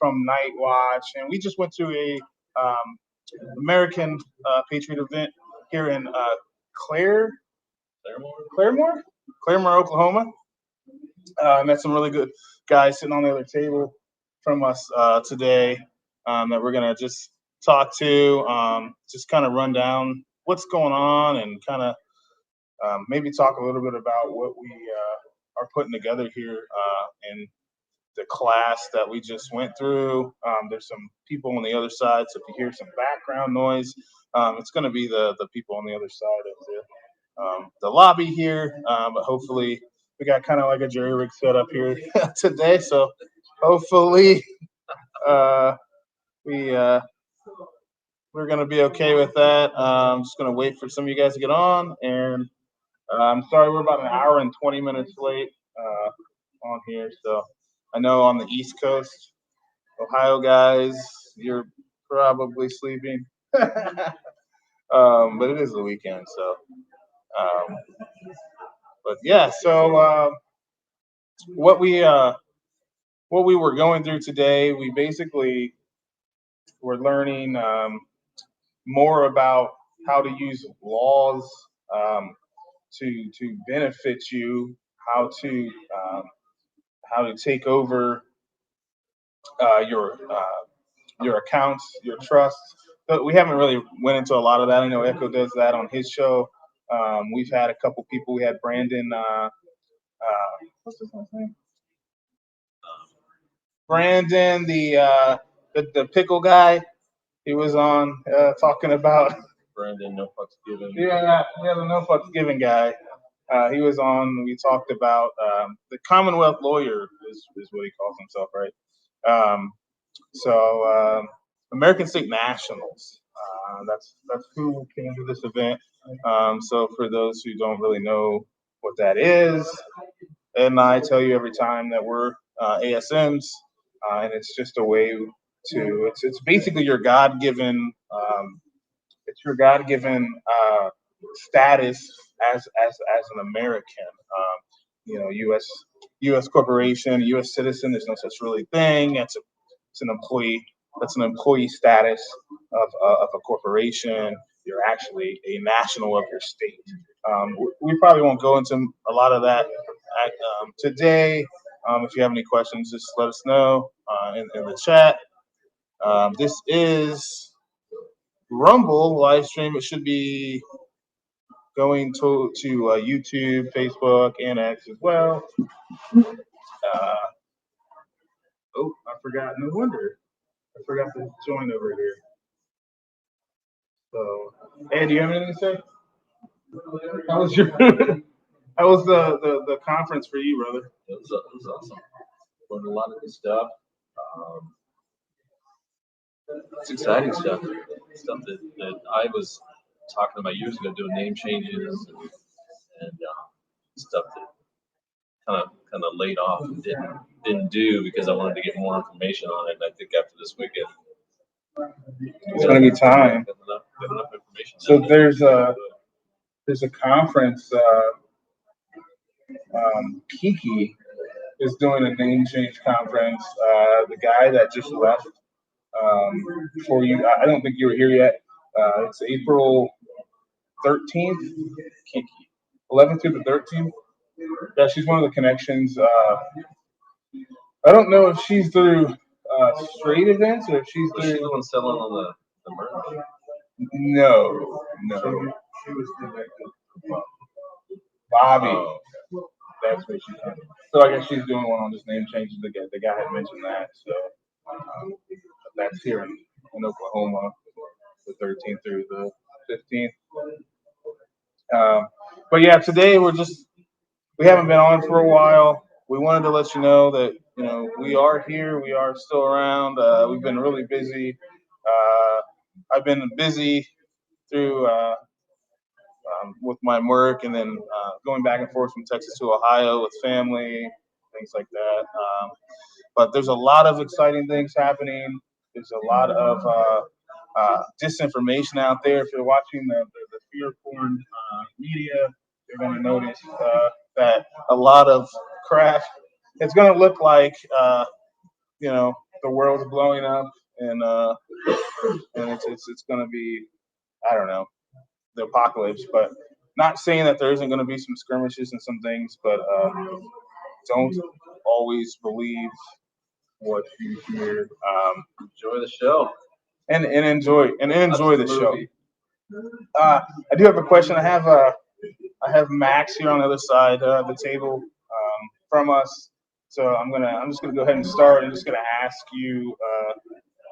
from NightWatch, and we just went to a American Patriot event here in Claremore, Oklahoma. Met some really good guys sitting on the other table from us today that we're gonna just talk to, just kind of run down what's going on and kind of maybe talk a little bit about what we are putting together here in the class that we just went through. There's some people on the other side, so if you hear some background noise, it's going to be the people on the other side of the lobby here, but hopefully we got kind of like a jury rig set up here today, so hopefully we're going to be okay with that. I'm just going to wait for some of you guys to get on, and I'm sorry we're about an hour and 20 minutes late on here. So I know on the East Coast, Ohio guys, you're probably sleeping, but it is the weekend. So, but yeah. So what we were going through today, we basically were learning more about how to use laws to benefit you, how to take over your accounts, your trusts. But we haven't really went into a lot of that. I know Echo does that on his show. We've had a couple people. We had Brandon. What's his name? Brandon, the pickle guy. He was on talking about Brandon, no fucks given. Yeah, the no fucks given guy. He was on. We talked about the Commonwealth lawyer is what he calls himself, right? So American State Nationals. That's who came to this event. So for those who don't really know what that is, and I tell you every time that we're ASMs, and it's just a way to. It's basically your God-given. It's your God-given status as an American. U.S. corporation, U.S. citizen. There's no such really thing. It's an employee. That's an employee status of a corporation. You're actually a national of your state. We probably won't go into a lot of that today. If you have any questions, just let us know in the chat. This is Rumble live stream. It should be going to YouTube, Facebook, and X as well. I forgot. No wonder. I forgot to join over here. So, hey, do you have anything to say? How was how was the conference for you, brother? It was awesome. Learned a lot of good stuff. It's exciting stuff that I was talking about years ago, doing name changes and stuff that kind of laid off and didn't do because I wanted to get more information on it. And I think after this weekend, it's going to be time. Got enough information. So there's a conference. Kiki is doing a name change conference. The guy that just left for you, I don't think you were here yet. It's April 13th, Kiki, 11th through the 13th. Yeah, she's one of the connections. I don't know if she's through straight events or if she's through. She's the one selling on the merch. No. She was connected. Bobby. Oh, okay. That's what she's doing. So I guess she's doing one on this name changes. The guy had mentioned that. So that's here in Oklahoma, the 13th through the 15th. But yeah, today we haven't been on for a while. We wanted to let you know that we are here. We are still around. We've been really busy. I've been busy through with my work, and then going back and forth from Texas to Ohio with family, things like that. But there's a lot of exciting things happening. There's a lot of disinformation out there. If you're watching the fear porn media, you're going to notice that a lot of crap. It's going to look like the world's blowing up, and it's going to be, I don't know, the apocalypse. But not saying that there isn't going to be some skirmishes and some things, but don't always believe what you hear. Enjoy the show. And enjoy the show. I do have a question. I have Max here on the other side of the table from us. So I'm just gonna go ahead and start. I'm just gonna ask you.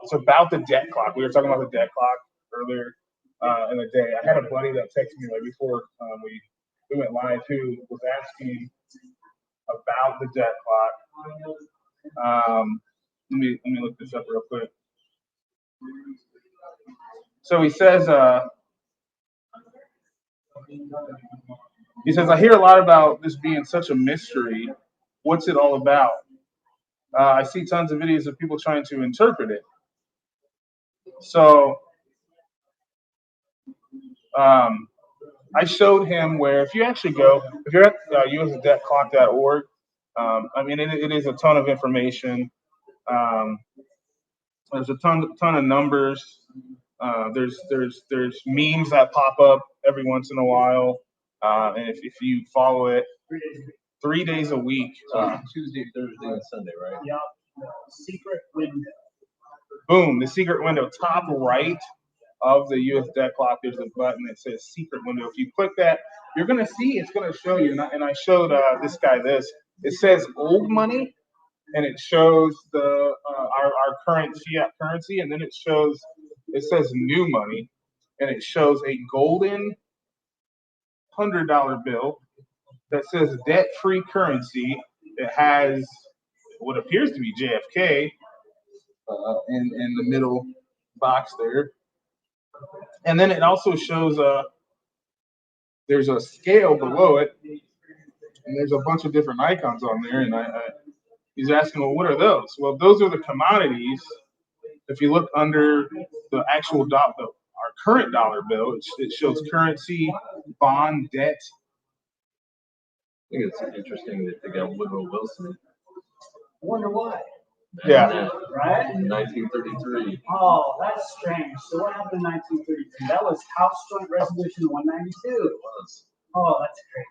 It's about the debt clock. We were talking about the debt clock earlier in the day. I had a buddy that texted me right before we went live who was asking about the debt clock. Let me look this up real quick. So he says, I hear a lot about this being such a mystery. What's it all about? I see tons of videos of people trying to interpret it. So I showed him where if you actually go, if you're at usdebtclock.org, it is a ton of information. There's a ton of numbers. There's memes that pop up every once in a while, and if you follow it, 3 days a week, Tuesday, Thursday, and Sunday, right? Yeah. Secret window. Boom! The secret window, top right of the US debt clock. There's a button that says secret window. If you click that, you're gonna see it's gonna show you. And I showed this guy this. It says old money, and it shows our current fiat currency, and then it says new money, and it shows a golden $100 bill that says debt-free currency. It has what appears to be JFK in the middle box there, and then it also shows there's a scale below it, and there's a bunch of different icons on there, and he's asking, well, what are those? Well, those are the commodities. If you look under the actual our current dollar bill, it shows currency, bond, debt. I think it's interesting that they got Woodrow Wilson. I wonder why. Yeah. Right? In 1933. Oh, that's strange. So what happened in 1933? That was House Joint Resolution 192. Oh, that's crazy.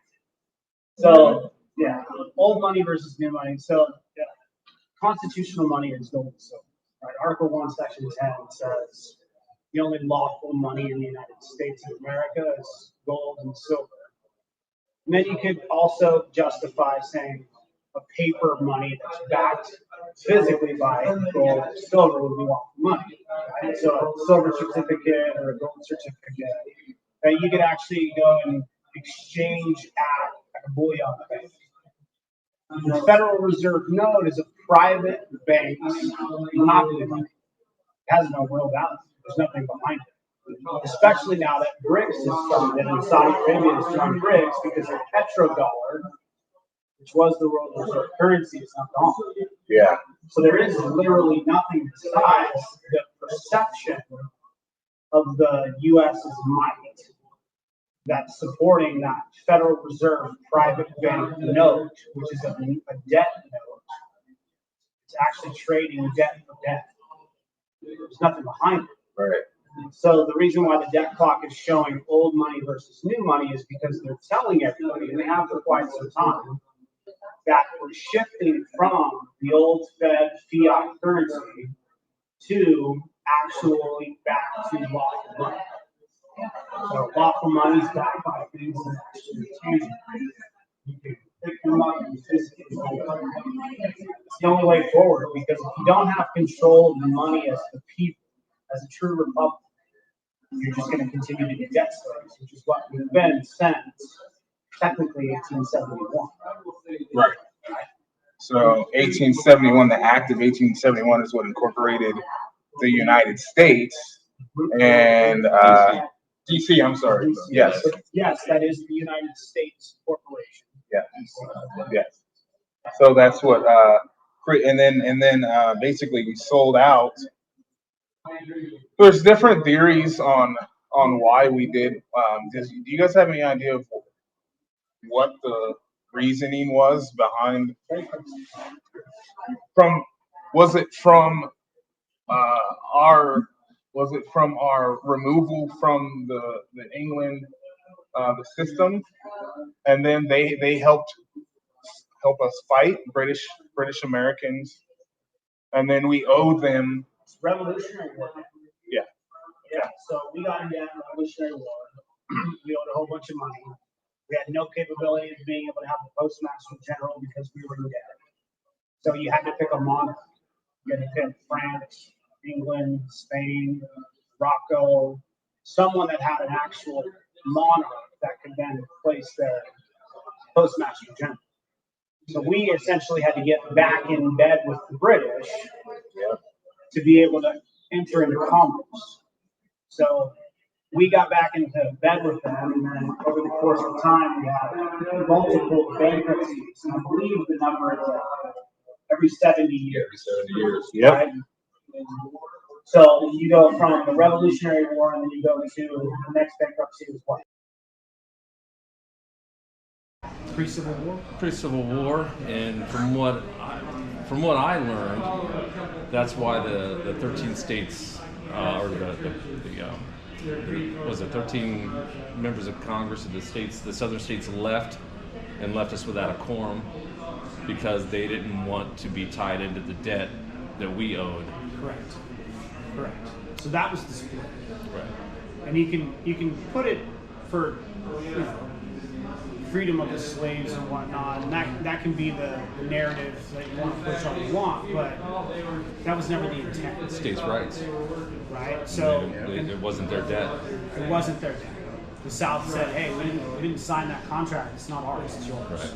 So, yeah, old money versus new money. So, yeah, constitutional money is gold and silver. Right? Article 1, Section 10 says the only lawful money in the United States of America is gold and silver. And then you could also justify saying a paper money that's backed physically by gold or silver would be lawful money. Right? So a silver certificate or a gold certificate that you could actually go and exchange at a bullion bank. The Federal Reserve note is a private bank's monopoly money. It has no real value. There's nothing behind it. Especially now that BRICS is started and Saudi Arabia is joining BRICS because their petrodollar, which was the world reserve currency, is not gone. Yeah. So there is literally nothing besides the perception of the U.S.'s might that's supporting that Federal Reserve private bank note, which is a debt note. It's actually trading debt for debt. There's nothing behind it. Right. So the reason why the debt clock is showing old money versus new money is because they're telling everybody, and they have for quite some time, that we're shifting from the old Fed fiat currency to actually back to lawful money. So lawful money is backed by things that actually tangible. You can pick them up and physically hold them. It's the only way forward, because if you don't have control of the money as the people, as a true republic, you're just going to continue to be debt slaves, which is what we've been since technically 1871. Right. So 1871, the Act of 1871 is what incorporated the United States and DC. I'm sorry. Yes. Yes, that is the United States Corporation. Yeah. Yes. So that's what. And then basically we sold out. There's different theories on why we did. Do you guys have any idea of what the reasoning was behind from was it from our removal from the England the system, and then they helped us fight British Americans, and then we owe them. Revolutionary War. Yeah. Yeah. So we got into that Revolutionary War. We owed a whole bunch of money. We had no capability of being able to have the postmaster general because we were in debt. So you had to pick a monarch. You had to pick France, England, Spain, Morocco, someone that had an actual monarch that could then replace their postmaster general. So we essentially had to get back in bed with the British to be able to enter into commerce. So we got back into bed with them, and then over the course of time, we had multiple bankruptcies. And I believe the number is every 70 years. Every 70 years. Yep. Right? So you go from the Revolutionary War, and then you go to the next bankruptcy was what? Pre-Civil War. Pre-Civil War, and from what I learned, that's why the 13 states, or was it 13 members of Congress of the southern states left us without a quorum because they didn't want to be tied into the debt that we owed. Correct. So that was the split. Right. And you can put it for freedom of the slaves and whatnot, and that can be the narrative that you want to push all you want, but that was never the intent. States' rights. Right? So it wasn't their debt. It wasn't their debt. The South said, "Hey, we didn't sign that contract. It's not ours. It's yours." Right.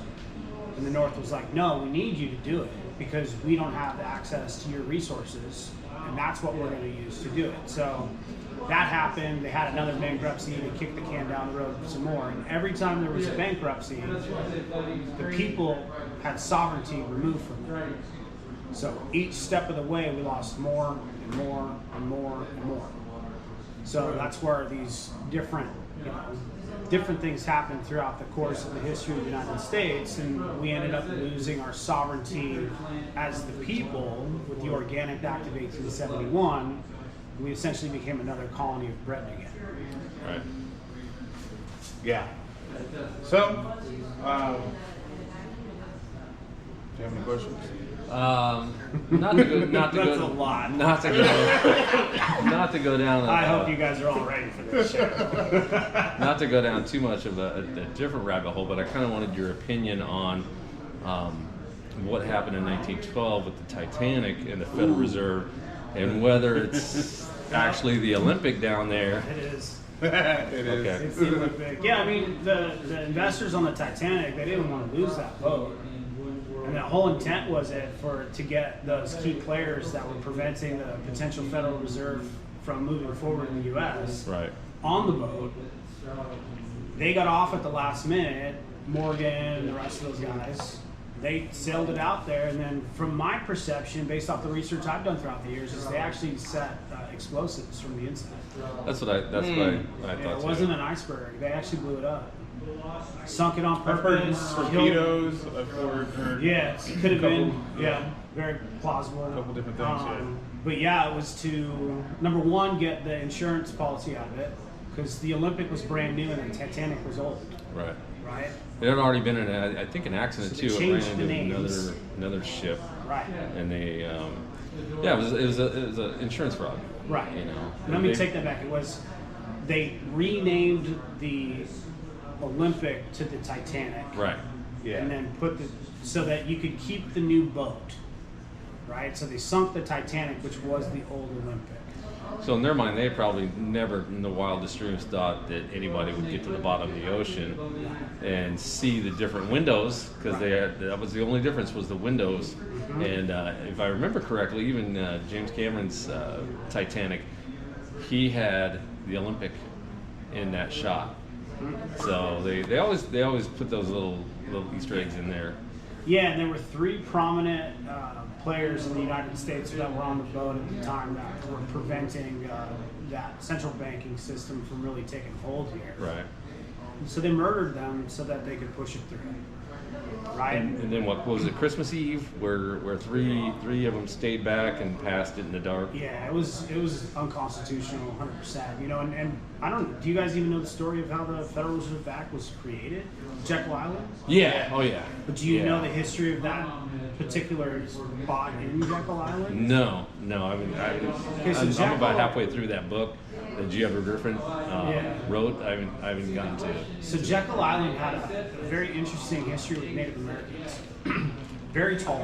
And the North was like, "No, we need you to do it because we don't have access to your resources, and that's what we're going to use to do it." So that happened. They had another bankruptcy. They kicked the can down the road some more. And every time there was a bankruptcy, the people had sovereignty removed from them. So each step of the way, we lost more and more and more and more. So that's where these different things happened throughout the course of the history of the United States, and we ended up losing our sovereignty as the people with the Organic Act of 1871. We essentially became another colony of Britain again. Right. Yeah. So, do you have any questions? Not to go. That's a lot. Not to go down. I hope you guys are all ready for this show. Not to go down too much of a different rabbit hole, but I kind of wanted your opinion on what happened in 1912 with the Titanic and the Federal Reserve, and whether it's actually the Olympic down there. It is. It is. Okay. It's the Olympic. Yeah, I mean, the investors on the Titanic, they didn't want to lose that boat. And the whole intent was to get those key players that were preventing the potential Federal Reserve from moving forward in the U.S. Right. on the boat. They got off at the last minute. Morgan and the rest of those guys, they sailed it out there, and then from my perception, based off the research I've done throughout the years, is they actually set explosives from the inside. That's what I thought It too. wasn't an iceberg. They actually blew it up. Sunk it on I've heard purpose. torpedoes. I've heard. Yeah, it could have been. Yeah, very plausible. A couple different things. But yeah, it was to, number one, get the insurance policy out of it, because the Olympic was brand new and the Titanic was old. Right. Right? There had already been I think an accident So they too. It changed ran the into names. another ship, Right. and they, it was a insurance fraud. Right. You know. Let me take that back. They renamed the Olympic to the Titanic. Right. Yeah. And then so that you could keep the new boat. Right? So they sunk the Titanic, which was the old Olympic. So in their mind, they probably never in the wildest dreams thought that anybody would get to the bottom of the ocean and see the different windows, because that was the only difference, was the windows. Mm-hmm. And if I remember correctly, even James Cameron's Titanic, he had the Olympic in that shot. So they always put those little Easter eggs in there. Yeah, and there were three prominent players in the United States that were on the boat at the time that were preventing that central banking system from really taking hold here. Right. So they murdered them so that they could push it through. right? And then what was it? Christmas Eve, where three of them stayed back and passed it in the dark. Yeah, it was unconstitutional, 100%. You know, and I don't. Do you guys even know the story of how the Federal Reserve Act was created? Jekyll Island. Yeah. Oh yeah. But do you know the history of that particular spot in Jekyll Island? No. I mean, I'm about halfway through that book that G. Edward Griffin wrote. I haven't gotten to it. So Jekyll Island had a very interesting history with Native Americans. Very tall,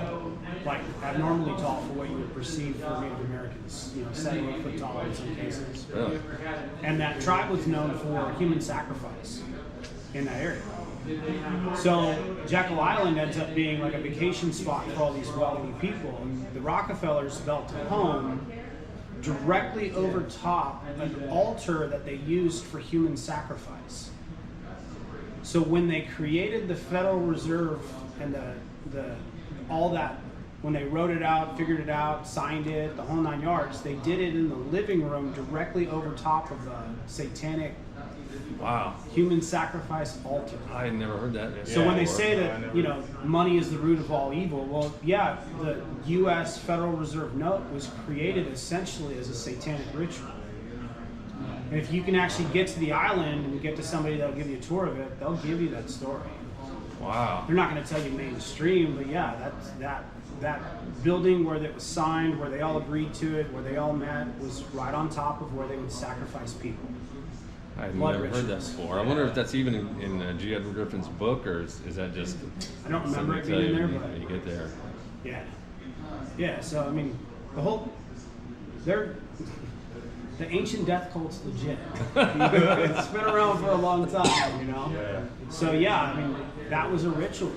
like abnormally tall for what you would perceive for Native Americans. You know, 7 foot tall in some cases. Really? And that tribe was known for human sacrifice in that area. So Jekyll Island ends up being like a vacation spot for all these wealthy people. And the Rockefellers built a home directly over top an altar that they used for human sacrifice. So when they created the Federal Reserve and the all that, when they wrote it out, figured it out, signed it, the whole 9 yards, they did it in the living room directly over top of a satanic human sacrifice altar. I had never heard that. So when they say that, you know, money is the root of all evil, well, yeah, the U.S. Federal Reserve note was created essentially as a satanic ritual. And if you can actually get to the island and get to somebody that'll give you a tour of it, they'll give you that story. Wow. They're not going to tell you mainstream, but yeah, that building where it was signed, where they all agreed to it, where they all met, was right on top of where they would sacrifice people. I've never heard that before. I wonder if that's even in G. Edward Griffin's book, or is that just? I don't remember it being in there, but you get there. Yeah. So I mean, the ancient death cult's legit. It's been around for a long time, you know. Yeah. So yeah, I mean, that was a ritual,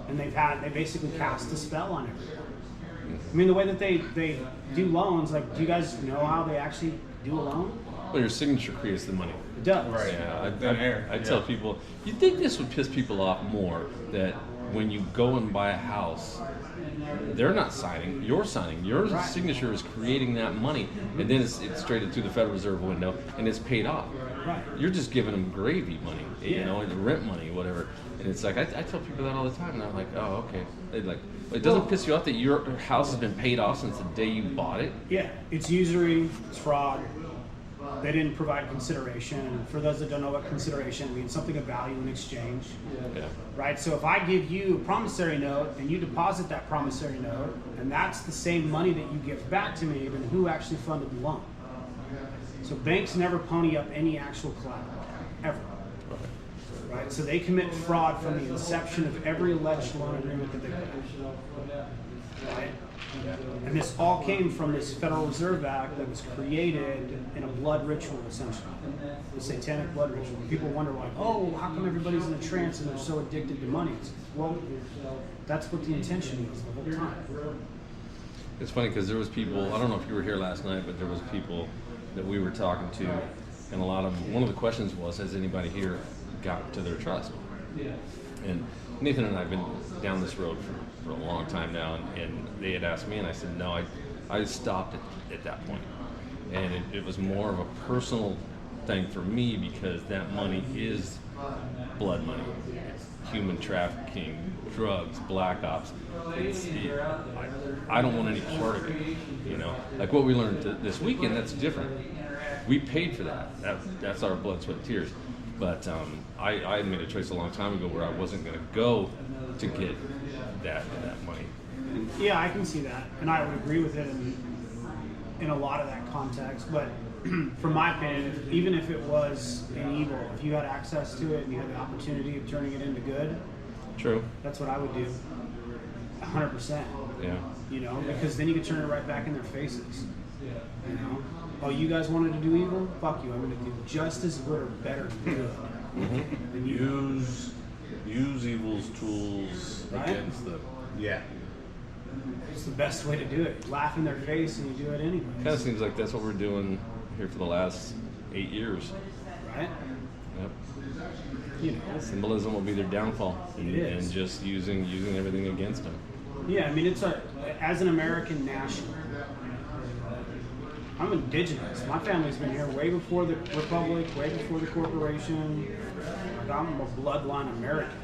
and they basically cast a spell on everyone. I mean, the way that they do loans, like, do you guys know how they actually do a loan? Well, your signature creates the money. It does. Right. Yeah, I tell people, you'd think this would piss people off more, that when you go and buy a house, they're not signing, you're signing. Your signature is creating that money, and then it's traded through the Federal Reserve window, and it's paid off. Right. You're just giving them gravy money, you know, and rent money, whatever. And it's like, I tell people that all the time, and I'm like, oh, okay. They're like, it doesn't piss you off that your house has been paid off since the day you bought it? Yeah, it's usury, it's fraud. They didn't provide consideration. And for those that don't know what consideration means, something of value in exchange. Yeah. Right? So if I give you a promissory note and you deposit that promissory note, and that's the same money that you give back to me, then who actually funded the loan? So banks never pony up any actual collateral, ever. Right? So they commit fraud from the inception of every alleged loan agreement that they put out. Right? And this all came from this Federal Reserve Act that was created in a blood ritual, essentially. The satanic blood ritual. People wonder, like, oh, how come everybody's in a trance and they're so addicted to money? Well, that's what the intention is the whole time. It's funny because there was people, I don't know if you were here last night, but there was people that we were talking to, and a lot of them, one of the questions was, has anybody here got to their trust? And Nathan and I have been down this road for a long time now, and they had asked me, and I said, no, I stopped at that point. And it was more of a personal thing for me, because that money is blood money. It's human trafficking, drugs, black ops. I don't want any part of it, you know? Like what we learned this weekend, that's different. We paid for that. That's our blood, sweat, and tears. But I made a choice a long time ago where I wasn't going to go to get that money. Yeah, I can see that, and I would agree with it in a lot of that context. But from my opinion, even if it was an evil, if you had access to it and you had the opportunity of turning it into good, True. that's what I would do. 100%. Yeah. You know, because then you could turn it right back in their faces. You know, oh, you guys wanted to do evil? Fuck you! I'm going to do just as good or better than good. And use evil's tools Right? against them. Yeah. It's the best way to do it. Laugh in their face and you do it anyway. Kind of seems like that's what we're doing here for the last 8 years. Right? Yep. You know. Symbolism will be their downfall, and just using everything against them. Yeah, I mean, as an American national, I'm indigenous. My family's been here way before the Republic, way before the corporation. Like, I'm a bloodline American.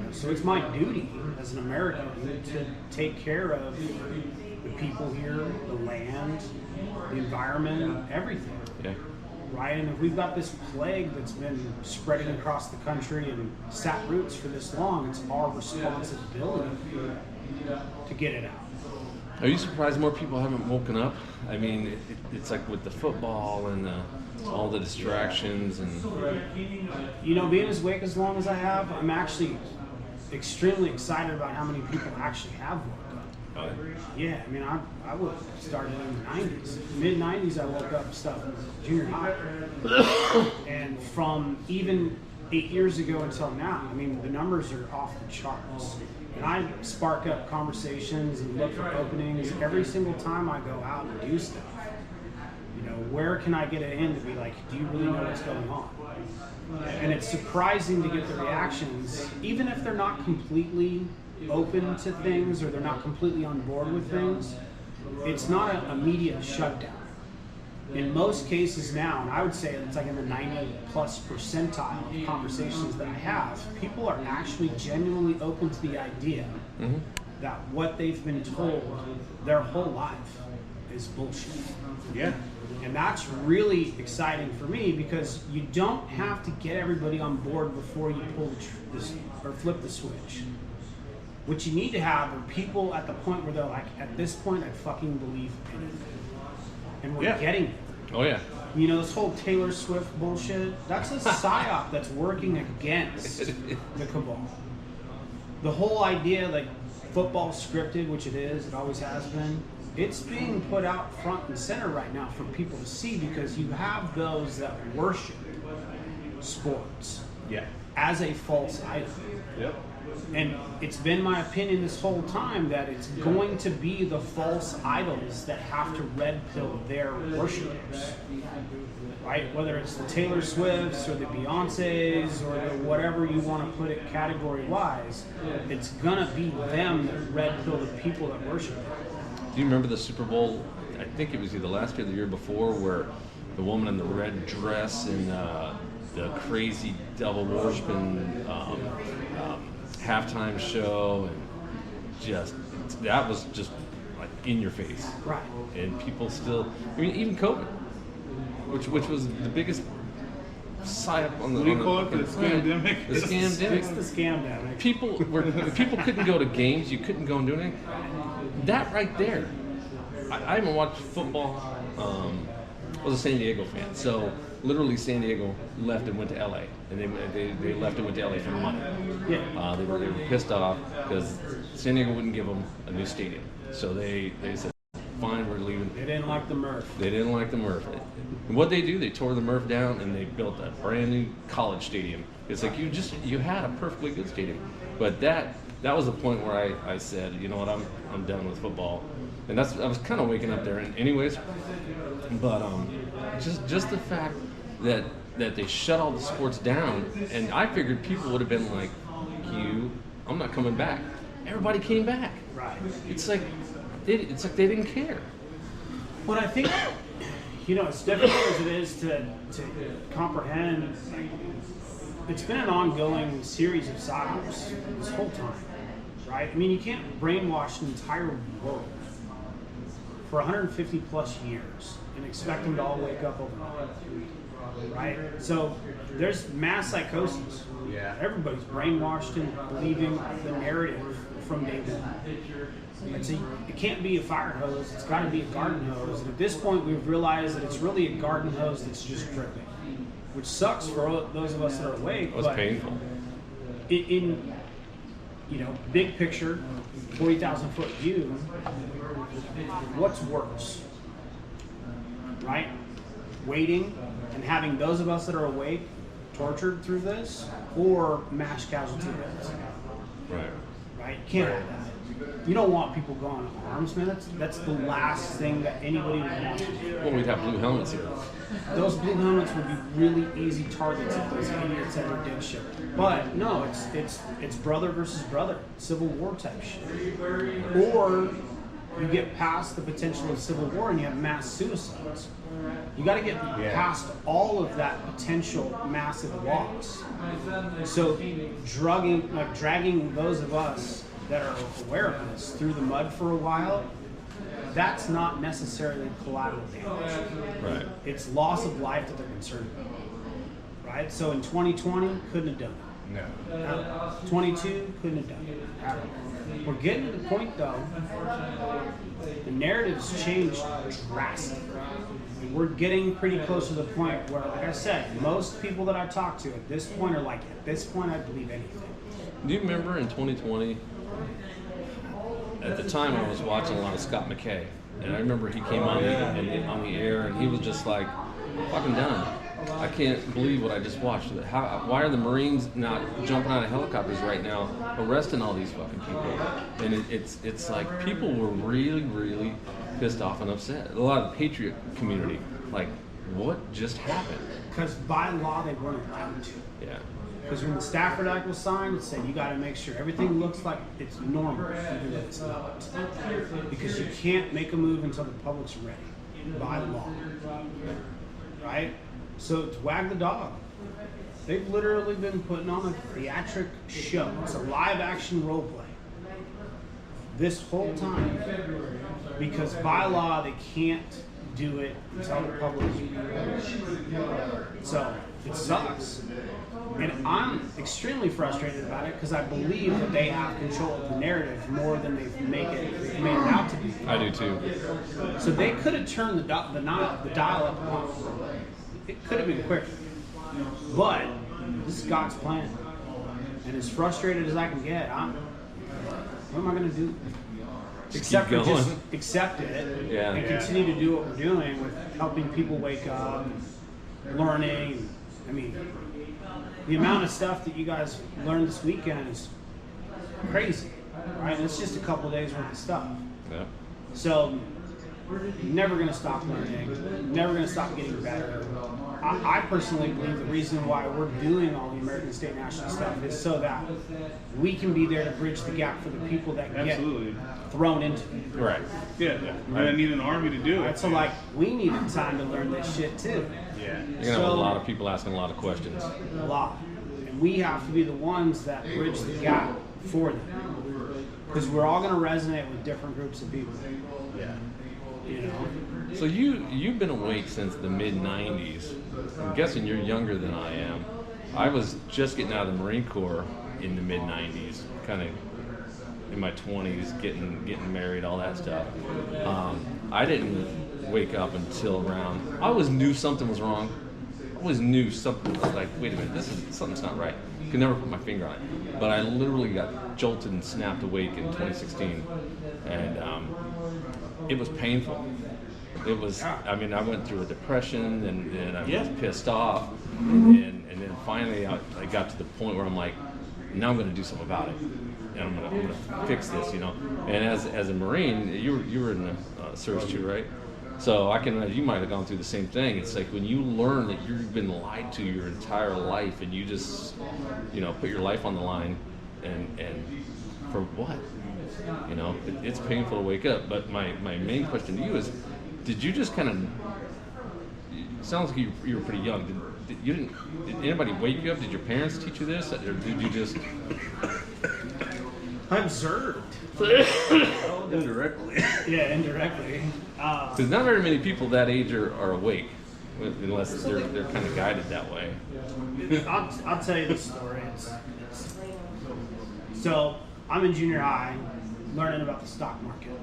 You So it's my duty as an American to take care of the people here, the land, the environment, everything. Yeah. Right? And if we've got this plague that's been spreading across the country and sat roots for this long, it's our responsibility to get it out. Are you surprised more people haven't woken up? I mean, it's like with the football and all the distractions and. You know, being as awake as long as I have, I'm actually extremely excited about how many people actually have woke up. Yeah, I mean, I would have started in the 90s. Mid-90s, I woke up stuff in junior high. And from even 8 years ago until now, I mean, the numbers are off the charts. And I spark up conversations and look for openings every single time I go out and do stuff. You know, where can I get it in to be like, do you really know what's going on? And it's surprising to get the reactions, even if they're not completely open to things or they're not completely on board with things. It's not an immediate shutdown. In most cases now, and I would say it's like in the 90+ percentile of conversations that I have, people are actually genuinely open to the idea that what they've been told their whole life is bullshit. Yeah. And that's really exciting for me because you don't have to get everybody on board before you pull or flip the switch. What you need to have are people at the point where they're like, at this point, I fucking believe in it. And we're getting it. Oh yeah. You know, this whole Taylor Swift bullshit, that's a psyop that's working against the cabal. The whole idea, like, football scripted, which it is, it always has been, it's being put out front and center right now for people to see because you have those that worship sports as a false idol. Yep. And it's been my opinion this whole time that it's going to be the false idols that have to red pill their worshipers, right? Whether it's the Taylor Swifts or the Beyoncés or the whatever you want to put it category-wise, it's gonna be them that red pill the people that worship them. Do you remember the Super Bowl? I think it was either last year or the year before, where the woman in the red dress and the crazy devil worshiping halftime show, and that was just like in your face. Right. And people still, I mean, even COVID, which was the biggest psyop on the. What do you call it? The scamdemic? The scamdemic. It's the scamdemic. People couldn't go to games. You couldn't go and do anything. That right there. I haven't watched football. I was a San Diego fan, so literally San Diego left and went to LA, and they left and went to LA for money. Yeah. They were pissed off because San Diego wouldn't give them a new stadium, so they said, "Fine, we're leaving." They didn't like the Murph. They didn't like the Murph. And what they do, they tore the Murph down and they built a brand new college stadium. It's like you had a perfectly good stadium, but that was the point where I said, you know what, I'm done with football, and I was kind of waking up there. Anyways, but just the fact that they shut all the sports down, and I figured people would have been like, I'm not coming back. Everybody came back. Right. It's like they didn't care. Well, I think, you know, as difficult as it is to comprehend, it's been an ongoing series of psyops this whole time, right? I mean, you can't brainwash an entire world for 150 plus years and expect them to all wake up overnight, right? So there's mass psychosis. Yeah. Everybody's brainwashed into believing the narrative from day one. And so it can't be a fire hose, it's got to be a garden hose. And at this point, we've realized that it's really a garden hose that's just dripping, which sucks for those of us that are awake. It was painful. In you know, big picture, 40,000 foot view, what's worse, right? Waiting and having those of us that are awake tortured through this, or mass casualty rates. Right. Right? You can't have that. You don't want people going to arms, man. That's the last thing that anybody would want to do. Well, we'd have blue helmets here. Those blue helmets would be really easy targets if those idiots ever did shit. But no, it's brother versus brother, Civil War type shit. Or you get past the potential of civil war and you have mass suicides. You got to get past all of that potential massive loss. So dragging those of us that are aware of this through the mud for a while, that's not necessarily collateral damage. Right. It's loss of life that they're concerned about. Right? So in 2020, couldn't have done it. No. 22, couldn't have done it. At all. We're getting to the point, though, the narrative's changed drastically. And we're getting pretty close to the point where, like I said, most people that I talk to at this point are like, at this point, I believe anything. Do you remember in 2020? At the time, I was watching a lot of Scott McKay, and I remember he came on the air, and he was just like, "Fucking done. I can't believe what I just watched. Why are the Marines not jumping out of helicopters right now, arresting all these fucking people?" And it's like people were really, really pissed off and upset. A lot of the patriot community, like, what just happened? Because by law, they weren't allowed to. Yeah. Because when the Stafford Act was signed, it said you got to make sure everything looks like it's normal, even though it's not. Because you can't make a move until the public's ready, by law. Right? So it's wag the dog. They've literally been putting on a theatric show. It's a live action role play. This whole time. Because by law, they can't do it until the public is ready. So it sucks. And I'm extremely frustrated about it because I believe that they have control of the narrative more than they've made it out to be. I do too. So they could have turned the dial up. It could have been quicker. But this is God's plan. And as frustrated as I can get, what am I going to do? Except for just accept it and continue to do what we're doing with helping people wake up, and learning. I mean, the amount of stuff that you guys learned this weekend is crazy, right? And it's just a couple of days worth of stuff. Yeah. So, never going to stop learning, never going to stop getting better. I personally believe the reason why we're doing all the American State National stuff is so that we can be there to bridge the gap for the people that get thrown into it. Right. Yeah. I need an army to do it. Right? So, like, we needed time to learn this shit too. Yeah. You're going to have a lot of people asking a lot of questions. A lot. And we have to be the ones that bridge the gap for them. Because we're all going to resonate with different groups of people. Yeah. You know? So you've been awake since the mid-90s. I'm guessing you're younger than I am. I was just getting out of the Marine Corps in the mid-90s, kind of in my 20s, getting married, all that stuff. I didn't wake up until around, I always knew something was wrong. I always knew something was like, wait a minute, something's not right. Could never put my finger on it. But I literally got jolted and snapped awake in 2016. And it was painful. It was, I mean, I went through a depression and I was pissed off. And then finally I got to the point where I'm like, now I'm going to do something about it. And I'm going to fix this, you know. And as a Marine, you were in the service too, right? So I can imagine you might have gone through the same thing. It's like when you learn that you've been lied to your entire life and you just, you know, put your life on the line and for what? You know, it's painful to wake up. But my main question to you is, did you just kind of, it sounds like you were pretty young. Did anybody wake you up? Did your parents teach you this? Or did you just? I observed. Indirectly. Yeah, indirectly. Because not very many people that age are awake, unless they're kind of guided that way. I'll tell you the story. So I'm in junior high, learning about the stock market,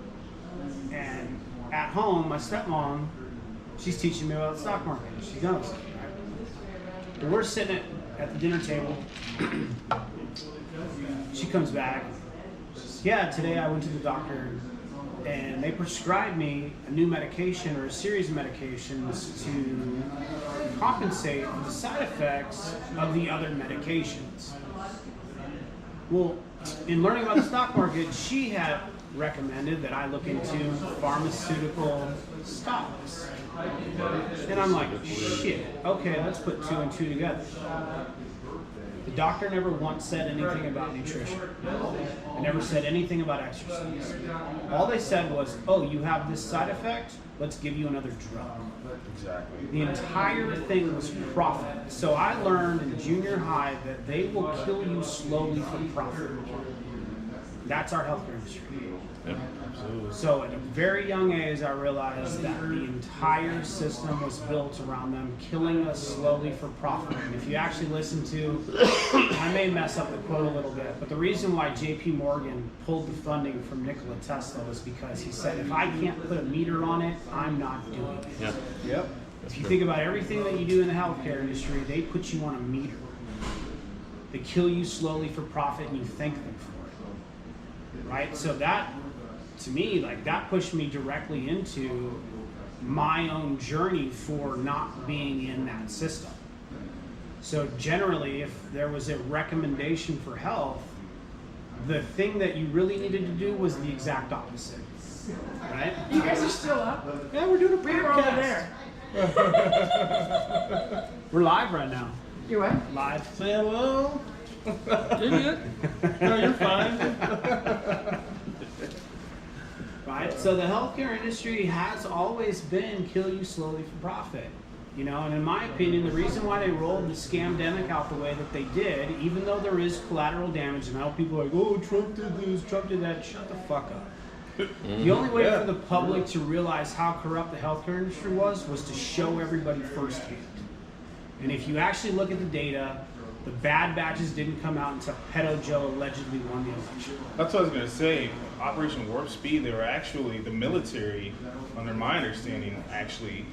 and at home, my stepmom, she's teaching me about the stock market. She knows, right? And we're sitting at the dinner table. She comes back. She says, yeah, today I went to the doctor and they prescribed me a new medication or a series of medications to compensate for the side effects of the other medications. Well, in learning about the stock market, she had recommended that I look into pharmaceutical stocks. And I'm like, shit, okay, let's put two and two together. The doctor never once said anything about nutrition. They never said anything about exercise. All they said was, oh, you have this side effect, let's give you another drug. Exactly. The entire thing was profit. So I learned in junior high that they will kill you slowly for profit. That's our healthcare industry. Yep. Absolutely. So at a very young age, I realized that the entire system was built around them killing us slowly for profit. And if you actually listen to, I may mess up the quote a little bit, but the reason why J.P. Morgan pulled the funding from Nikola Tesla was because he said, if I can't put a meter on it, I'm not doing it. Yeah. Yep. If you think about everything that you do in the healthcare industry, they put you on a meter. They kill you slowly for profit and you thank them for it. Right? So that, to me, like that pushed me directly into my own journey for not being in that system. So generally, if there was a recommendation for health, the thing that you really needed to do was the exact opposite. Right? You guys are still up? Yeah, we're doing a We were over podcast. there. We're live right now. You what? Live. Say hello. You're good. No, you're fine. Right? So the healthcare industry has always been kill you slowly for profit. You know, and in my opinion, the reason why they rolled the scamdemic out the way that they did, even though there is collateral damage, and now people are like, oh, Trump did this, Trump did that, shut the fuck up. The only way for the public to realize how corrupt the healthcare industry was to show everybody firsthand. And if you actually look at the data, the bad batches didn't come out until Pedo Joe allegedly won the election. That's what I was gonna say. Operation Warp Speed. They were actually the military, under my understanding, actually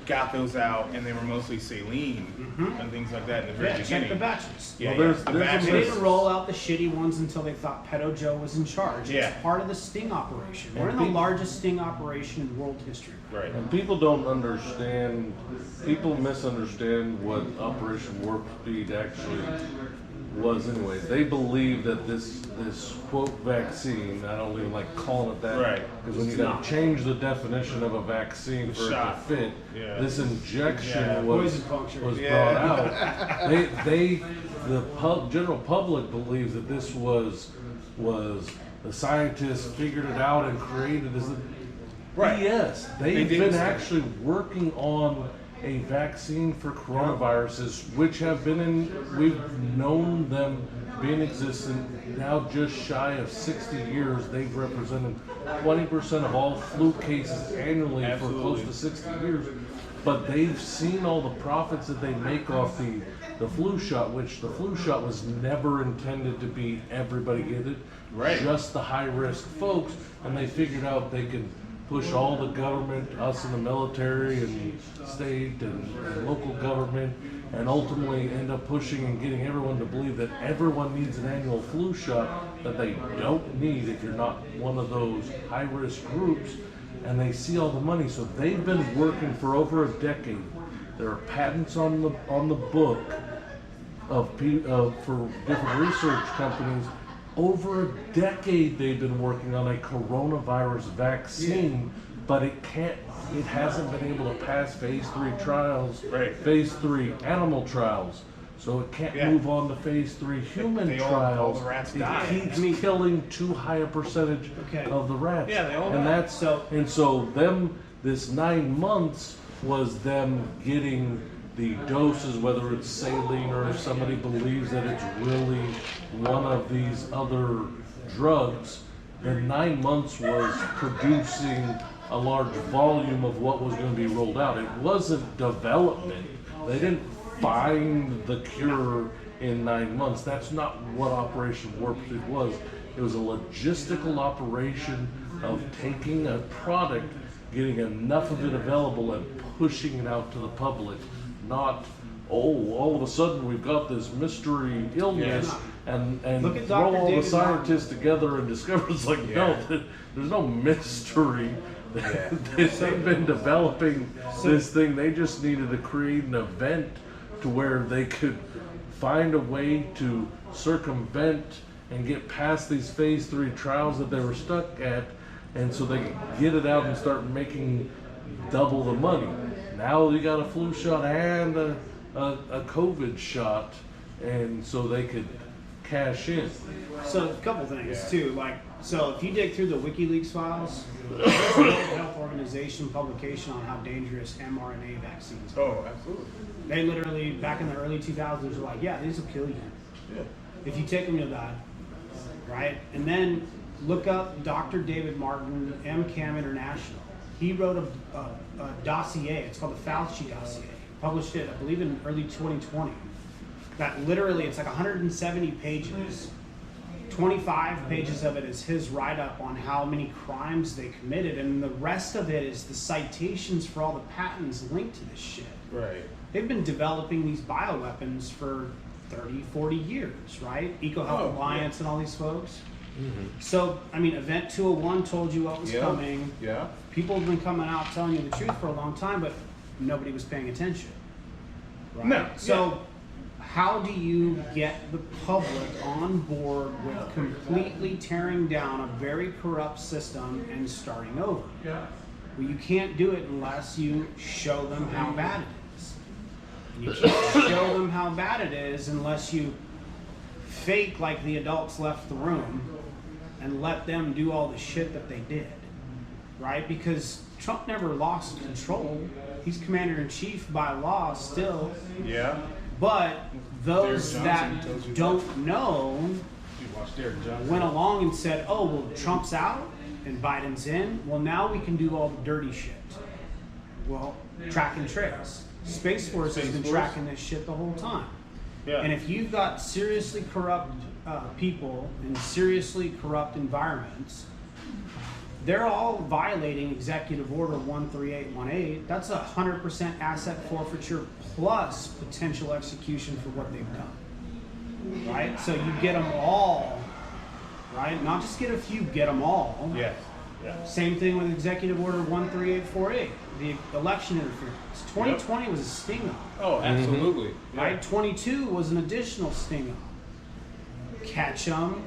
got those out, and they were mostly saline and things like that in the very Yeah, check beginning. the batches. Yeah, Well, there's- the there's a batches. They didn't roll out the shitty ones until they thought Pedo Joe was in charge. Yeah. It's part of the sting operation. We're in And the people- largest sting operation in world history. Right. And people don't understand, people misunderstand what Operation Warp Speed actually was anyway. They believe that this quote vaccine, I don't even like calling it that. Right. Because when you gotta change the definition of a vaccine for it to Shot. fit, Yeah. this injection Yeah. was Poison puncture. brought Yeah. out. The general public believes that this was the scientists figured it out and created this. Right. Yes, They they've didn't been start. actually working on a vaccine for coronaviruses, which have been we've known them be in existence now just shy of 60 years. They've represented 20% of all flu cases annually Absolutely. for close to 60 years. But they've seen all the profits that they make off the flu shot, which the flu shot was never intended to be everybody get it, Right. just the high risk folks, and they figured out they could push all the government, us in the military and state and local government, and ultimately end up pushing and getting everyone to believe that everyone needs an annual flu shot that they don't need if you're not one of those high risk groups, and they see all the money. So they've been working for over a decade. There are patents on the book for different research companies. Over a decade they've been working on a coronavirus vaccine, but it hasn't been able to pass phase 3 trials, Right. phase 3 animal trials. So it can't Yeah. move on to phase 3 human All trials. the rats It die. keeps killing too high a percentage Okay. of the rats. Yeah, they all and die. so this 9 months was them getting the doses, whether it's saline or if somebody believes that it's really one of these other drugs. The 9 months was producing a large volume of what was going to be rolled out. It wasn't development. They didn't find the cure in 9 months. That's not what Operation Warp Speed was. It was a logistical operation of taking a product, getting enough of it available, and pushing it out to the public. Not, all of a sudden we've got this mystery illness and Look at throw Dr. all the David scientists together and discover it's like, no, there's no mystery. They've been developing this thing. They just needed to create an event to where they could find a way to circumvent and get past these phase 3 trials that they were stuck at, and so they could get it out and start making double the money. Now you got a flu shot and a COVID shot, and so they could cash in. So a couple things Yeah. too, like, so if you dig through the WikiLeaks files, there's a World Health Organization publication on how dangerous mRNA vaccines are. Oh, absolutely. They literally, back in the early 2000s, were like, yeah, these will kill you. Yeah. If you take them, you'll die. Right? And then look up Dr. David Martin, MCAM International. He wrote a dossier. It's called the Fauci dossier. Published it, I believe, in early 2020. That literally, it's like 170 pages. 25 pages of it is his write-up on how many crimes they committed, and the rest of it is the citations for all the patents linked to this shit. Right. They've been developing these bioweapons for 30, 40 years, right? EcoHealth Alliance and all these folks. Mm-hmm. So, I mean, Event 201 told you what was coming. Yeah. People have been coming out telling you the truth for a long time, but nobody was paying attention. Right? No, So, how do you get the public on board with completely tearing down a very corrupt system and starting over? Yeah. Well, you can't do it unless you show them how bad it is. And you can't show them how bad it is unless you fake like the adults left the room and let them do all the shit that they did. Right? Because Trump never lost control. He's commander-in-chief by law still. Yeah. But those Derek that Johnson tells you don't know You watch Derek Johnson. went along and said, oh, well, Trump's out and Biden's in. Well, now we can do all the dirty shit. Well, track and trace. Space Force has been Force? tracking this shit the whole time. Yeah. And if you've got seriously corrupt people in seriously corrupt environments, they're all violating Executive Order 13818. That's 100% asset forfeiture plus potential execution for what they've done. Right? So you get them all, right? Not just get a few, get them all. Yes. Yeah. Same thing with Executive Order 13848, the election interference. 2020 was a sting-off. Oh, absolutely. Right? 22 was an additional sting-off. Catch them,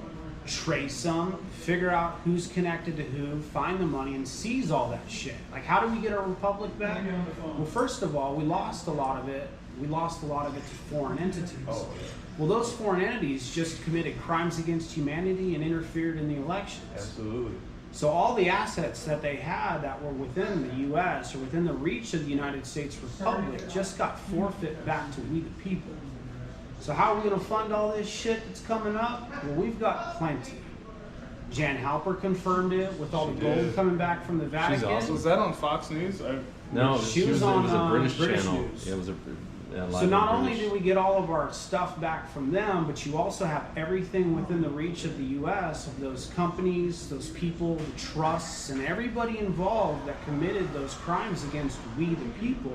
trace them, figure out who's connected to who, find the money, and seize all that shit. Like, how do we get our republic back? Well, first of all, we lost a lot of it. We lost a lot of it to foreign entities. Oh, yeah. Well, those foreign entities just committed crimes against humanity and interfered in the elections. Absolutely. So all the assets that they had that were within the U.S. or within the reach of the United States Republic just got forfeit back to we the people. So how are we going to fund all this shit that's coming up? Well, we've got plenty. Jan Halper confirmed it with all the gold did. coming back from the Vatican. awesome. Was that on Fox News? No, She it was was on, it was a British British channel. News. Yeah, it was a live So not on only British. do we get all of our stuff back from them, but you also have everything within the reach of the U.S. of those companies, those people, the trusts, and everybody involved that committed those crimes against we the people.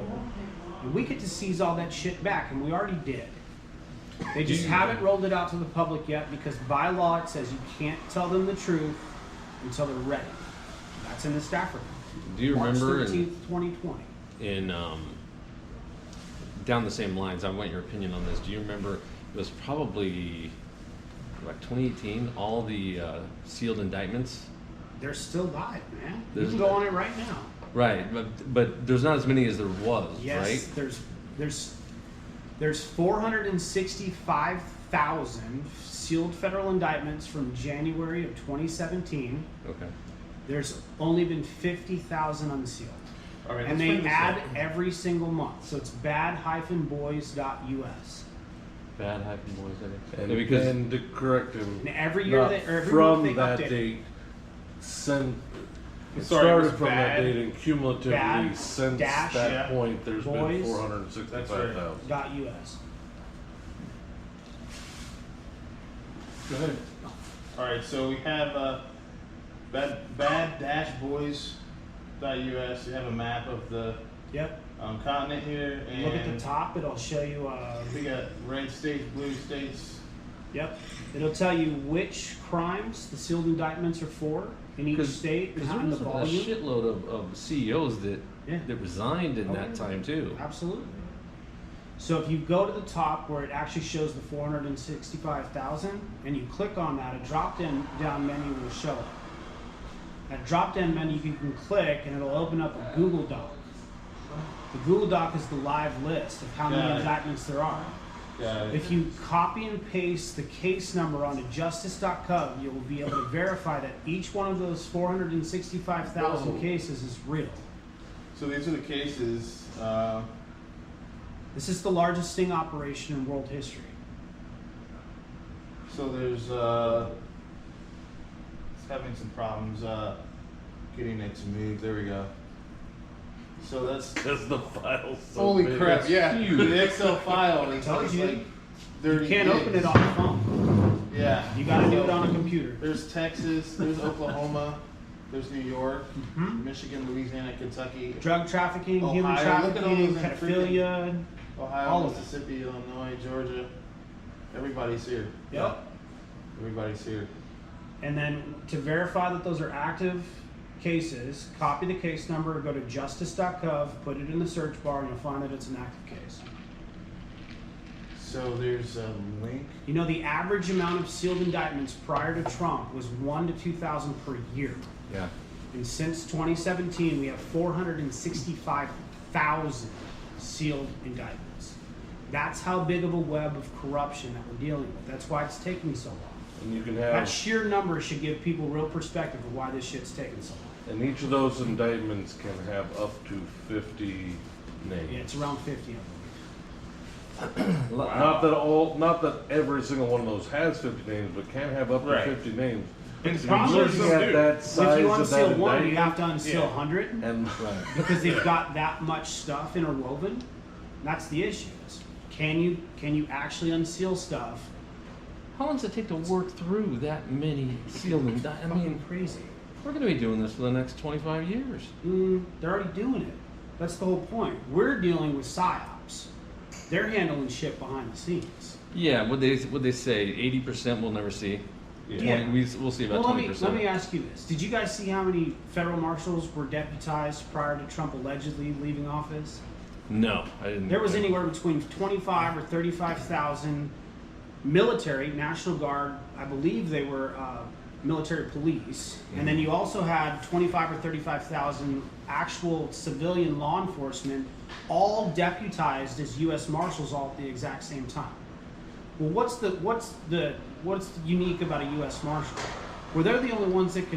And we get to seize all that shit back, and we already did. They just haven't rolled it out to the public yet because by law it says you can't tell them the truth until they're ready. That's in the staff report. Do you March remember 13th, 2020. in down the same lines, I want your opinion on this. Do you remember, it was probably like 2018, all the sealed indictments? They're still live, man. You There's- can go on it right now. Right, but there's not as many as there was, Yes, right? there's 465,000 sealed federal indictments from January of 2017. Okay. There's only been 50,000 unsealed. All right, And let's they bring this add up. every single month. So it's bad-boys.us. Bad hyphen boys, I think. And, Yeah, because and to correct him, And every year not they, or every from month they that update it. date, it Sorry, it was started from that bad. date and cumulatively Bad since dash that yeah. point, there's been boys. 465,000. .us. Go ahead. All right, so we have bad-boys.us. You have a map of the Yep. continent here, and Look at the top. It'll show you. we got red states, blue states. Yep. It'll tell you which crimes the sealed indictments are for in each state and Because how there in was the a volume. shitload of CEOs that Yeah. that resigned in Oh, that time too. Absolutely. So if you go to the top where it actually shows the 465,000 and you click on that, a drop-down menu will show up. That drop-down menu you can click and it'll open up a Google Doc. The Google Doc is the live list of how many Got it. indictments there are. Got it. If you copy and paste the case number onto justice.gov, you'll be able to verify that each one of those 465,000 Whoa. cases is real. So these are the cases. This is the largest sting operation in world history. So there's it's having some problems getting it to move. There we go. So that's Because the file's so holy big. crap! It's Yeah, huge. the Excel file is Told you. like 30 You can't open gigs. it on a phone. Yeah, You gotta do it on a computer. There's Texas, there's Oklahoma, there's New York, Mhm. Michigan, Louisiana, Kentucky, Drug trafficking, human Ohio, look at all trafficking, those in pedophilia. Ohio, all of it. Mississippi, Illinois, Georgia. Everybody's here. Yep. Everybody's here. And then to verify that those are active cases, copy the case number, go to justice.gov, put it in the search bar, and you'll find that it's an active case. So there's a link. You know, the average amount of sealed indictments prior to Trump was 1 to 2,000 per year. Yeah. And since 2017, we have 465,000 sealed indictments. That's how big of a web of corruption that we're dealing with. That's why it's taking so long. And you can That have, sheer number should give people real perspective of why this shit's taking so long. and each of those indictments can have up to 50 names. Yeah, it's around 50 of them. Not that every single one of those has 50 names, but can have up to Right. 50 names. And So problem you're is, looking at that If size you of that unseal one, you indictment, have to unseal Yeah. 100 and because they've got that much stuff interwoven. That's the issue. Can you actually unseal stuff? How long does it take to work through that many sealed indictments? I mean, Crazy. we're going to be doing this for the next 25 years. They're already doing it. That's the whole point. We're dealing with psyops. They're handling shit behind the scenes. Yeah, would they say 80% we'll never see? Yeah. We'll see about Well, 20%. let me ask you this: did you guys see how many federal marshals were deputized prior to Trump allegedly leaving office? No, I didn't. There was anywhere between 25 or 35,000 military, National Guard. I believe they were military police, and then you also had 25 or 35,000 actual civilian law enforcement, all deputized as U.S. Marshals all at the exact same time. Well, what's unique about a U.S. Marshal? Well, they're the only ones that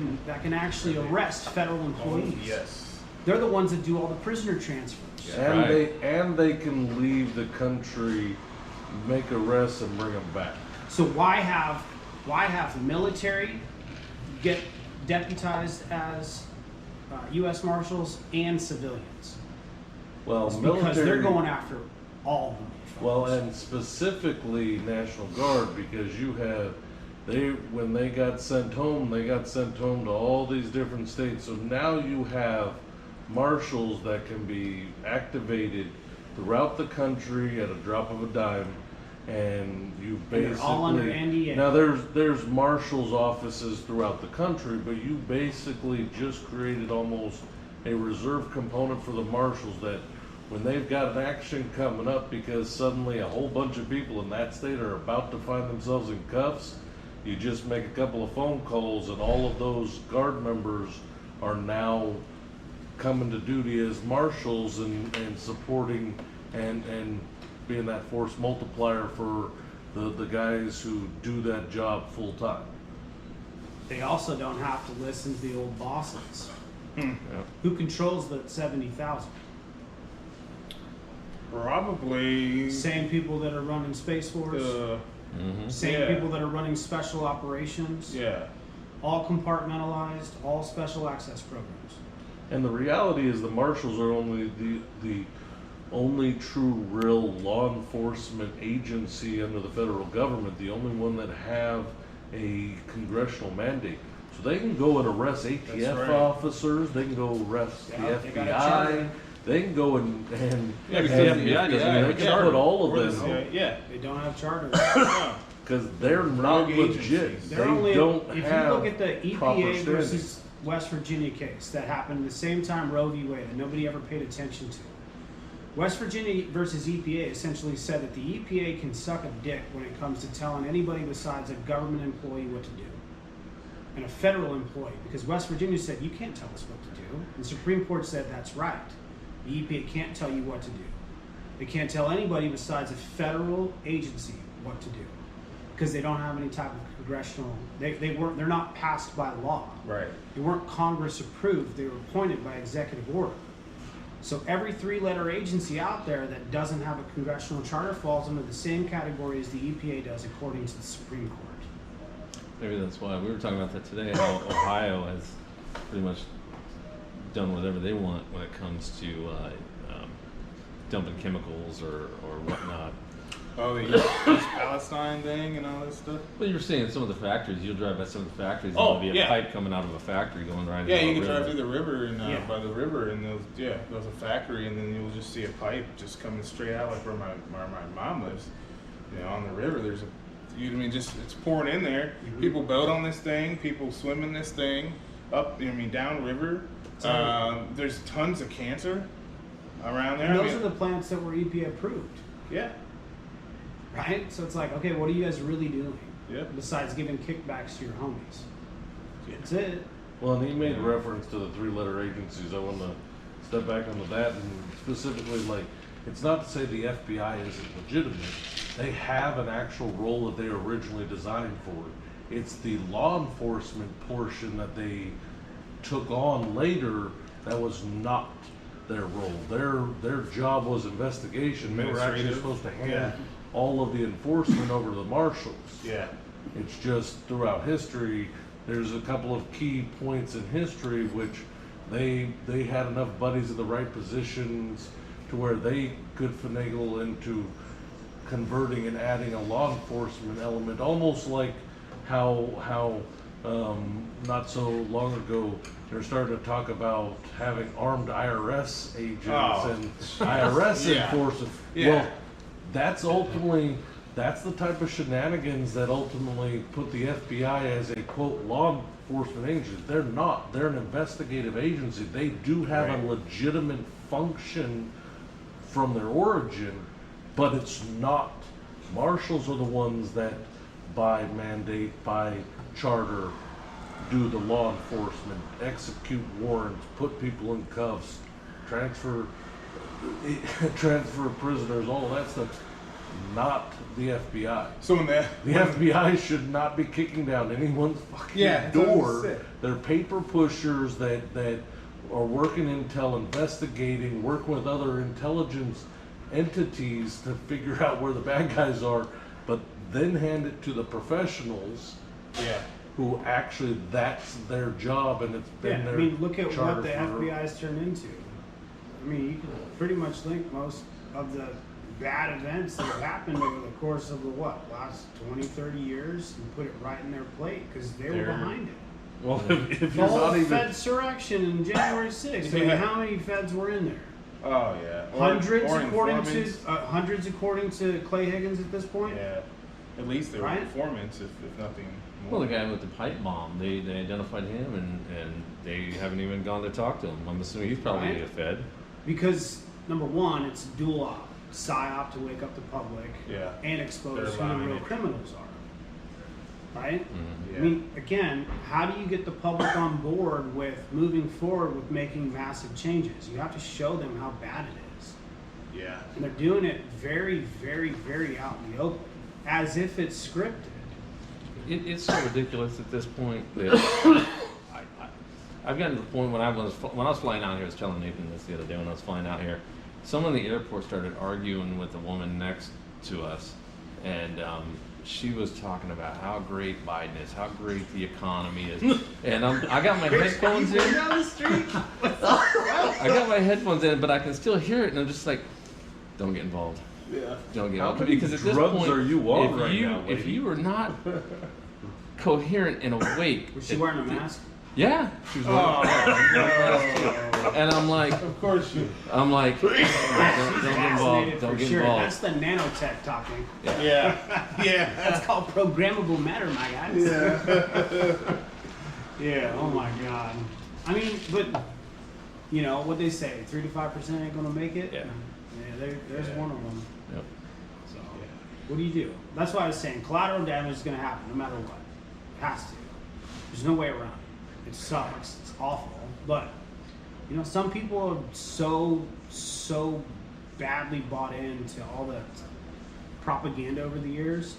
can actually arrest federal employees. yes. They're the ones that do all the prisoner transfers. and Right. they can leave the country, make arrests, and bring them back. So why have military get deputized as U.S. Marshals and civilians? Well, It's military, because they're going after all of them. well, and specifically National Guard, because when they got sent home to all these different states. So now you have marshals that can be activated throughout the country at a drop of a dime, and you they're basically all under NDA. now there's marshals offices throughout the country, but you basically just created almost a reserve component for the marshals that when they've got an action coming up because suddenly a whole bunch of people in that state are about to find themselves in cuffs, you just make a couple of phone calls and all of those guard members are now coming to duty as marshals and supporting and being that force multiplier for the guys who do that job full time. They also don't have to listen to the old bosses. Yeah. Who controls the 70,000? Probably. Same people that are running Space Force. Same yeah. people that are running special operations. Yeah. All compartmentalized, all special access programs. And the reality is the marshals are only the only true real law enforcement agency under the federal government, the only one that have a congressional mandate. So they can go and arrest ATF That's right. officers, they can go arrest Yeah, the they got a FBI, charter. they can go and Yeah, because and- the FBI doesn't have they a can charter. put all Or of the them, CIA, They don't have charters. yeah. because they're not Rogue legit. agencies. They They're only, don't if have you look at the proper EPA standing. versus West Virginia case that happened the same time Roe v. Wade that nobody ever paid attention to. West Virginia versus EPA essentially said that the EPA can suck a dick when it comes to telling anybody besides a government employee what to do. And a federal employee, because West Virginia said, you can't tell us what to do. And the Supreme Court said, that's right. The EPA can't tell you what to do. They can't tell anybody besides a federal agency what to do because they don't have any type of congressional. They're not passed by law. Right. They weren't Congress approved. They were appointed by executive order. So every 3-letter agency out there that doesn't have a congressional charter falls under the same category as the EPA does, according to the Supreme Court. Maybe that's why we were talking about that today. How Ohio has pretty much done whatever they want when it comes to dumping chemicals or whatnot. Oh, the East Palestine thing and all that stuff. Well, you're seeing some of the factories. You'll drive by some of the factories. And Oh, there'll be a yeah. pipe coming out of a factory going right. Yeah, into you the can drive river. through the river and Yeah. by the river, and there's a factory, and then you'll just see a pipe just coming straight out, like where my mom lives. You know, on the river, there's it's pouring in there. Mm-hmm. People boat on this thing. People swim in this thing up. Down river. There's tons of cancer around there. And those are the plants that were EPA approved, yeah. right? So it's like, okay, what are you guys really doing? Yeah. Besides giving kickbacks to your homies. That's it. Well, and he made reference to the 3-letter agencies. I want to step back onto that and specifically, like, it's not to say the FBI isn't legitimate. They have an actual role that they originally designed for. It's the law enforcement portion that they took on later that was not their role. Their job was investigation. They were actually Administrative. supposed to hand Yeah. all of the enforcement over to the marshals. Yeah. It's just throughout history, there's a couple of key points in history which they had enough buddies in the right positions to where they could finagle into converting and adding a law enforcement element, almost like how not so long ago they're starting to talk about having armed IRS agents and IRS Yeah. enforcement. Yeah. Well, that's the type of shenanigans that ultimately put the FBI as a quote law enforcement agency. They're not. They're an investigative agency. They do have Right. a legitimate function from their origin, but it's not. Marshals are the ones that by mandate, by charter, do the law enforcement, execute warrants, put people in cuffs, transfer prisoners, all of that stuff. Not the FBI. So when The FBI should not be kicking down anyone's fucking Yeah, that's what I was door. saying. They're paper pushers that are working intel, investigating, working with other intelligence entities to figure out where the bad guys are, but then hand it to the professionals yeah. who actually that's their job and it's been Yeah, their I mean, look at charter what the for- FBI's turned into. I mean, you can pretty much link most of the bad events that have happened over the course of the last 20, 30 years and put it right in their plate because they were behind it. Well, if The you're whole not even Fedsurrection in January 6th. I mean, Yeah. how many feds were in there? Oh yeah. Hundreds, Or hundreds according to Clay Higgins at this point. Yeah. At least they were Right? informants, if nothing Well, more. the guy with the pipe bomb, they identified him, and they haven't even gone to talk to him. I'm assuming he's probably Right. a Fed. Because number one, it's a dual op, psyop to wake up the public, Yeah. and expose They're who the allowing real it. criminals are. Right? Yeah. I mean, again, how do you get the public on board with moving forward with making massive changes? You have to show them how bad it is. Yeah. And they're doing it very, very, very out in the open, as if it's scripted. It's so ridiculous at this point that I've gotten to the point when I was flying out here. I was telling Nathan this the other day when I was flying out here. Someone in the airport started arguing with the woman next to us, and she was talking about how great Biden is, how great the economy is, and I got my headphones in. Down the street. I got my headphones in, but I can still hear it, and I'm just like, don't get involved. Yeah. Don't get How involved. many Because at this drugs point, are you on if right you now, if lady? you are not coherent and awake, Was she wearing a mask? yeah, she was wearing and I'm like, Of course you. don't get involved. Fascinated Don't for get sure. involved. That's the nanotech talking. Yeah. Yeah. That's called programmable matter, my guys. Yeah. Yeah, oh my god. I mean, but you know what they say, 3 to 5% ain't gonna make it. Yeah. There's one of them. Yep. So, what do you do? That's why I was saying collateral damage is gonna happen no matter what. It has to. There's no way around it. It sucks. It's awful. But you know, some people are so badly bought into all the propaganda over the years.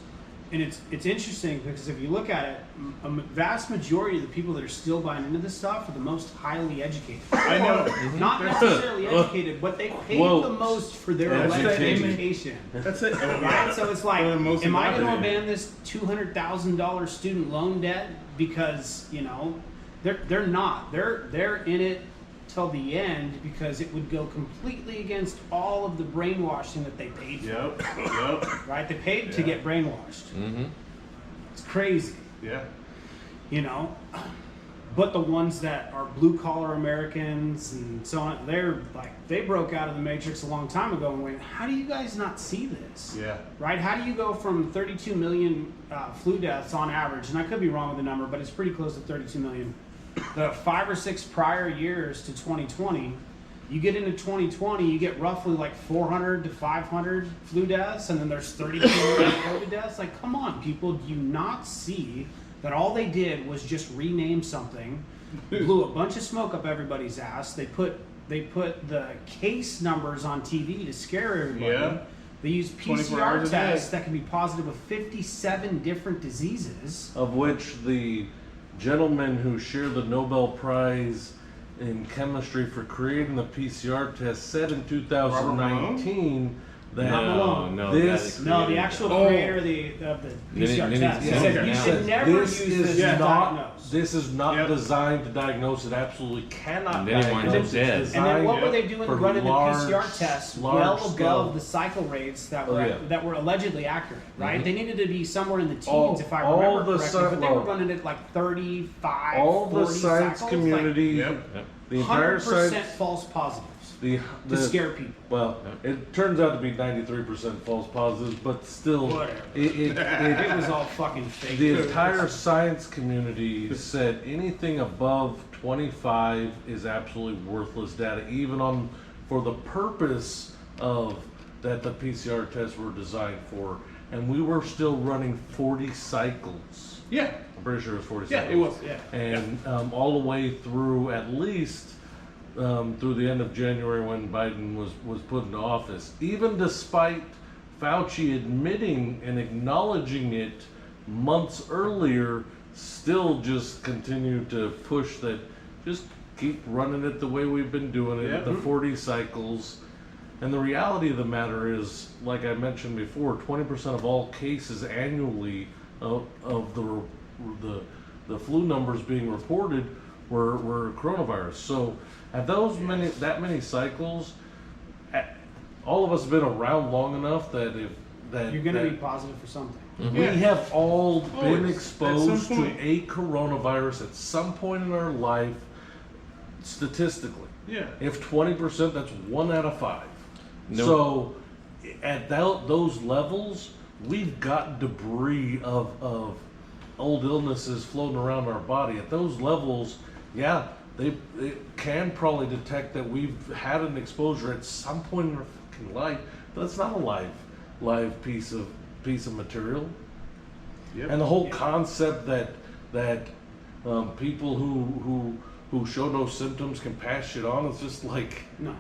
And it's interesting because if you look at it, a vast majority of the people that are still buying into this stuff are the most highly educated. I know. Not necessarily educated, but they paid the most for their education. That's it. Right? So it's like, They're the most am I going to indoctrinated. abandon this $200,000 student loan debt because, they're not. They're in it till the end because it would go completely against all of the brainwashing that they paid for. Yep. Right? They paid to get brainwashed. Mm-hmm. It's crazy. Yeah. But the ones that are blue collar Americans and so on, they broke out of the matrix a long time ago and went, how do you guys not see this? Yeah. Right? How do you go from 32 million flu deaths on average, and I could be wrong with the number, but it's pretty close to 32 million. The 5 or 6 prior years to 2020, you get into 2020, you get roughly like 400 to 500 flu deaths, and then there's 32 million COVID deaths. Like, come on, people, do you not see that all they did was just rename something, blew a bunch of smoke up everybody's ass. They put the case numbers on TV to scare everybody. Yeah. They use 24 hours PCR a day. tests that can be positive with 57 different diseases. Of which the gentleman who shared the Nobel Prize in chemistry for creating the PCR test said in 2019 that Not Malone. the actual creator of the PCR test. He said you should never this use is this to not diagnose. this is not Yep. designed to diagnose. It absolutely cannot And then he winds up diagnose. dead. It's And then what were designed they doing for running the large- PCR tests large well scale. above the cycle rates that Oh, were yeah. that were allegedly accurate, right? Mhm. They needed to be somewhere in the teens, All- if I all remember the correctly, sci- but they were well, running it like 35, all the 40 science cycles, community, Yep. the like entire 100% science, false positives the to scare people. well, it turns out to be 93% false positives, but still, Whatever. it It was all fucking fake. the entire science community said anything above 25 is absolutely worthless data, even for the purpose of that the PCR tests were designed for, and we were still running 40 cycles. Yeah. I'm pretty sure it was 40 Yeah, cycles. it was. Yeah. And all the way through at least through the end of January when Biden was put into office, even despite Fauci admitting and acknowledging it months earlier, still just continued to push that, just keep running it the way we've been doing it, Yep. the 40 cycles. And the reality of the matter is, like I mentioned before, 20% of all cases annually of the flu numbers being reported were coronavirus. So at that many cycles, all of us have been around long enough that You're going to be positive for something. we have all been Always, exposed at some to point. a coronavirus at some point in our life, statistically. Yeah. If 20%, that's 1 out of 5. No. So at those levels, we've got debris of old illnesses floating around our body. At those levels, yeah, they can probably detect that we've had an exposure at some point in our fucking life, but it's not a live piece of material. Yep. And the whole concept that people who show no symptoms can pass shit on, it's just like, No.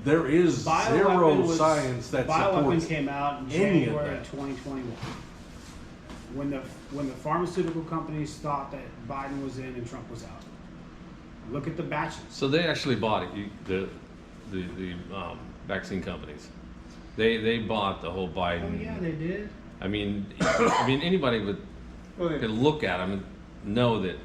there is zero science that Bioweapon supports came out in any of January that. 2021. When the pharmaceutical companies thought that Biden was in and Trump was out. Look at the batches. So they actually bought it. The vaccine companies, they bought the whole Biden. Oh yeah, they did. I mean, anybody could look at them and know that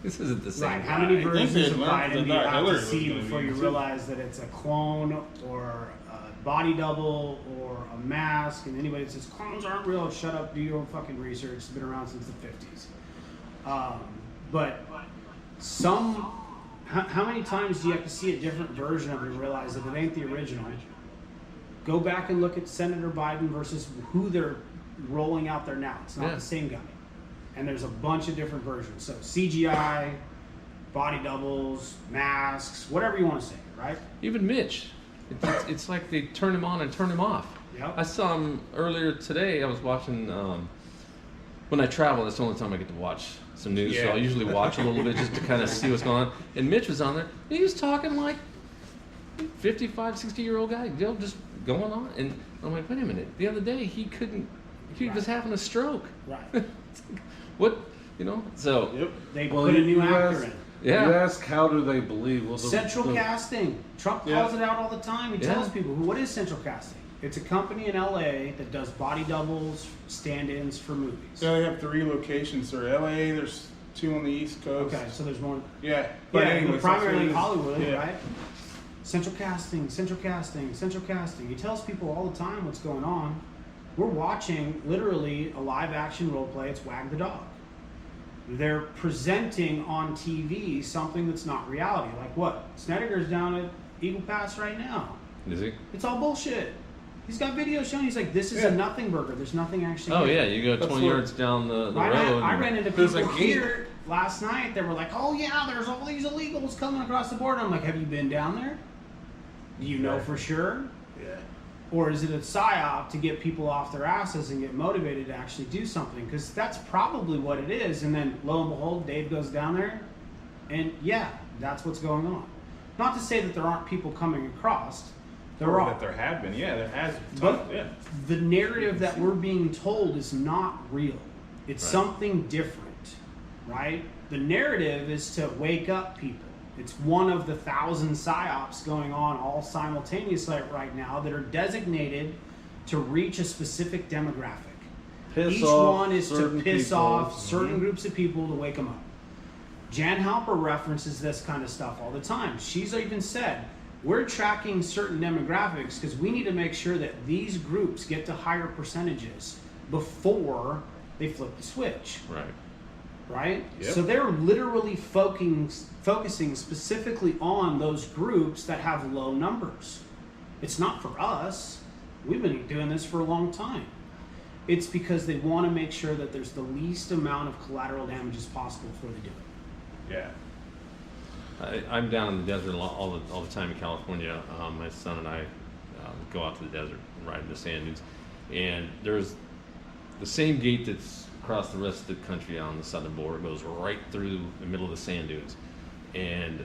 this isn't the same Right. guy. How many I think versions they of learned Biden that do you have Hillary to was see gonna before be you too. realize that it's a clone or a body double or a mask? And anybody that says clones aren't real, shut up, do your own fucking research. It's been around since the 50s. But how many times do you have to see a different version of it and realize that it ain't the original? Go back and look at Senator Biden versus who they're rolling out there now. It's not Yeah. the same guy. And there's a bunch of different versions. So CGI, body doubles, masks, whatever you want to say, right? Even Mitch, it's like they turn him on and turn him off. Yep. I saw him earlier today. I was watching. When I travel, that's the only time I get to watch some news. So Yeah. I usually watch a little bit just to kind of see what's going on. And Mitch was on there. And he was talking like 55, 60-year-old guy. Just going on? And I'm like, wait a minute. The other day he was having a stroke. Right. What, you know? So Yep. They Well, put a you new actor ask- in. yeah. You ask, how do they believe? Well, Central casting. Trump calls it out all the time. He tells Yeah. people, what is central casting? It's a company in LA that does body doubles, stand-ins for movies. So they have 3 locations. So LA, there's 2 on the East Coast. Okay, so there's more. Yeah. Yeah, anyways, that's primarily what it in is. Hollywood, Yeah. right? Central casting, central casting, central casting. He tells people all the time what's going on. We're watching literally a live action role play. It's Wag the Dog. They're presenting on TV something that's not reality. Like what? Snedeker's down at Eagle Pass right now. Is he? It's all bullshit. He's got video showing. He's like, this is Yeah. a nothing burger. There's nothing actually. Oh here. yeah, you go That's 20 what- yards down the road. I and- ran into There's people a gate. here last night that were like, oh yeah, there's all these illegals coming across the border. I'm like, have you been down there? Do you know for sure? Yeah. Or is it a psyop to get people off their asses and get motivated to actually do something? Because that's probably what it is. And then lo and behold, Dave goes down there, and yeah, that's what's going on. Not to say that there aren't people coming across. There Or are. that there have been. Yeah, there has. But Yeah. the narrative that we're being told is not real. It's Right. something different, right? The narrative is to wake up people. It's one of the 1,000 psyops going on all simultaneously right now that are designated to reach a specific demographic. Each one is to certain piss people. off certain groups of people to wake them up. Jan Halper references this kind of stuff all the time. She's even said, we're tracking certain demographics because we need to make sure that these groups get to higher percentages before they flip the switch, Right. right? Yep. So they're literally focusing specifically on those groups that have low numbers. It's not for us. We've been doing this for a long time. It's because they want to make sure that there's the least amount of collateral damage as possible before they do it. Yeah. I'm down in the desert all the time in California. My son and I go out to the desert and ride in the sand dunes. And there's the same gate that's across the rest of the country on the southern border goes right through the middle of the sand dunes. And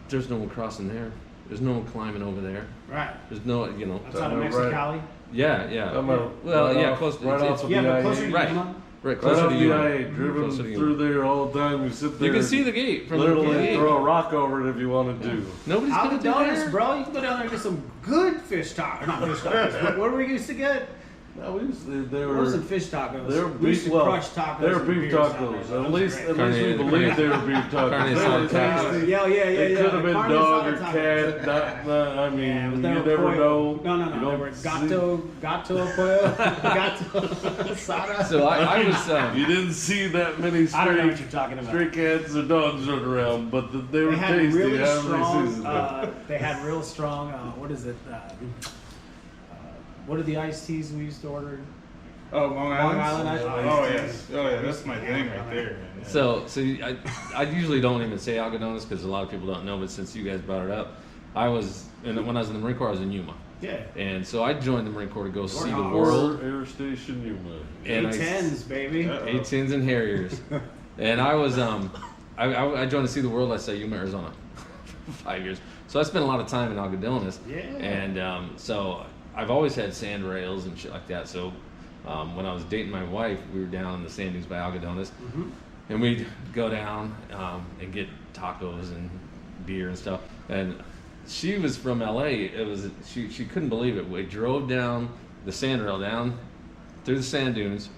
there's no one crossing there. There's no one climbing over there. Right. There's no, you know. That's out of right. Mexicali. Yeah. I'm Well, right yeah, off- close. right it's- off of Yeah, the but IA. closer to Right. Yuma. Right, Right closer off to the you. IA, driven Closer to you. through there all the time. You sit there. You can see the gate from literally the gate. throw a rock over it if you want to do. Nobody's gonna do Algodones, that. bro. You can go down there and get some good fish tacos. Not fish tacos. But what do we used to get? No, we used to, they It were. wasn't fish tacos. They were We used beef. to Well, crush tacos. they were and beef beers down there. tacos. That At was least great. we Carne- believed they were beef tacos. Carne They asada were tacos. tasty. Yeah. They could have been Carne dog or asada cat. tacos. I mean, Yeah, but you they were never pollo. know. No. You They don't were see- gato pollo. Gato asada. So I was. You didn't see that many I don't know what stray, you're talking about. stray cats or dogs running around, but they were They had tasty. really How many strong. seasons They had real strong. What is it? What are the iced teas we used to order? Oh, Long Island. Long Island iced Oh teas. yes. Oh yeah. That's my thing right there. Man. So I usually don't even say algodones because a lot of people don't know, but since you guys brought it up, when I was in the Marine Corps, I was in Yuma. Yeah. And so I joined the Marine Corps to go see the Warhawks. world. Air Station Yuma. And I- A10s, baby. A10s and Harriers. And I was I joined to see the world. I saw Yuma, Arizona, for 5 years. So I spent a lot of time in Algodones. Yeah. And so I've always had sand rails and shit like that. So when I was dating my wife, we were down in the sand dunes by Algodones, and we'd go down and get tacos and beer and stuff. And she was from LA. She couldn't believe it. We drove down the sand rail down through the sand dunes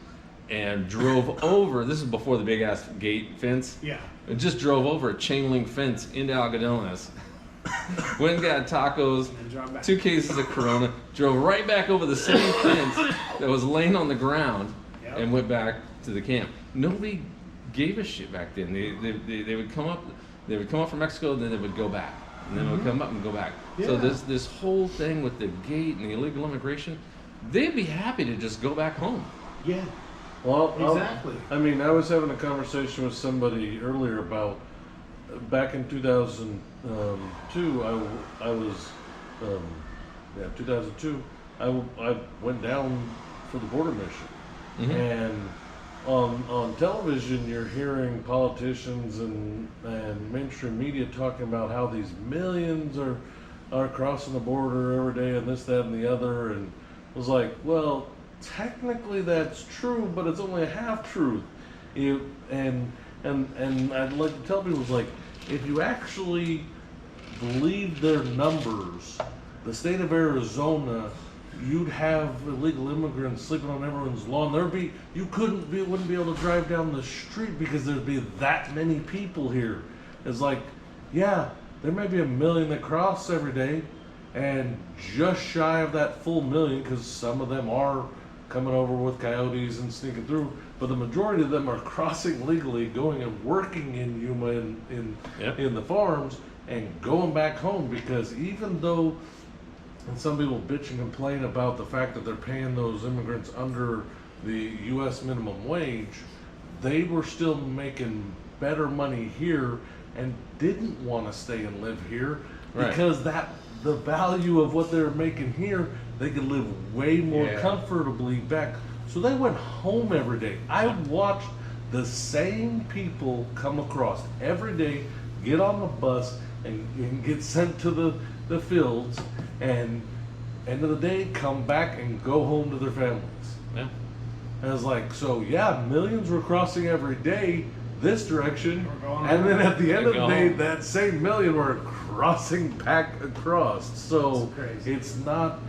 and drove over. This is before the big ass gate fence. Yeah. And just drove over a chain link fence into Algodones. Went and got tacos, And drove back. 2 cases of Corona, drove right back over the same fence that was laying on the ground, Yep. and went back to the camp. Nobody gave a shit back then. They would come up, from Mexico, then they would go back, and then they would come up and go back. So Yeah. this whole thing with the gate and the illegal immigration, they'd be happy to just go back home. Yeah. Well, Exactly. I mean, I was having a conversation with somebody earlier about back in 2002. I was 2002. I went down for the border mission, and on television you're hearing politicians and mainstream media talking about how these millions are are crossing the border every day and this, that, and the other, and it was like, well, technically that's true, but it's only a half truth. And I'd like to tell people, like, if you actually believe their numbers, the state of Arizona, you'd have illegal immigrants sleeping on everyone's lawn. Wouldn't be able to drive down the street because there'd be that many people here. It's like, yeah, there may be 1 million that cross every day, and just shy of that full million, because some of them are coming over with coyotes and sneaking through, but the majority of them are crossing legally, going and working in Yuma in the farms and going back home, because even though, and some people bitch and complain about the fact that they're paying those immigrants under the U.S. minimum wage, they were still making better money here and didn't want to stay and live here, because the value of what they're making here, they could live way more comfortably back. So they went home every day. I watched the same people come across every day, get on the bus and get sent to the fields, and end of the day come back and go home to their families. Yeah. And I was like, so yeah, millions were crossing every day this direction, and then at the end of the day, that same million were crossing back across. So it's not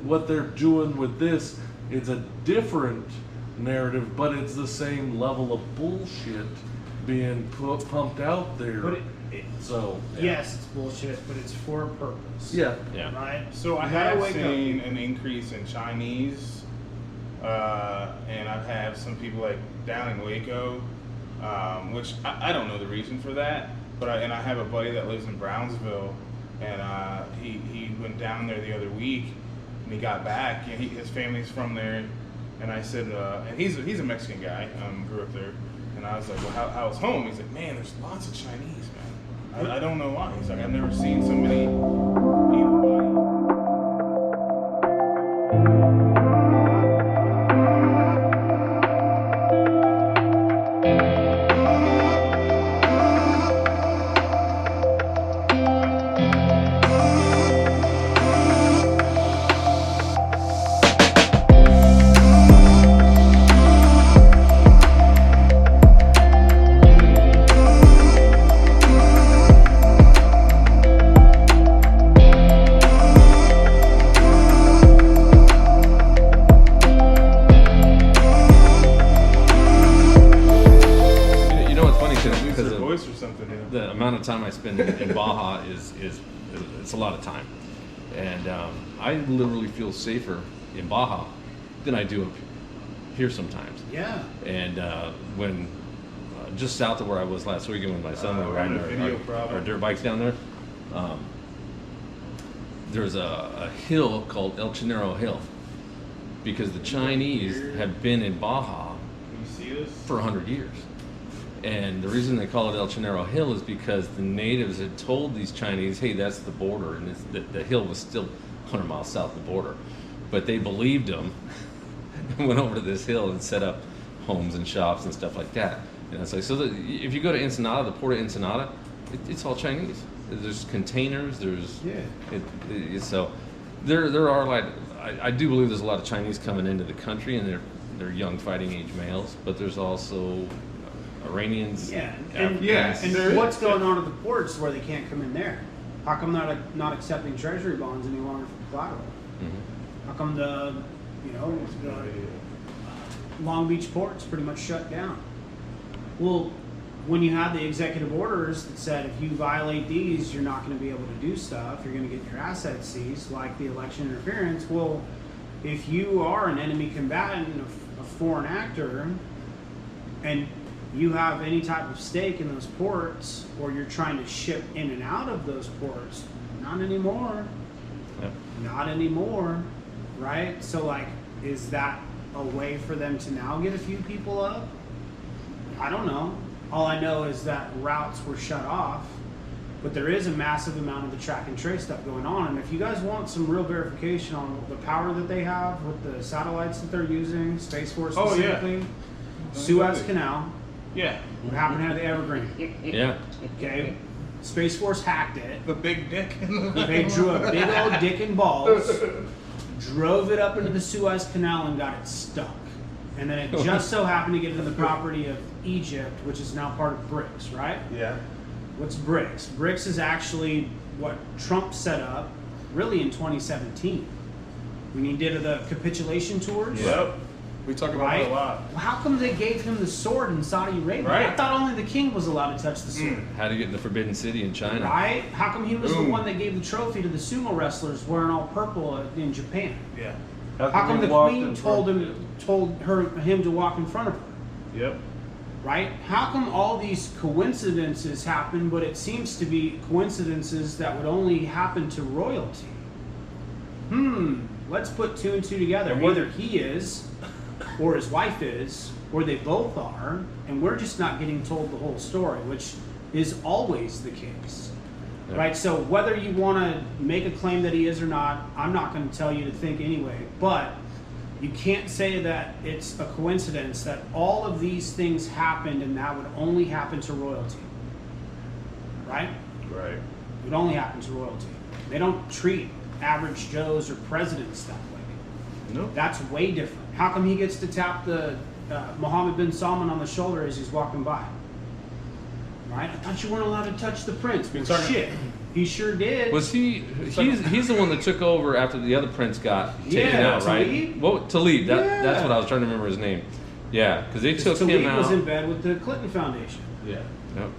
what they're doing with this. It's a different narrative, but it's the same level of bullshit being pumped out there. But yes, it's bullshit, but it's for a purpose. Yeah. Right? So I You gotta have wake up. seen an increase in Chinese, and I've had some people like down in Waco, which I don't know the reason for that, but I have a buddy that lives in Brownsville, and he went down there the other week, and he got back, and his family's from there, and I said, and he's a Mexican guy, grew up there, and I was like, well, how's home? He's like, man, there's lots of Chinese, man. I don't know why. He's like, I've never seen so many able-bodied. The amount of time I spend in Baja is it's a lot of time, and I literally feel safer in Baja than I do up here sometimes. Yeah. And when just south of where I was last weekend with my son, we were riding our dirt bikes down there. There's a hill called El Chinero Hill, because the Chinese have been in Baja for 100 years. And the reason they call it El Chinero Hill is because the natives had told these Chinese, hey, that's the border, and the hill was still 100 miles south of the border. But they believed them and went over to this hill and set up homes and shops and stuff like that. And it's like, so if you go to Ensenada, the port of Ensenada, it's all Chinese. There's containers, so there are like, I do believe there's a lot of Chinese coming into the country, and they're young fighting age males, but there's also Iranians. Yeah, Africans. and what's going on at the ports where they can't come in there? How come they're not accepting treasury bonds any longer from collateral? Mm-hmm. How come the Long Beach port's pretty much shut down? Well, when you had the executive orders that said if you violate these, you're not going to be able to do stuff, you're going to get your assets seized, like the election interference. Well, if you are an enemy combatant, a foreign actor, and you have any type of stake in those ports, or you're trying to ship in and out of those ports, not anymore. Yep. Not anymore, right? So, like, is that a way for them to now get a few people up? I don't know. All I know is that routes were shut off, but there is a massive amount of the track and trace stuff going on. And if you guys want some real verification on the power that they have with the satellites that they're using, Space Force specifically, Suez Canal. Yeah. What happened to the Evergreen? Yeah. Okay. Space Force hacked it. The big dick. They drew a big old dick and balls, drove it up into the Suez Canal and got it stuck. And then it just so happened to get to the property of Egypt, which is now part of BRICS, right? Yeah. What's BRICS? BRICS is actually what Trump set up really in 2017 when he did the capitulation tours. Yep. We talk about Right? it a lot. Well, how come they gave him the sword in Saudi Arabia? I Right. thought only the king was allowed to touch the sword. How to get in the Forbidden City in China? Right? How come he was Boom. the one that gave the trophy to the sumo wrestlers wearing all purple in Japan? Yeah. How come he the walked queen in told front- him to walk in front of her? Yep. Right? How come all these coincidences happen, but it seems to be coincidences that would only happen to royalty? Let's put two and two together. And what- Either he is, or his wife is, or they both are, and we're just not getting told the whole story, which is always the case. Yeah. Right? So whether you want to make a claim that he is or not, I'm not going to tell you to think anyway, but you can't say that it's a coincidence that all of these things happened and that would only happen to royalty. Right? Right. It would only happen to royalty. They don't treat average Joes or presidents that way. Nope. That's way different. How come he gets to tap the Mohammed bin Salman on the shoulder as he's walking by? Right? I thought you weren't allowed to touch the prince. Well, Sorry. shit, he sure did. Was he? He's the one that took over after the other prince got taken Yeah, out, right? Talib? Well, Talib. That's Yeah. what I was trying to remember his name. Yeah, because they took Talib him out. was in bed with the Clinton Foundation. Yeah. Yep.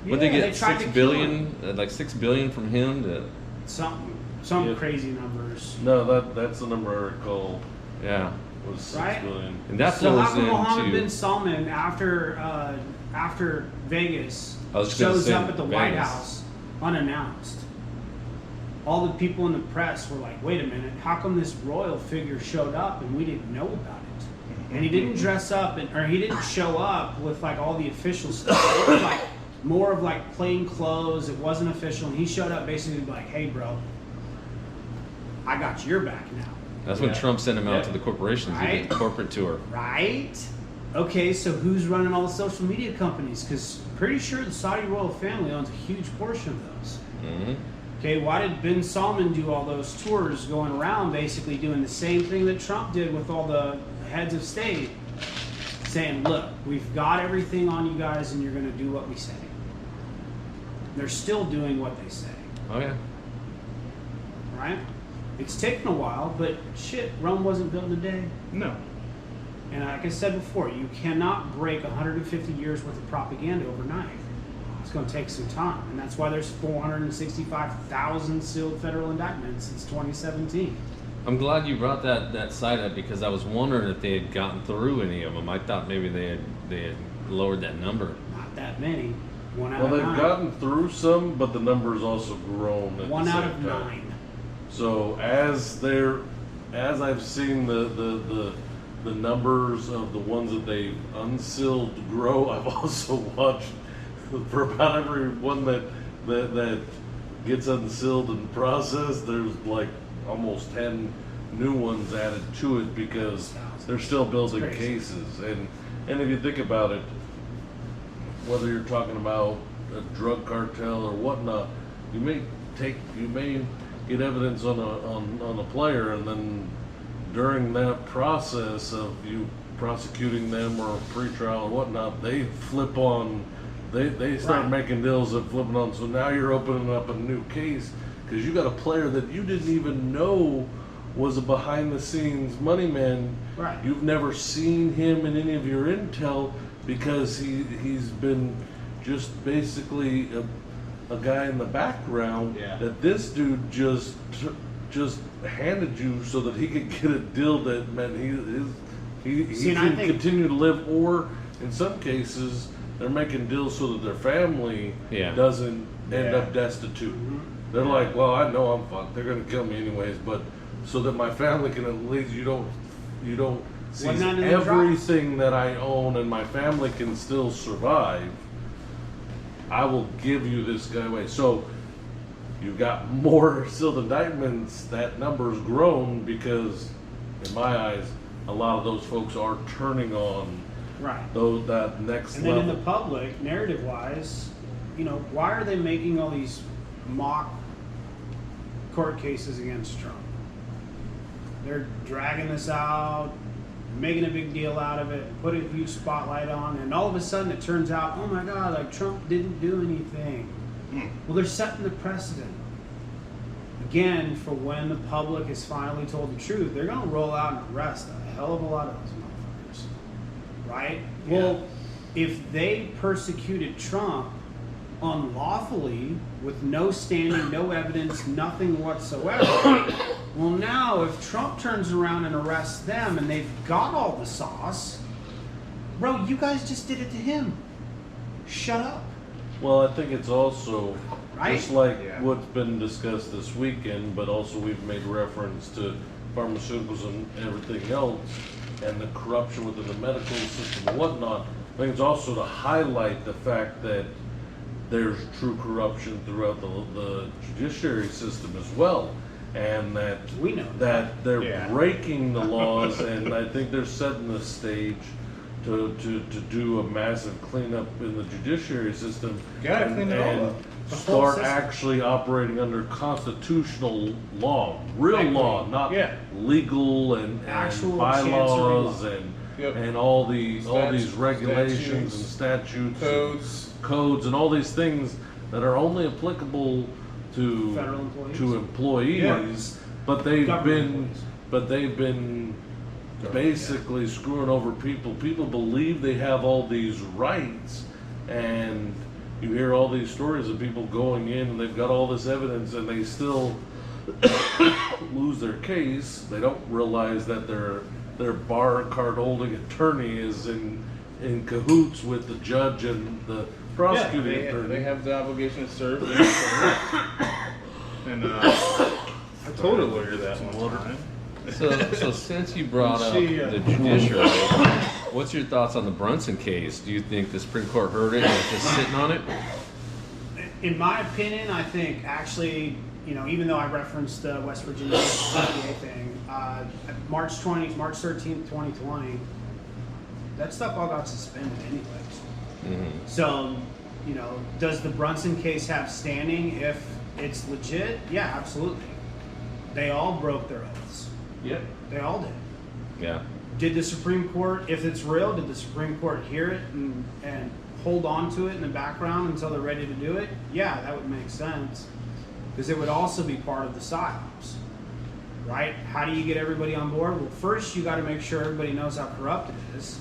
Would they Yeah, get they tried to 6 kill billion? Like 6 billion from him to? Some Yeah. crazy numbers. No, that's the number I recall Yeah. was 6 Right? billion. And that So how flows come Mohammed bin into. Salman, after Vegas, I was just gonna shows say up at the White Vegas. House unannounced? All the people in the press were like, "Wait a minute, how come this royal figure showed up and we didn't know about it?" And he didn't dress up, or he didn't show up with like all the official stuff. It was like more of like plain clothes. It wasn't official, and he showed up basically like, "Hey, bro, I got your back now." That's when Yeah. Trump sent him out Yeah. to the corporations. He Right? did the corporate tour. Right? Okay, so who's running all the social media companies? Because pretty sure the Saudi royal family owns a huge portion of those. Hmm. Okay, why did bin Salman do all those tours going around basically doing the same thing that Trump did with all the heads of state? Saying, look, we've got everything on you guys and you're going to do what we say. They're still doing what they say. Oh yeah. Right? It's taken a while, but shit, Rome wasn't built in a day. No. And like I said before, you cannot break 150 years worth of propaganda overnight. It's going to take some time. And that's why there's 465,000 sealed federal indictments since 2017. I'm glad you brought that side up because I was wondering if they had gotten through any of them. I thought maybe they had lowered that number. Not that many. One out Well, of they've 9. gotten through some, but the number's also grown. At One the out same of time. 9. So as I've seen the numbers of the ones that they've unsealed grow, I've also watched for about every one that gets unsealed and processed, there's like almost 10 new ones added to it because they're still building That's crazy. cases. And if you think about it, whether you're talking about a drug cartel or whatnot, you may get evidence on a player, and then during that process of you prosecuting them or pretrial or whatnot, they flip on. They start Right. making deals and flipping on. So now you're opening up a new case because you got a player that you didn't even know was a behind-the-scenes money man. Right. You've never seen him in any of your intel because he's been just basically a guy in the background Yeah. that this dude just handed you so that he could get a deal that meant he See, and I can think- continue to live, or in some cases they're making deals so that their family Yeah. doesn't end Yeah. up destitute. They're like, well, I know I'm fucked. They're gonna kill me anyways, but so that my family can at least you don't seize Wasn't that in the everything that I own and my family can still survive. I will give you this guy away. So you've got more sealed indictments. That number's grown because, in my eyes, a lot of those folks are turning on Right. that next And then level. in the public, narrative-wise, you know, why are they making all these mock court cases against Trump? They're dragging this out, making a big deal out of it, put a huge spotlight on, and all of a sudden it turns out, oh my God, like Trump didn't do anything. Well, they're setting the precedent. Again, for when the public is finally told the truth, they're going to roll out and arrest a hell of a lot of those motherfuckers. Right? Yeah. Well, if they persecuted Trump unlawfully with no standing, no evidence, nothing whatsoever, well, now if Trump turns around and arrests them and they've got all the sauce, bro, you guys just did it to him. Shut up. Well, I think it's also Right? just like Yeah. what's been discussed this weekend, but also we've made reference to pharmaceuticals and everything else and the corruption within the medical system and whatnot. I think it's also to highlight the fact that there's true corruption throughout the judiciary system as well, and that We know that they're Yeah. breaking the laws, and I think they're setting the stage to do a massive cleanup in the judiciary system. Gotta and, clean it all and up. The whole start system. actually operating under constitutional law, real Exactly. law, not Yeah. legal and Actual bylaws chancery law. Yep. and all these Statutes, regulations and statutes, codes, and all these things that are only applicable to Federal employees. employees, but they've Government been employees. basically screwing over people. People believe they have all these rights, and you hear all these stories of people going in and they've got all this evidence and they still lose their case. They don't realize that their bar card holding attorney is in cahoots with the judge and the prosecuting Yeah, attorney. they have the obligation to serve. And I told a lawyer that one time. So since you brought up She, the judiciary, what's your thoughts on the Brunson case? Do you think the Supreme Court heard it and is just sitting on it? In my opinion, I think actually, you know, even though I referenced the West Virginia FDA thing, March 13th, 2020, that stuff all got suspended anyways. So, you know, does the Brunson case have standing if it's legit? Yeah, absolutely. They all broke their oaths. Yep. They all did. Yeah. Did the Supreme Court, if it's real, did the Supreme Court hear it and hold on to it in the background until they're ready to do it? Yeah, that would make sense. Because it would also be part of the psyops, right? How do you get everybody on board? Well, first you got to make sure everybody knows how corrupt it is.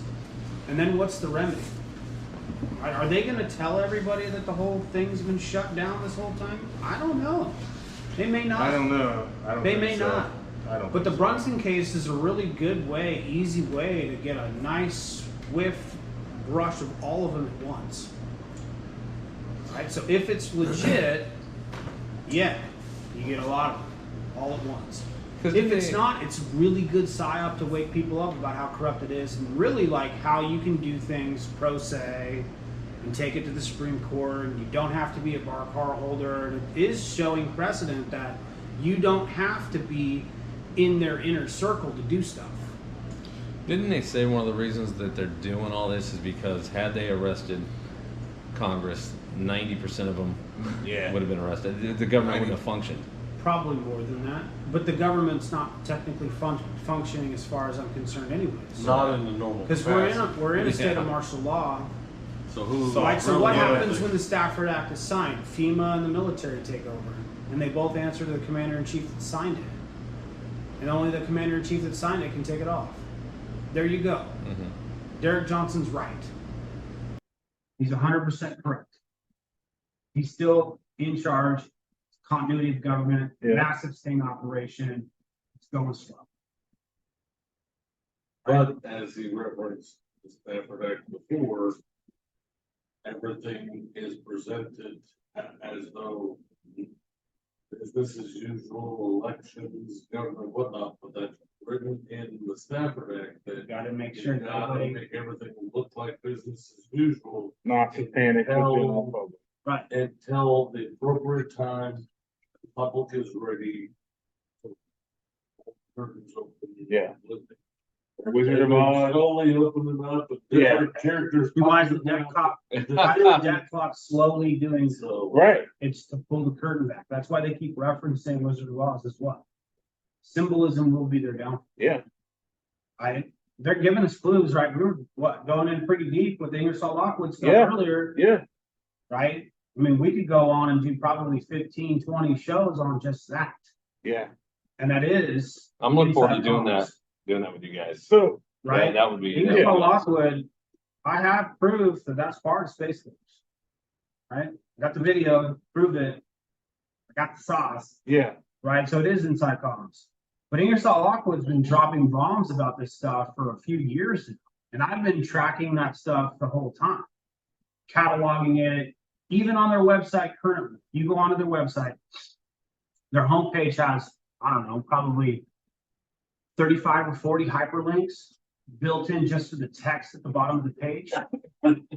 And then what's the remedy? Right? Are they going to tell everybody that the whole thing's been shut down this whole time? I don't know. They may not. I don't know. I don't They think may so. not. I don't But the think so. Brunson case is a really good way, easy way to get a nice, swift brush of all of them at once. Right? So if it's legit, yeah, you get a lot of them all at once. 'Cause If they- it's not, it's really good psyop to wake people up about how corrupt it is and really like how you can do things pro se and take it to the Supreme Court, and you don't have to be a bar card holder. And it is showing precedent that you don't have to be in their inner circle to do stuff. Didn't they say one of the reasons that they're doing all this is because had they arrested Congress, 90% of them Yeah. would have been arrested. The government wouldn't have functioned. Probably more than that. But the government's not technically functioning as far as I'm concerned anyways. Not in the normal Because capacity. we're in a state of Yeah. martial law. So who? Right, so what Yeah. happens when the Stafford Act is signed? FEMA and the military take over. And they both answer to the commander-in-chief that signed it. And only the commander-in-chief that signed it can take it off. There you go. Derek Johnson's right. He's 100% correct. He's still in charge. Continuity of government, Yeah. massive sting operation. It's going slow. But as he referenced the Stafford Act before, everything is presented as though business as usual, elections, government, whatnot, but that's written in the Stafford Act that Got to make you sure gotta nobody. make everything look like business as usual Not to panic. Hell. Right. until the appropriate time the public is ready. to curtains open. Yeah. Wizard of Oz. Slowly opening up, but Yeah. different characters. Why is the debt clock? Why is the debt clock slowly doing so? So, Right. It's to pull the curtain back. That's why they keep referencing Wizard of Oz as well. Symbolism will be their downfall. Yeah. They're giving us clues, right? We were going in pretty deep with the Ingersoll Lockwood stuff Yeah. earlier, Yeah. right? I mean, we could go on and do probably 15, 20 shows on just that. Yeah. And that is. I'm looking forward to inside doing that, commerce, with you guys. So, Right? That would be. Ingersoll Lockwood, I have proof that that's part of Space Force. Right? I got the video, proved it. I got the sauce, yeah. right? So it is inside comms. But Ingersoll Lockwood's been dropping bombs about this stuff for a few years now. And I've been tracking that stuff the whole time, cataloging it, even on their website currently. You go onto their website, their homepage has, I don't know, probably 35 or 40 hyperlinks built in just for the text at the bottom of the page,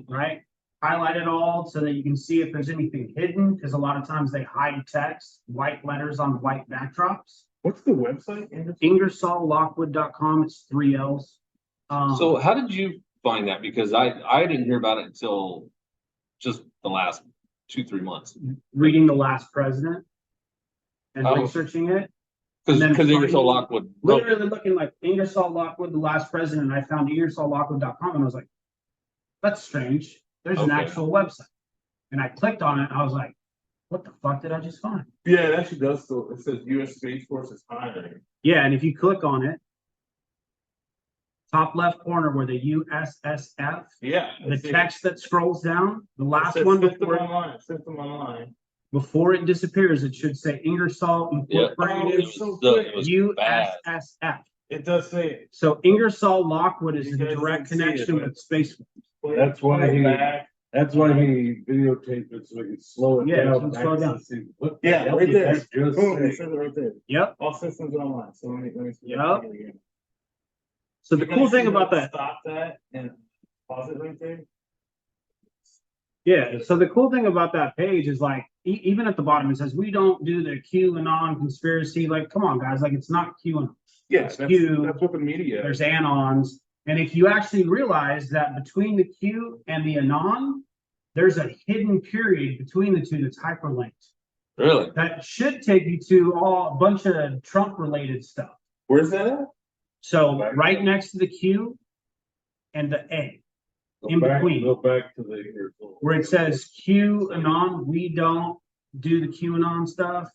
right? Highlight it all so that you can see if there's anything hidden, because a lot of times they hide text, white letters on white backdrops. What's the website? IngersollLockwood.com, it's 3 L's. So how did you find that? Because I didn't hear about it until just the last 2-3 months. Reading The Last President and Oh. researching it. And then Because Ingersoll finding- Lockwood. Literally looking like Ingersoll Lockwood, The Last President, and I found IngersollLockwood.com and I was like, that's strange. There's an Okay. actual website. And I clicked on it and I was like, what the fuck did I just find? Yeah, it actually does. So it says U.S. Space Force is hiring. Yeah, and if you click on it, top left corner where the USSF, Yeah. the text that scrolls down, the last It says one System before, Online. System Online. before it disappears, it should say Ingersoll Yeah. Incorporated, it's so It was bad. USSF. It does say it. So Ingersoll Lockwood is You a guys direct didn't see it, connection but- with Space Force. That's why Put it he- back. That's why he videotaped it so he could slow it Yeah, down. so it slow down. Actually see what the Yeah, hell right did there. that just Boom, say? it says it right there. Yep. All systems are online. So let me see. Yep. that again. So the You cool guys thing see about where that, Stop that and pause it right there. yeah. So the cool thing about that page is like, even at the bottom, it says, we don't do the QAnon conspiracy. Like, come on, guys. Like, it's not QAnon. Yeah, It's that's, Q. that's what the media. There's anons. And if you actually realize that between the Q and the anon, there's a hidden period between the two that's hyperlinked. Really? That should take you to a bunch of Trump related stuff. Where's that at? So right next to the Q and the A, in between. Go back to the Ingersoll. where it says Q anon, we don't do the QAnon stuff.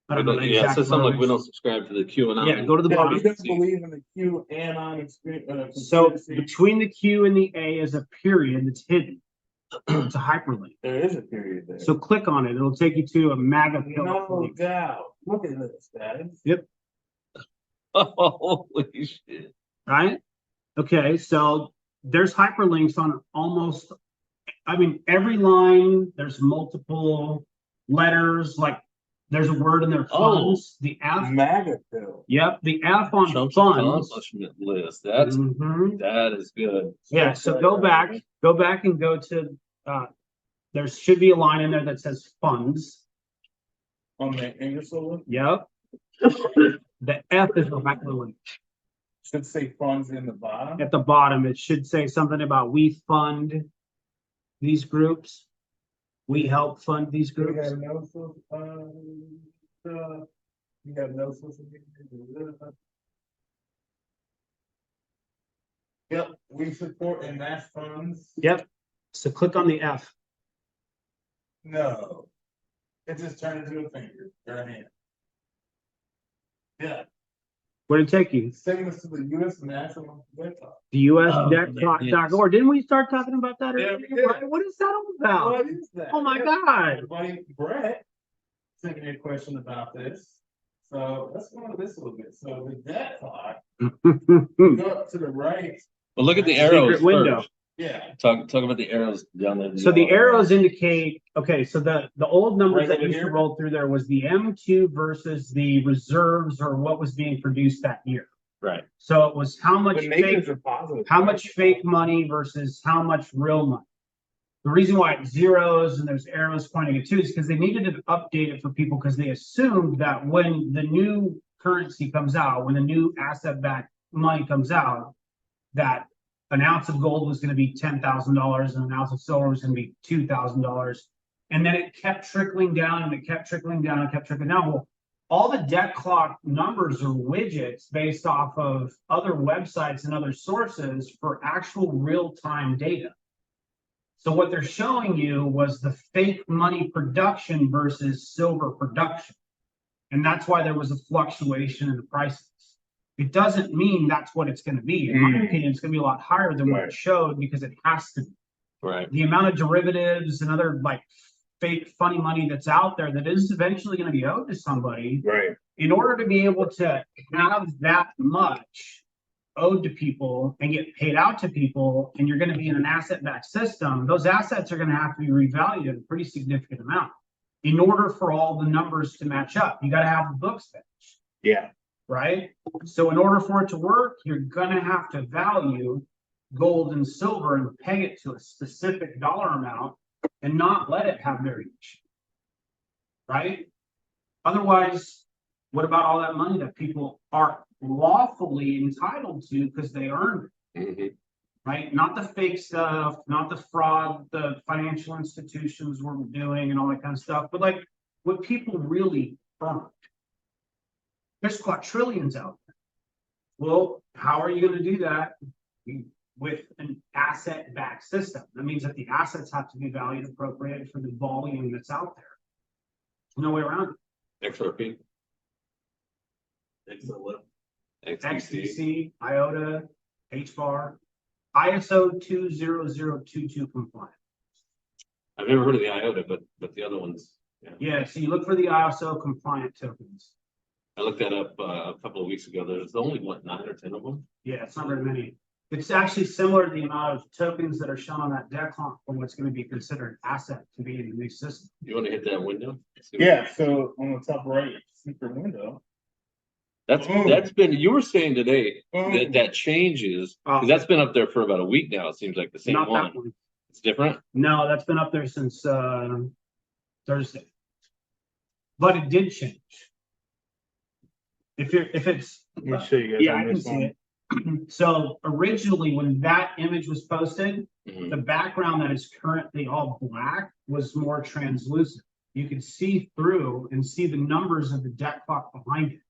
I don't know the Yeah, it exact says something like we verbiage. don't subscribe to the QAnon. Yeah, go to the Yeah, bottom. he doesn't believe in the Q anon experience. So between the Q and the A is a period that's hidden. It's a hyperlink. there is a period there. So click on it. It'll take you to a MAGA no link. doubt. Look at this, guys. Yep. Holy shit. Right? Okay, so there's hyperlinks on almost, I mean, every line, there's multiple letters, like there's a word in there, funds, the F. MAGA bill. Yep, the F on Trump's funds. accomplishment list. That is good. Yeah, so go back and go to, there should be a line in there that says funds. On the Ingersoll list? Yep. The F is the hyperlink. Should say funds in the bottom. At the bottom, it should say something about we fund these groups. We help fund these We groups. have no social, we have no social media. Yep, we support and match funds. Yep. So click on the F. No. It just turned into a finger or a hand. Yeah, Where did it take you? send us to the US National Debt Clock. The US Oh, debt.org. Didn't we start talking about that Yeah, earlier? we did. What is that all about? What is that? Oh my Yeah. God. Buddy Brett sent me a question about this. So let's go into this a little bit. So the debt clock, go up to the right. But look at the Secret arrows window. first. Yeah. Talk about the arrows down there. So the arrows indicate, okay, so the old numbers Right that over used to here? roll through there was the M2 versus the reserves or what was being produced that year. Right. So it was how much The fake, negatives are positive. how much fake money versus how much real money. The reason why it's zeros and there's arrows pointing at two is because they needed to update it for people because they assumed that when the new currency comes out, when the new asset-backed money comes out, that an ounce of gold was going to be $10,000 and an ounce of silver was going to be $2,000. And then it kept trickling down and it kept trickling down and kept trickling down. Well, all the debt clock numbers are widgets based off of other websites and other sources for actual real-time data. So what they're showing you was the fake money production versus silver production. And that's why there was a fluctuation in the prices. It doesn't mean that's what it's going to be. In my opinion, it's going to be a lot higher than what it showed because it has to be. Right. The amount of derivatives and other like fake funny money that's out there that is eventually going to be owed to somebody. Right. In order to be able to have that much owed to people and get paid out to people, and you're going to be in an asset-backed system, those assets are going to have to be revalued at a pretty significant amount in order for all the numbers to match up. You got to have the books finished. Yeah. Right? So in order for it to work, you're going to have to value gold and silver and peg it to a specific dollar amount and not let it have variation. Right? Otherwise, what about all that money that people are lawfully entitled to because they earned it? Right? Not the fake stuff, not the fraud the financial institutions were doing and all that kind of stuff, but like what people really earned. There's quadrillions out there. Well, how are you going to do that with an asset-backed system? That means that the assets have to be valued appropriate for the volume that's out there. There's no way around it. XRP. XTC, IOTA, HBAR, ISO 20022 compliant. I've never heard of the IOTA, but the other ones. Yeah, so you look for the ISO compliant tokens. I looked that up a couple of weeks ago. There's only, what, 9 or 10 of them? Yeah, it's not very many. It's actually similar to the amount of tokens that are shown on that deck clock for what's going to be considered asset to be in the new system. You want to hit that window? Yeah. So on the top right, secret window. That's been, you were saying today that changes, because that's been up there for about a week now. It seems like the same Not one. that one. It's different. No, that's been up there since Thursday. But it did change. If it's Let me show you guys yeah, on I can this see one. it. So originally when that image was posted, the background that is currently all black was more translucent. You could see through and see the numbers of the debt clock behind it.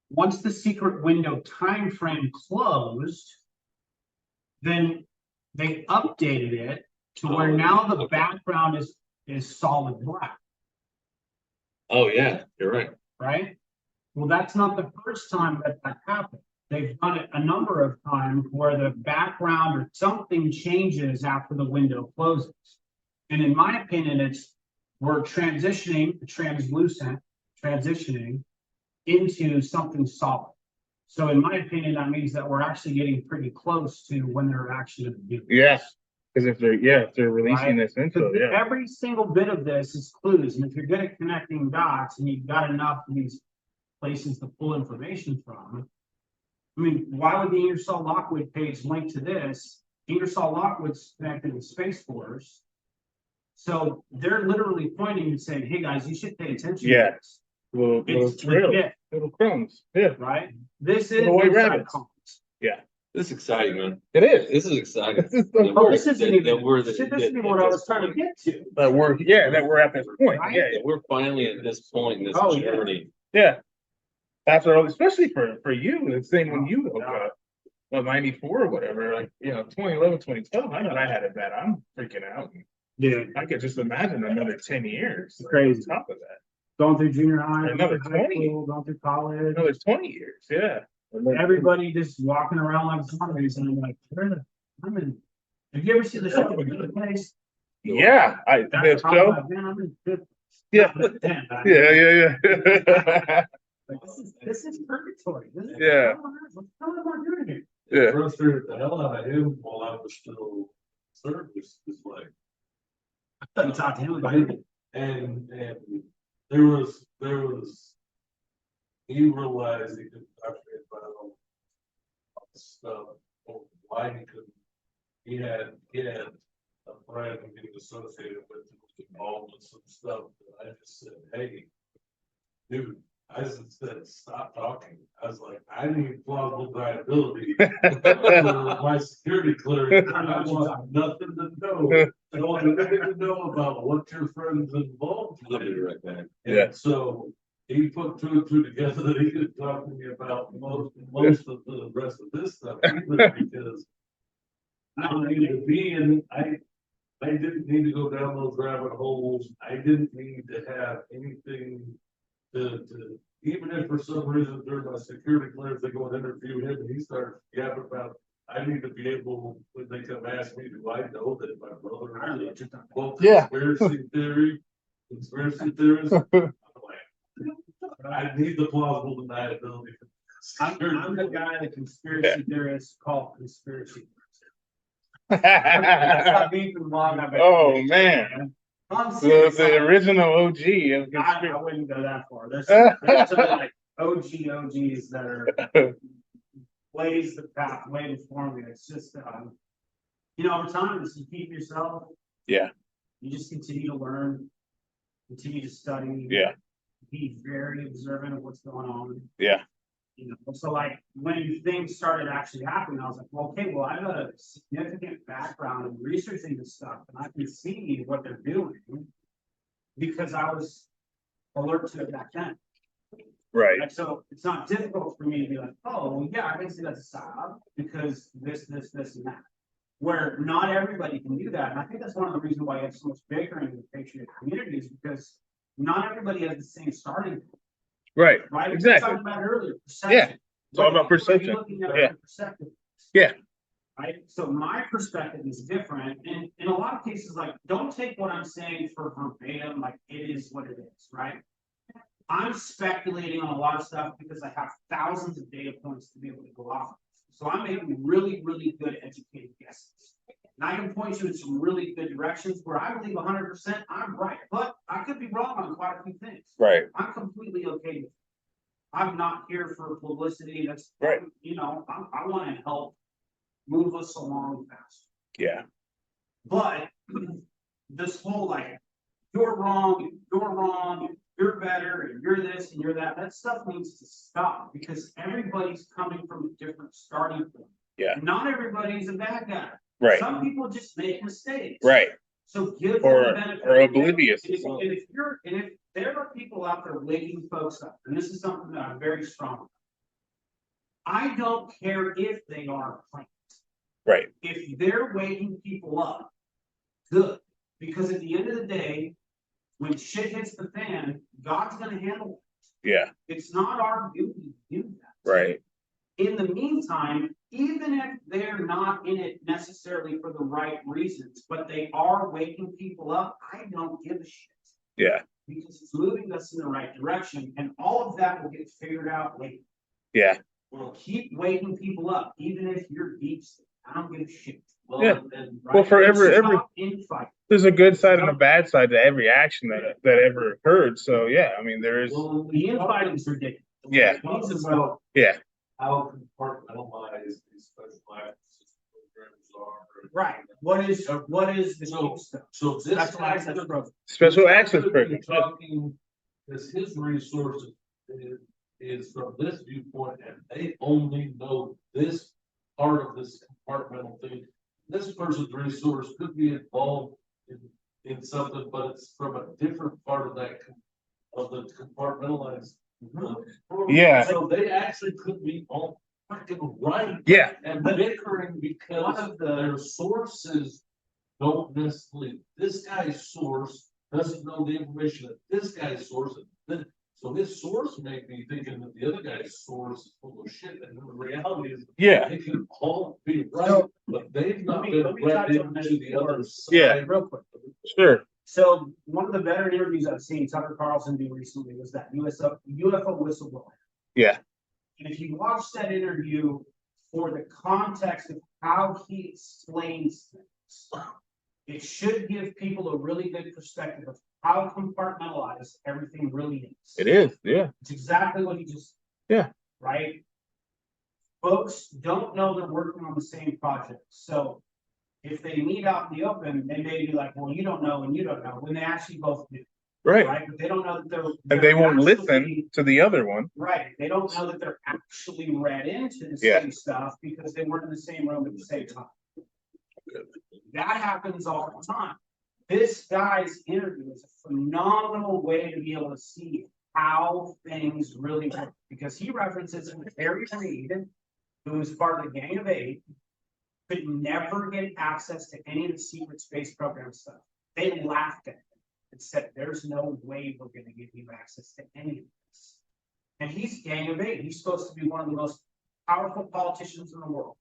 Once the secret window time frame closed, then they updated it to where now the background is solid black. Oh yeah, you're right. Right? Well, that's not the first time that happened. They've done it a number of times where the background or something changes after the window closes. And in my opinion, we're transitioning into something solid. So in my opinion, that means that we're actually getting pretty close to when they're actually going to do it. Yes. Because if they're releasing this info, Every single bit of this is clues. And if you're good at connecting dots and you've got enough of these places to pull information from, I mean, why would the Ingersoll Lockwood page link to this? Ingersoll Lockwood's connected with Space Force. So they're literally pointing and saying, hey guys, you should pay attention to this. Little crumbs. Yeah. Right? This is Little white rabbits. Yeah. This is exciting, man. It is. This is exciting. This is This isn't even what I was trying to get to. that we're at this point. Right? Yeah. We're finally at this point in this journey. Yeah. That's what, especially for you, the same when you woke up, 94 or whatever, like, 2011, 2012, I know I had it bad. I'm freaking out. Yeah. I could just imagine another 10 years. Crazy. On top of that. Going through junior high, Another going through high 20. school, going through college. Another 20 years. Yeah. Everybody just walking around like zombies, and I'm like, I'm in. Have you ever seen the show The Good Place? Yeah. That's the show. like, man, I'm in good. Yeah. Damn, Yeah. like, this is purgatory. What's going on here? Yeah. Frustrated the hell out of him while I was still service. Is like, I thought you talked to him about it. and there was he realized he could frustrate about all stuff. Why he couldn't? He had a friend who he was associated with who was involved with some stuff that I just said, hey, dude, I just said, stop talking. I was like, I need plausible liability for my security clearance. I want nothing to know. I don't want anything to know about what your friends involved with. Right back. Yeah. And so he put two and two together that he could talk to me about most of the rest of this stuff, either because I needed to be in, I didn't need to go down those rabbit holes. I didn't need to have anything to even if for some reason during my security clearance, they go and interview him and he starts yapping about, I need to be able, when they come ask me, do I know that my brother? Well, Yeah. conspiracy theories. I need the plausible deniability. I'm the guy that conspiracy theorists call conspiracy. Oh man, I'm the, serious. the original OG of I conspiracy. wouldn't go that far. There's some like OGs that are blaze the path, way before me. It's just, over time, just you keep yourself. Yeah. You just continue to learn, continue to study. Yeah. Be very observant of what's going on. Yeah. So like when things started actually happening, I was like, well, okay, well, I have a significant background in researching this stuff, and I can see what they're doing because I was alert to it back then. Right. Like, so it's not difficult for me to be like, oh, well, yeah, I can see that's a psyop because this, and that. Where not everybody can do that, and I think that's one of the reasons why you have so much bickering in the patriot community is because not everybody has the same starting point. Right. Right? Exactly. We talked about it earlier. Perception. Yeah. It's all about perception. Yeah. Perspective. Yeah. Right. So my perspective is different. And in a lot of cases, like, don't take what I'm saying for verbatim, like it is what it is, right? I'm speculating on a lot of stuff because I have thousands of data points to be able to go off of. So I'm making really, really good educated guesses. And I can point you in some really good directions where I believe 100% I'm right, but I could be wrong on quite a few things. Right. I'm completely okay with it. I'm not here for publicity. That's right. I want to help move us along fast. Yeah. But this whole like, you're wrong, you're better, and you're this and you're that, that stuff needs to stop because everybody's coming from a different starting point. Yeah. Not everybody's a bad guy. Right. Some people just make mistakes. Right. So give or them the benefit. or oblivious. And if there are people out there waking folks up, and this is something that I'm very strong on, I don't care if they are plants. Right. If they're waking people up, good. Because at the end of the day, when shit hits the fan, God's gonna handle it. Yeah. It's not our duty to do that. Right. In the meantime, even if they're not in it necessarily for the right reasons, but they are waking people up, I don't give a shit. Yeah. Because it's moving us in the right direction, and all of that will get figured out later. Yeah. Well, keep waking people up, even if you're deep state. I don't give a shit. Well, Yeah. right? Well, for every infight. There's a good side and a bad side to every action that ever occurred. So yeah, I mean there is. Well, the infighting is ridiculous. Yeah. Yeah. How compartmentalized these special access programs are. Right. What is the So- stuff? So this Special access program. Special access program. Talking, because his resource is from this viewpoint, and they only know this part of this compartmental thing. This person's resource could be involved in something, but it's from a different part of that of the compartmentalized. Yeah. So they actually could be all fucking right. Yeah. And bickering because One of their sources don't necessarily, this guy's source doesn't know the information that this guy's source. So his source may be thinking that the other guy's source is full of shit, and the reality is Yeah. they can all be right, So, but they've not let been me touch read on this into the before. other side. Yeah. Real quick. Sure. So one of the better interviews I've seen Tucker Carlson do recently was that UFO whistleblower. Yeah. And if you watch that interview for the context of how he explains things, it should give people a really good perspective of how compartmentalized everything really is. It is. Yeah. It's exactly what he just said. Yeah. Right? Folks don't know they're working on the same project. So if they meet out in the open, they may be like, well, you don't know and you don't know, when they actually both do. Right. Right, but they don't know that they're And they won't actually- listen to the other one. Right, they don't know that they're actually read into the Yeah. same stuff because they weren't in the same room at the same time. That happens all the time. This guy's interview is a phenomenal way to be able to see how things really work, because he references Harry Reid, who was part of the Gang of Eight, could never get access to any of the secret space program stuff. They laughed at him and said, there's no way we're gonna give you access to any of this. And he's Gang of Eight. He's supposed to be one of the most powerful politicians in the world.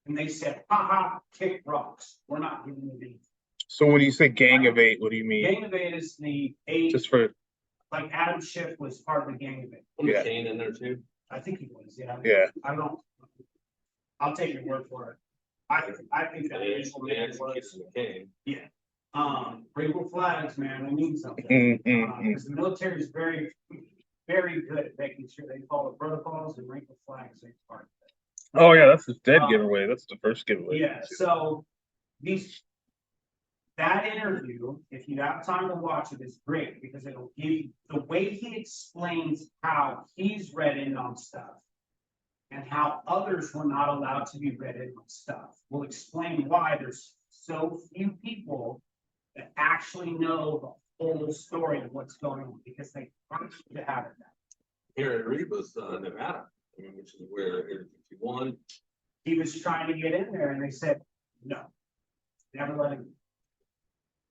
And they said, haha, kick rocks. We're not giving you anything. So when you say Gang of Eight, what do you mean? Gang of Eight is the eight, Just for like Adam Schiff was part of the Gang of Eight. Yeah. Kane in there too. I think he was, yeah. yeah. I don't, I'll take your word for it. I think that is what it was. Kane. Rainbow flags, man, they mean something. Mm-hmm. Because the military is very, very good at making sure they follow protocols, and rainbow flags are part of it. Oh yeah, that's the dead giveaway. That's the first giveaway. Yeah, so that interview, if you have time to watch it, is great because it'll give you the way he explains how he's read in on stuff and how others were not allowed to be read in on stuff. Will explain why there's so few people that actually know the whole story of what's going on because they want you to have it. Here in Reba's, Nevada, which is where Area 51. He was trying to get in there and they said, no, never let him.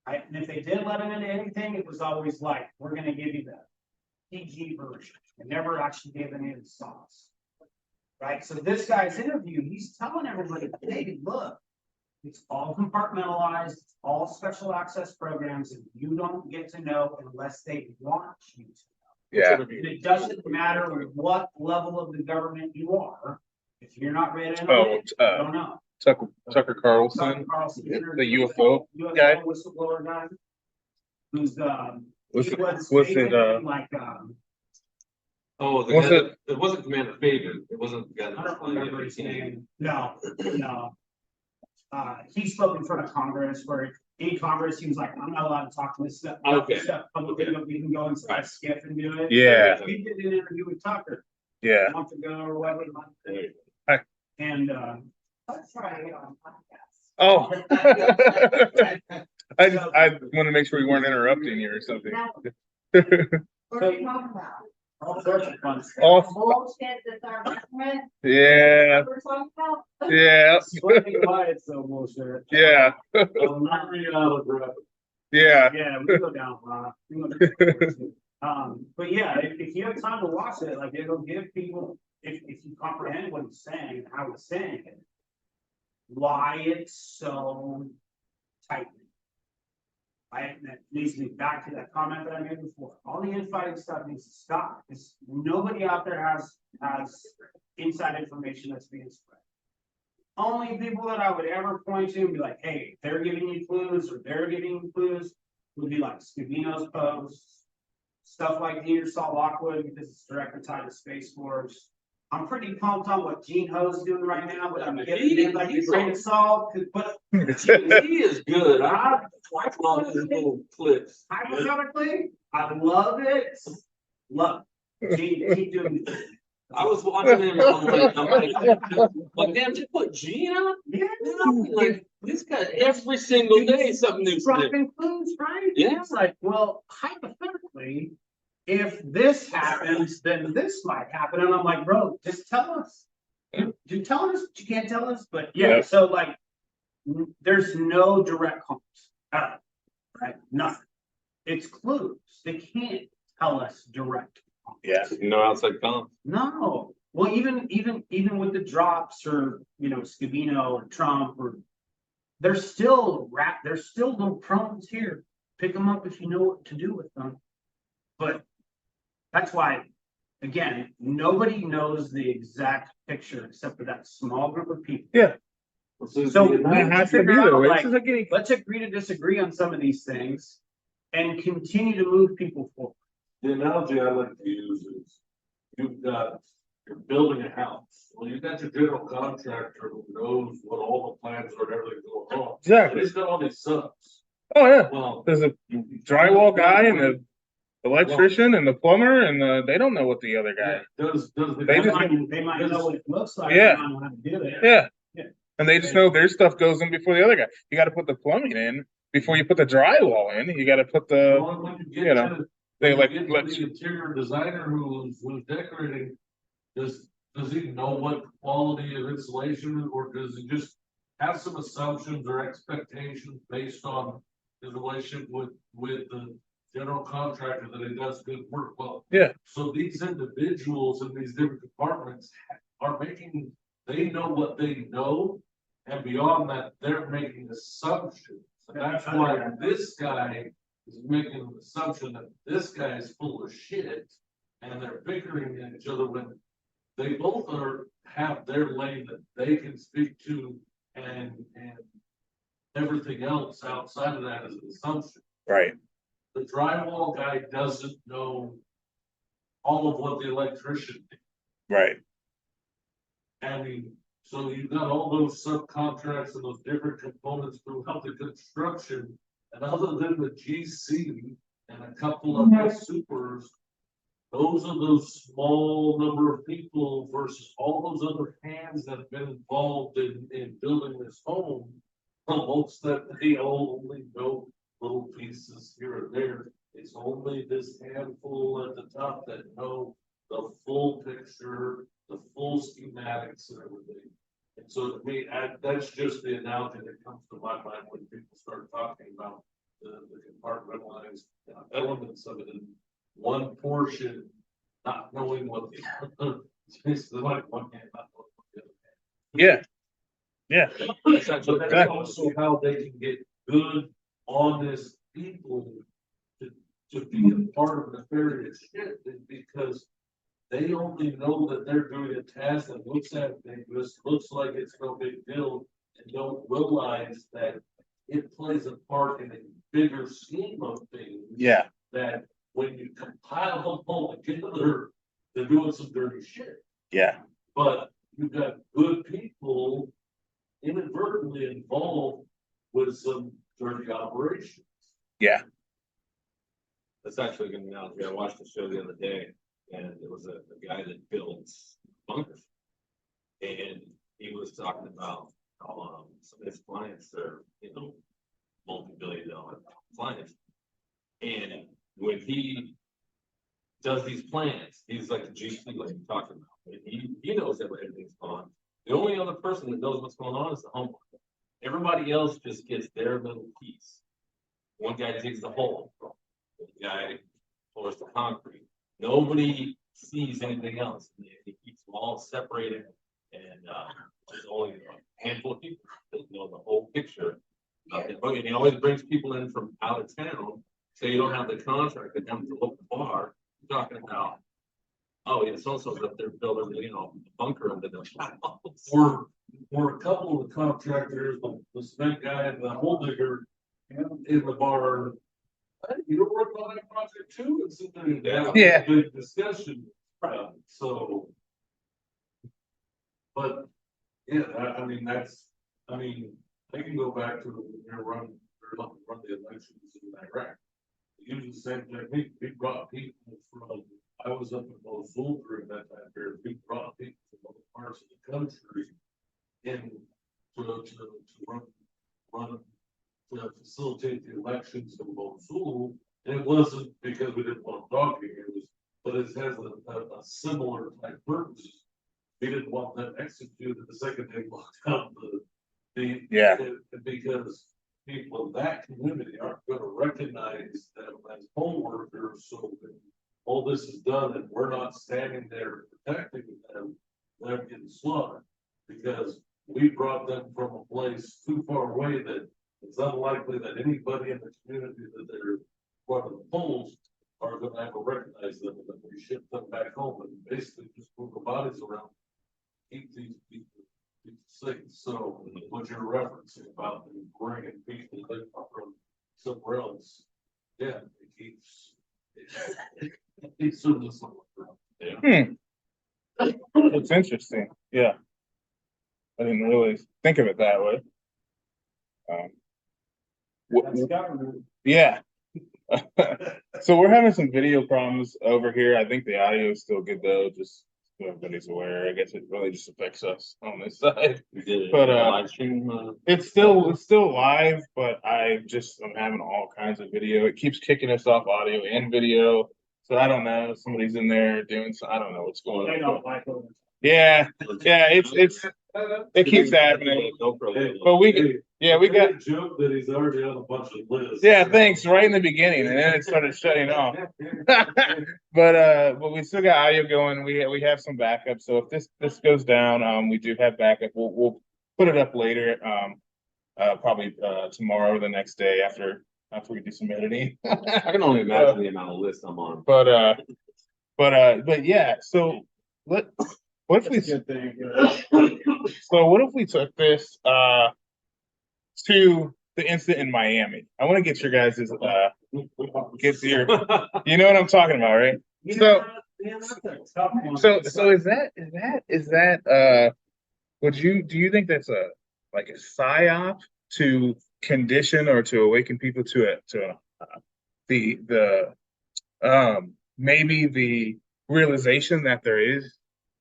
Right? And if they did let him into anything, it was always like, we're going to give you the PG version. They never actually gave any of the sauce. Right? So this guy's interview, he's telling everybody, hey, look, it's all compartmentalized, it's all special access programs, and you don't get to know unless they want you to. Yeah. And it doesn't matter what level of the government you are. If you're not ready, Oh, I don't know. Tucker Carlson, Carlson, the UFO guy. Whistleblower guy. Who's Was he it? was Was it? basically like Oh, the Was guy it- it wasn't Commander Fagan. It wasn't the guy I that don't was remember his name. No. He spoke in front of Congress where in Congress, he was like, I'm not allowed to talk to this stuff. Okay. Publicly, but we can go inside Right. skiff and do it. Yeah. We did an interview with Tucker Yeah. a month ago or whatever. There you And let's try to get on podcast. Oh. I want to make sure we weren't interrupting you or something. What are you talking about? All sorts of fun stuff. Oh, Bullshit that's our government? yeah. We're talking about? Yeah. Explaining why it's so bullshit. Yeah. Not reality. Yeah. Yeah, we go down, but yeah, if you have time to watch it, like it'll give people, if you comprehend what he's saying and how he's saying it, why it's so tight. Right, and that leads me back to that comment that I made before. All the infighting stuff needs to stop because nobody out there has inside information that's being spread. Only people that I would ever point to and be like, hey, they're giving you clues or they're giving you clues would be like Scavino's posts, stuff like Ingersoll Lockwood because it's directly tied to Space Force. I'm pretty pumped on what Gene Ho's doing right now, but I'm giving him like a grain of salt. But He is good. I love his little clips. hypothetically, I love it. Love it. Gene, keep doing it. I was watching him. I'm like, damn, just put Gene on. Yeah. Like this guy every single day something new. Dropping clues, right? Yeah. It's like, well, hypothetically, if this happens, then this might happen. And I'm like, bro, just tell us. You tell us, but you can't tell us. But yeah, Yeah. so like, there's no direct comments at all, right? Nothing. It's clues. They can't tell us direct. Yeah. No outside comments. No. Well, even with the drops or Scavino or Trump or there's still little problems here. Pick them up if you know what to do with them. But that's why, again, nobody knows the exact picture except for that small group of people. Yeah. So we It has to be figure that out, way. like, This is getting. let's agree to disagree on some of these things and continue to move people forward. The analogy I like to use is you're building a house. Well, you've got your general contractor who knows what all the plans are and everything going on. Exactly. And he's got all these subs. Oh yeah. Well, There's a drywall guy and a electrician and the plumber, and they don't know what the other guy. Does the They just- guy, They might know what it looks like. Yeah. They don't know how to do it. Yeah. Yeah. And they just know their stuff goes in before the other guy. You got to put the plumbing in before you put the drywall in. You got to put the. When you get you know, to, they when like you get let to the interior designer who's decorating, does he know what quality of insulation, or does he just have some assumptions or expectations based on his relationship with the general contractor that he does good work? Well, Yeah. so these individuals in these different departments are making, they know what they know, and beyond that, they're making assumptions. And that's why this guy is making an assumption that this guy is full of shit, and they're bickering at each other when they both have their lane that they can speak to, and everything else outside of that is an assumption. Right. The drywall guy doesn't know all of what the electrician did. Right. I mean, so you've got all those subcontracts and those different components throughout the construction, and other than the GC and a couple of the supers, those are those small number of people versus all those other hands that have been involved in building this home. Almost that they only know little pieces here and there. It's only this handful at the top that know the full picture, the full schematics and everything. And so to me, that's just the analogy that comes to my mind when people start talking about the compartmentalized elements of it. And one portion not knowing what the other, it's basically like one hand not knowing what the other hand. Yeah. Yeah. So that's also how they can get good, honest people to be a part of nefarious shit, is because they only know that they're doing a task that looks ambiguous, looks like it's no big deal, and don't realize that it plays a part in a bigger scheme of things. Yeah. That when you compile them all together, they're doing some dirty shit. Yeah. But you've got good people inadvertently involved with some dirty operations. Yeah. That's actually a good analogy. I watched the show the other day, and it was a guy that builds bunkers. And he was talking about how some of his clients are, multi-billion-dollar clients. And when he does these plans, he's like the GC, like you talked about. And he knows everything's going on. The only other person that knows what's going on is the homeowner. Everybody else just gets their little piece. One guy digs the hole. The guy pours the concrete. Nobody sees anything else. He keeps them all separated, and there's only a handful of people that know the whole picture. And he always brings people in from out of town, so you don't have the contract that comes to the local bar. You're talking about, oh yeah, so-and-so's up there building, a bunker under the house. Or a couple of the contractors, the cement guy and the hole digger in the bar. Hey, you don't work on that project too? And sit there and have a big discussion. So, but yeah, I mean, they can go back to when they run the elections in Iraq. They use the same technique. We brought people from, I was up in Mosul during that time period. We brought people from other parts of the country in to run to facilitate the elections in Mosul. And it wasn't because we didn't want dogging, but it has a similar type purpose. We didn't want them executed the second they locked out because people in that community aren't going to recognize them as poll workers. So when all this is done and we're not standing there protecting them, they're getting slaughtered because we brought them from a place too far away that it's unlikely that anybody in the community that they're running the polls are going to ever recognize them, and then we ship them back home and basically just move the bodies around, keep these people safe. So what you're referencing about bringing people from somewhere else, yeah, it keeps service around. Yeah. It's interesting. Yeah. I didn't really think of it that way. That's government. Yeah. So we're having some video problems over here. I think the audio is still good though, just so everybody's aware. I guess it really just affects us on this side. We did it. But Live stream. it's still live, but I'm having all kinds of video. It keeps kicking us off audio and video. So I don't know. Somebody's in there doing I don't know what's going on. Yeah, it keeps happening. But we got joke that he's already on a bunch of lists. yeah, thanks. Right in the beginning, and then it started shutting off. But we still got audio going. We have some backup. So if this goes down, we do have backup. We'll put it up later. Probably tomorrow or the next day after we do some editing. I can only imagine the amount of lists I'm on. But yeah. So what if we? So what if we took this to the incident in Miami? I want to get your guys' get your, you know what I'm talking about, right? So is that do you think that's a psyop to condition or to awaken people to maybe the realization that there is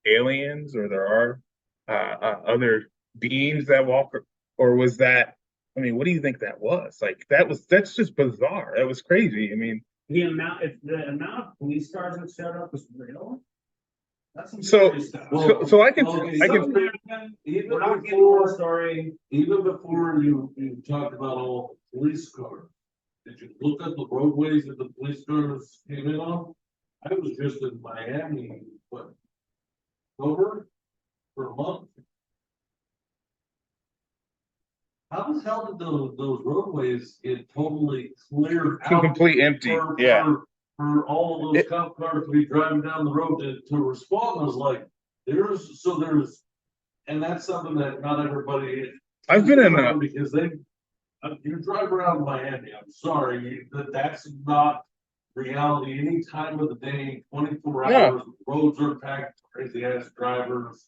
aliens or there are other beings that walk, or was that, I mean, what do you think that was? That's just bizarre. That was crazy. I mean, the amount of police cars that showed up was real. That's some so serious stuff. so I can Even We're not getting more before, story. even before you talked about all police cars, did you look at the roadways that the police cars came in on? I was just in Miami, over for a month. How the hell did those roadways get totally cleared out? complete empty. Yeah. For all of those cop cars to be driving down the road to respond, I was like, and that's something that not everybody. I've been in because you drive around Miami. I'm sorry, that's not reality. Any time of the day, 24 hours, roads are packed, crazy ass drivers,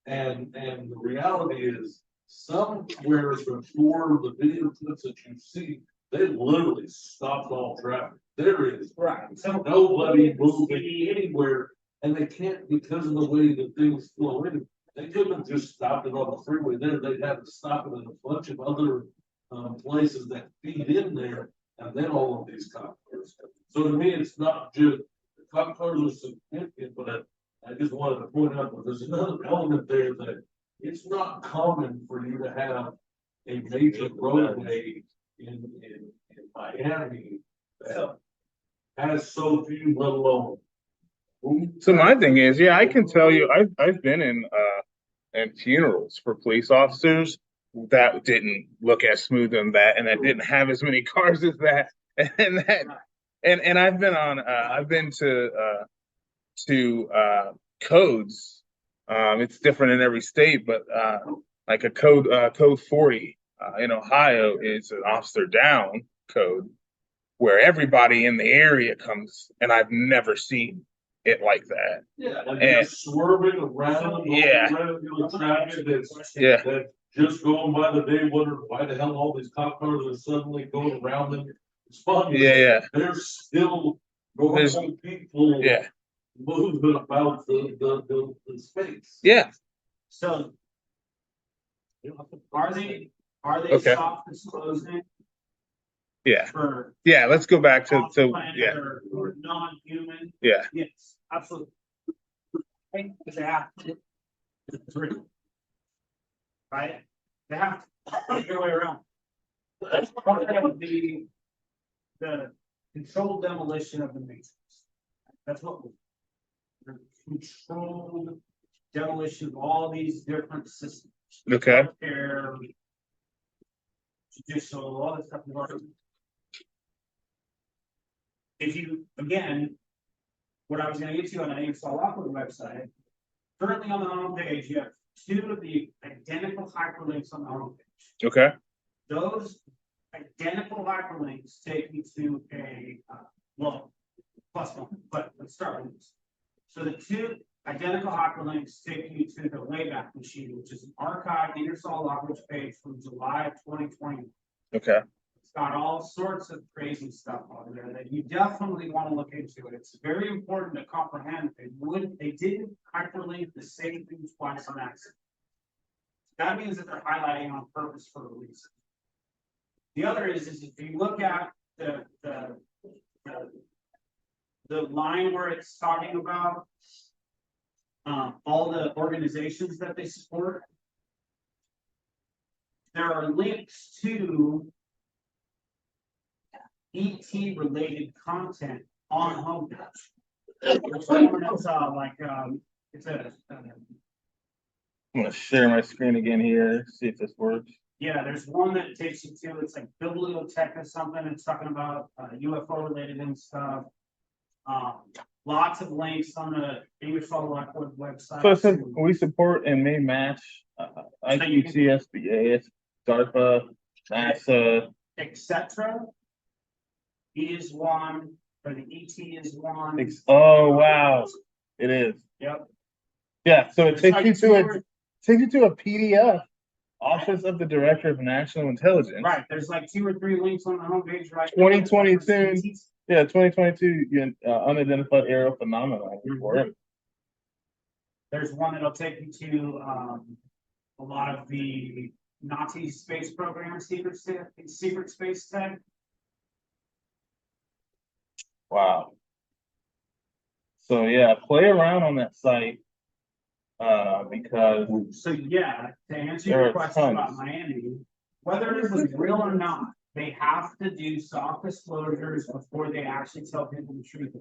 and the reality is somewhere before the video clips that you see, they literally stopped all traffic. There is nobody moving anywhere, and they can't because of the way that things flow in. They couldn't have just stopped it on the freeway there. They'd have to stop it in a bunch of other places that feed in there, and then all of these cop cars. So to me, it's not just the cop cars are significant, but I just wanted to point out that there's another element there that it's not common for you to have a major roadway in Miami that has so few, let alone. So my thing is, yeah, I can tell you, I've been in funerals for police officers that didn't look as smooth as that, and that didn't have as many cars as that, and I've been to codes. It's different in every state, but like a code 40 in Ohio is an officer down code where everybody in the area comes, and I've never seen it like that. Yeah, like they're swerving around. Yeah. Traffic that's just going by the day, wondering why the hell all these cop cars are suddenly going around them. It's funny. Yeah. There's still normal people. Yeah. Moving about the space. Yeah. So are they Okay. soft disclosing? Yeah. For Let's go back to or non-human. Yeah. Yes, absolutely. Right? Because they have to. It's written. Right? They have to find their way around. That's part of the controlled demolition of the matrix. That's what we're controlled demolition of all these different systems. Okay. Healthcare, judicial, all this stuff. If you, again, what I was going to get to on the install REUPLOAD website, currently on the home page, you have two of the identical hyperlinks on the home page. Okay. Those identical hyperlinks take you to a, plus one, but let's start with this. So the two identical hyperlinks take you to the Wayback Machine, which is an archived Ingersoll Rockwich page from July of 2020. Okay. It's got all sorts of crazy stuff on there that you definitely want to look into. It's very important to comprehend. They didn't hyperlink the same thing twice on accident. That means that they're highlighting on purpose for a reason. The other is if you look at the line where it's talking about all the organizations that they support, there are links to ET related content on homepage. It's I'm gonna share my screen again here, see if this works. yeah, there's one that takes you to, it's like bibliotech or something. It's talking about UFO related and stuff. Lots of links on the English Follow REUPLOAD website. So it says we support and may match IQC, SBA, DARPA, NASA, etc. is one, or the ET is one. Oh wow, it is. Yep. Yeah, so it It's takes like you to a PDF, Office of the Director of National Intelligence. Right, there's like 2 or 3 links on the homepage, right? 2022. Yeah, 2022 unidentified aerial phenomenon report. There's one that'll take you to a lot of the Nazi space program, secret space tech. Wow. So yeah, play around on that site because So yeah, to answer there your are question tons. about Miami, whether it was real or not, they have to do soft disclosures before they actually tell people the truth.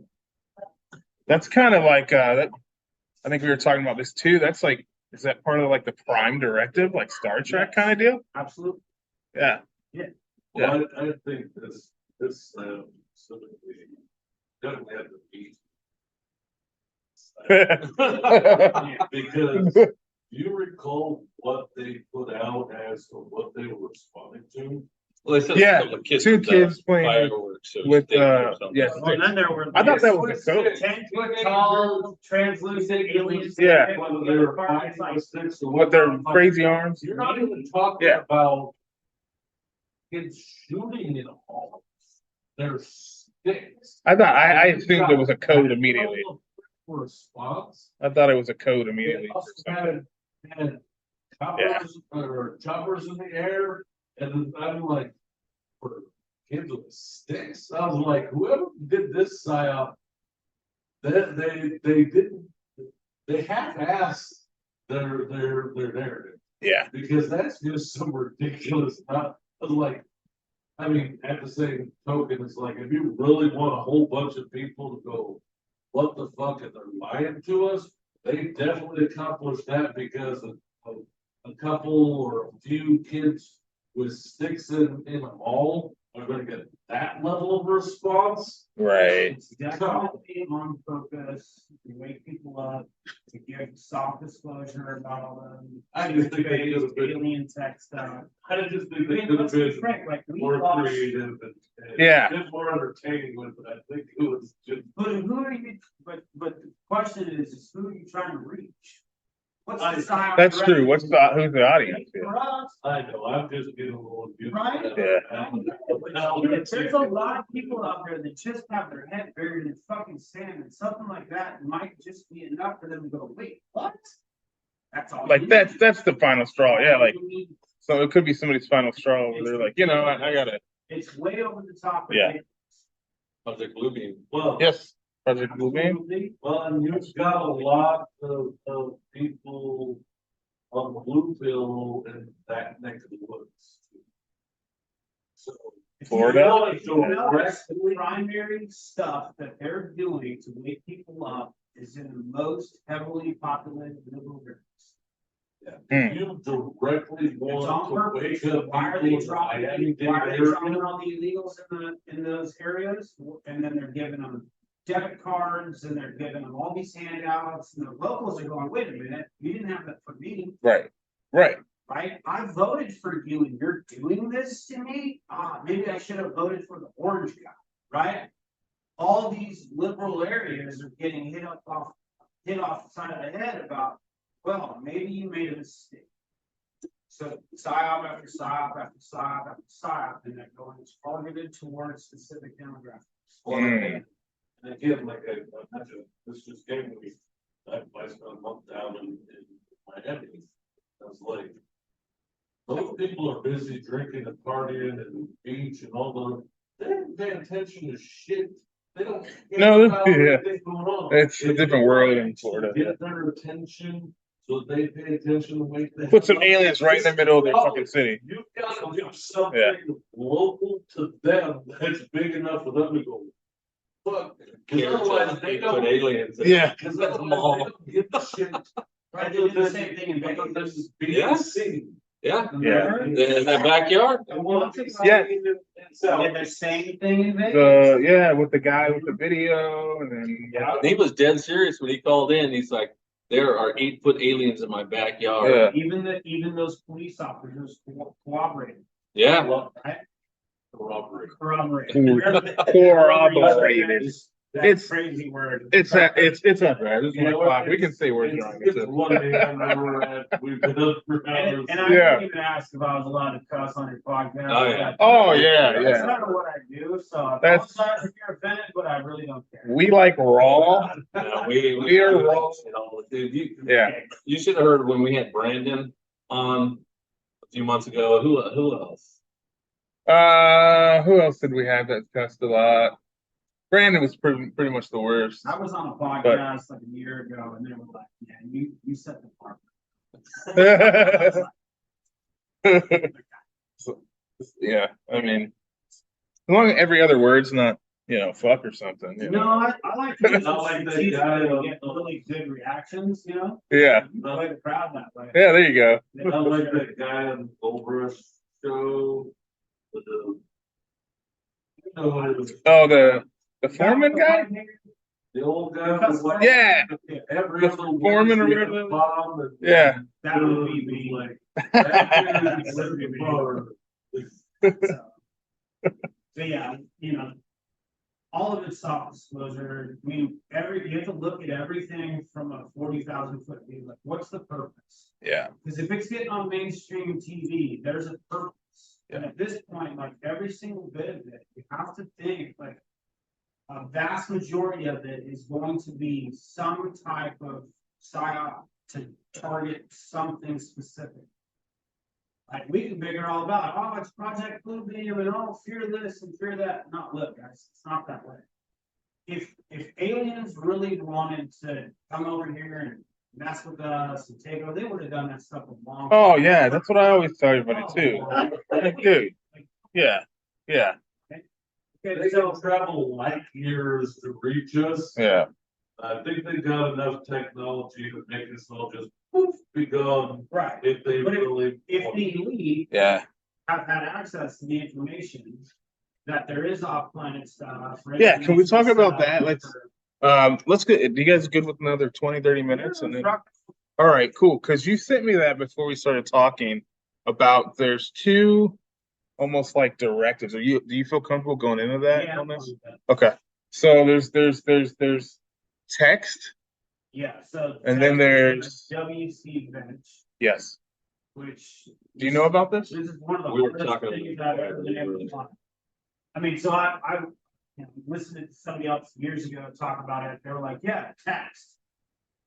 that's kind of like that. I think we were talking about this too. That's like, is that part of like the prime directive, like Star Trek kind of deal? Absolutely. Yeah. Well, I think this specifically definitely had to be. Because you recall what they put out as to what they were responding to? Well, they said Yeah, a couple of kids two with, kids playing fireworks. Or with, sticks or something. yes. Well, then there were. I thought that was a code. 10-foot tall, translucent aliens. Yeah. Whether they were fighting with sticks or With their whatnot. crazy arms. You're not even talking Yeah. about kids shooting in homes. They're sticks. I assumed it was a code immediately. Response. I thought it was a code They immediately. also had choppers or choppers in the air, and then I'm like, for kids with sticks. I was like, whoever did this psyop, they half-assed their narrative. Yeah. Because that's just so ridiculous. I was like, I mean, at the same token, it's like, if you really want a whole bunch of people to go, what the fuck, and they're lying to us, they definitely accomplished that because of a couple or a few kids with sticks in a mall are gonna get that level of response. Right. It's definitely on purpose to wake people up, to give soft disclosure about all the. I just think they could have been, alien tech stuff. I just think they I mean, could have let's be been frank, like, we more watched- creative and Yeah. a bit more entertaining with it. I think it was just. But who are you, but the question is who are you trying to reach? What's the style? That's true. Who's the audience? For us, I know, I'm just getting a little. abused. Right? There's a lot of people out there that just have their head buried in fucking sand, and something like that might just be enough for them to go, wait, what? That's all. Like you that's the final straw. Yeah, like You need- so it could be somebody's final straw where they're like, I gotta. It's way over the top. Yeah. Project Bluebeam. Well, Yes. Project Bluebeam. well, and you've got a lot of people on the blue pill and that neck of the woods. So. if you Florida? wanna go The primary stuff that they're doing to wake people up is in the most heavily populated liberal areas. If you directly It's want on to purpose. wake up Why are people they in the dropping, Miami-Dade why are they dropping area, all the illegals in those areas? And then they're giving them debit cards and they're giving them all these handouts and the locals are going, wait a minute, you didn't have that for me, Right. right? I voted for you and you're doing this to me? Maybe I should have voted for the orange guy, right? All these liberal areas are getting hit off the side of the head about, well, maybe you made a mistake. So PSYOP after PSYOP after PSYOP after PSYOP, and they're going targeted towards specific demographics. Mm. And again, like I mentioned, this just came to me. I spent a month down in Miami. I was like, those people are busy drinking and partying and beach and all the, they don't pay attention to shit. They don't. No, about yeah. everything going on. It's a If different you world want in to Florida. Get their attention so they pay attention to wake the Put some hell up. aliens right in the middle of their fucking city. You've got to do something local to them that's big enough for them to go. Fuck. Because otherwise they don't. aliens. Yeah. Because otherwise they don't give a shit. Right, they did the same thing in Vegas. This is Yeah. being seen. Yeah. Yeah. In their backyard. Yeah. Did the same thing in Vegas. Yeah, with the guy with the video, and then He was dead serious when he called in. He's like, there are 8-foot aliens in my backyard. Yeah. Even those police officers cooperated. Yeah. Right? Corroborate. corroborated. That It's- crazy word. It's that it's up there. This is You my know clock. what? We can say words It's- wrong. It's 1 a.m. where we're at. We've been up for hours. And I Yeah. didn't even ask if I was allowed to cuss on your podcast. Oh, yeah. Oh yeah, That's yeah. kind of what I do, so I That's- apologize if you're offended, but I really don't care. We like raw. No, We are raw. Dude, Yeah. you should have heard when we had Brandon on a few months ago. Who else? Who else did we have that cussed a lot? Brandon was pretty much the worst. I was on a podcast like a year ago, and they were like, "Yeah, you set the bar." Yeah, I mean, as long as every other word's not, fuck or something. No, I like to Not like that guy, get really good reactions, Yeah, play the crowd that way. yeah. There you go. Not like that guy on the Goldrush show. With the. You know what it was? Oh, the foreman guy. The old guy. with the white- Yeah. Every The other foreman or Wednesday at whatever. the bottom and- Yeah. That would be me. Like, that dude is That would be me. So yeah, all of it's soft disclosure. I mean, you have to look at everything from a 40,000-foot view. Like, what's the purpose? Yeah. Because if it's getting on mainstream TV, there's a purpose. And at this point, like every single bit of it, you have to think like a vast majority of it is going to be some type of psyop to target something specific. Like we can figure all about, oh, it's Project Bluebeam and oh, fear this and fear that. No, look, guys, it's not that way. If aliens really wanted to come over here and mess with us and take over, they would have done that stuff a long time. Oh yeah, that's what I always tell everybody too. Like, dude. Yeah. Yeah. Okay, They so don't travel light years to reach us. Yeah. I think they got enough technology to make us all just poof, be gone right, if they But really. if want. the elite Yeah. have had access to the information that there is off-planet stuff. Yeah, can we talk about that? Let's. Let's get. Do you guys good with another 20-30 minutes? And then. All right, cool. Because you sent me that before we started talking about there's two almost like directives. Do you feel comfortable going into that Yeah, on this? Okay. So there's text. Yeah, so. And then there's- WC bench, Yes. which. Do you know about this? This is one of the We were hardest talking things about I've ever been able to find. I mean, so I listened to somebody else years ago talk about it. They were like, yeah, text.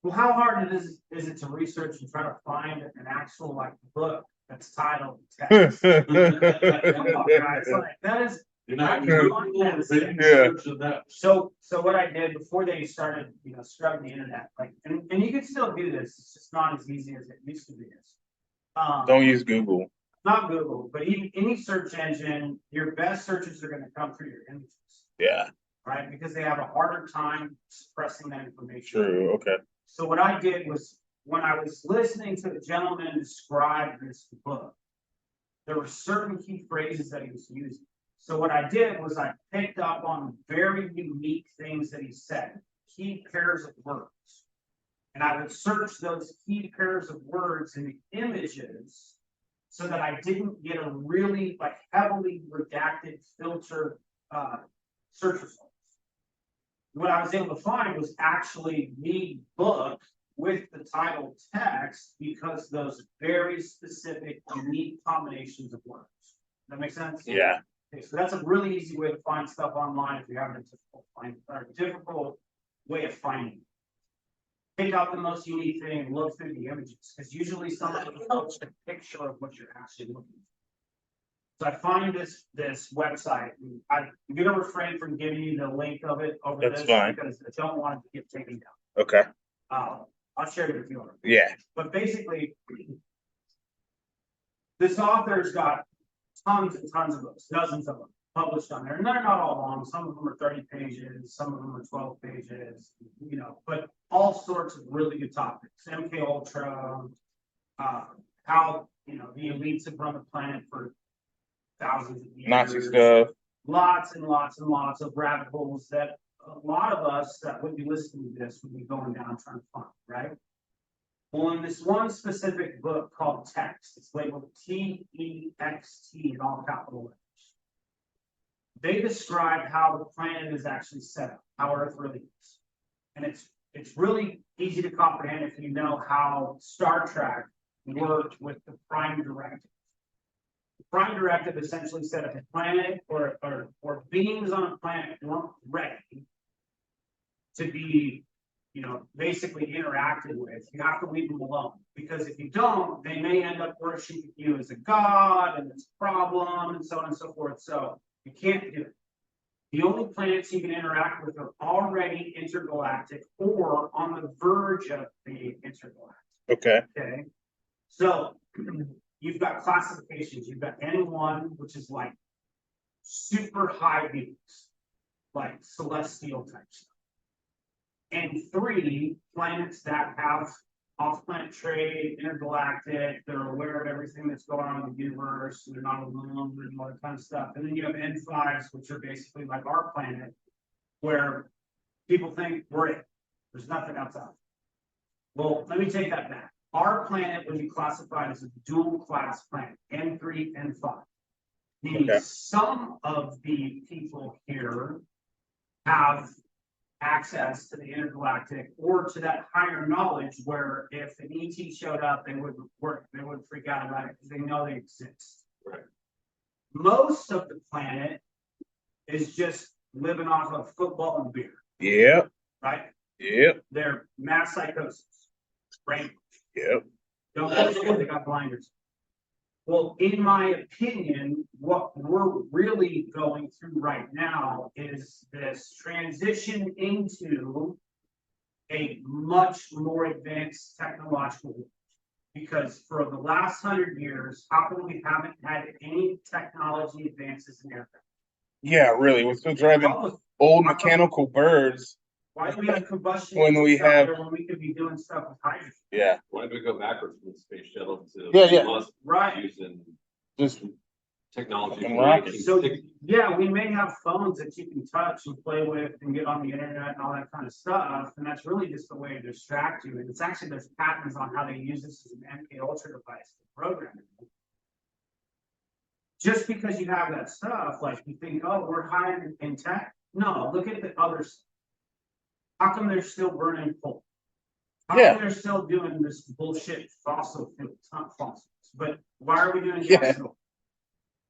Well, how hard is it to research and try to find an actual like book that's titled text? Come on, guys, like, that is. You're not Yeah. searching that. So what I did before they started, scrubbing the internet, like, and you can still do this. It's just not as easy as it used to be. Don't use Google. Not Google, but even any search engine, your best searches are going to come through your images, Yeah. right? Because they have a harder time suppressing that information. True. Okay. So what I did was when I was listening to the gentleman describe this book, there were certain key phrases that he was using. So what I did was I picked up on very unique things that he said, key pairs of words. And I would search those key pairs of words in the images so that I didn't get a really like heavily redacted filter search results. What I was able to find was actually the book with the title text because those very specific, unique combinations of words. Does that make sense? Yeah. Okay, so that's a really easy way to find stuff online if you're having a difficult way of finding. Pick out the most unique thing and look through the images, because usually somebody posts a picture of what you're actually looking for. So I find this website. I'm gonna refrain from giving you the link of it over That's this fine. because I don't want it to get taken down. Okay. I'll share it with you. Yeah. But basically, this author's got tons and tons of books, dozens of them published on there. And they're not all long. Some of them are 30 pages, some of them are 12 pages, you know, but all sorts of really good topics. MK Ultra, how, you know, the elites have run the planet for thousands of years. Nazi stuff. Lots and lots and lots of rabbit holes that a lot of us that would be listening to this would be going down trying to find, right? Well, in this one specific book called Text, it's labeled T-E-X-T in all capital letters. They describe how the planet is actually set up, how Earth really is. And it's really easy to comprehend if you know how Star Trek worked with the Prime Directive. The Prime Directive essentially said if a planet or beings on a planet weren't ready to be, you know, basically interacted with, you have to leave them alone. Because if you don't, they may end up worshiping you as a god, and it's a problem, and so on and so forth. So you can't do it. The only planets you can interact with are already intergalactic or on the verge of being intergalactic. Okay. Okay. So you've got classifications. You've got N1, which is like super high beings, like celestial type stuff. And 3 planets that have off-planet trade, intergalactic, they're aware of everything that's going on in the universe, they're not alone, and all that kind of stuff. And then you have N5s, which are basically like our planet, where people think we're it. There's nothing outside. Well, let me take that back. Our planet would be classified as a dual class planet, N3, N5. Meaning some of the people here have access to the intergalactic or to that higher knowledge where if an ET showed up, they would freak out about it because they know they exist. Right. Most of the planet is just living off of football and beer. Yep. Right? Yep. They're mass psychosis. Right? Yep. Don't understand they got blinders. Well, in my opinion, what we're really going through right now is this transition into a much more advanced technological world. Because for the last 100 years, how come we haven't had any technology advances in aircraft? Yeah, really. We're still driving old mechanical birds. Why do we have combustion when we could be doing stuff with hydrogen? Yeah. Why did we go backwards from the space shuttle to Right. using just technology? So yeah, we may have phones that you can touch and play with and get on the internet and all that kind of stuff, and that's really just a way to distract you. And it's actually there's patents on how they use this as an MK Ultra device to program it. Just because you have that stuff, like you think, oh, we're high in tech. No, look at the other stuff. How come they're still burning coal? How come they're still doing this bullshit fossil fuel? It's not fossils, but why are we doing gas?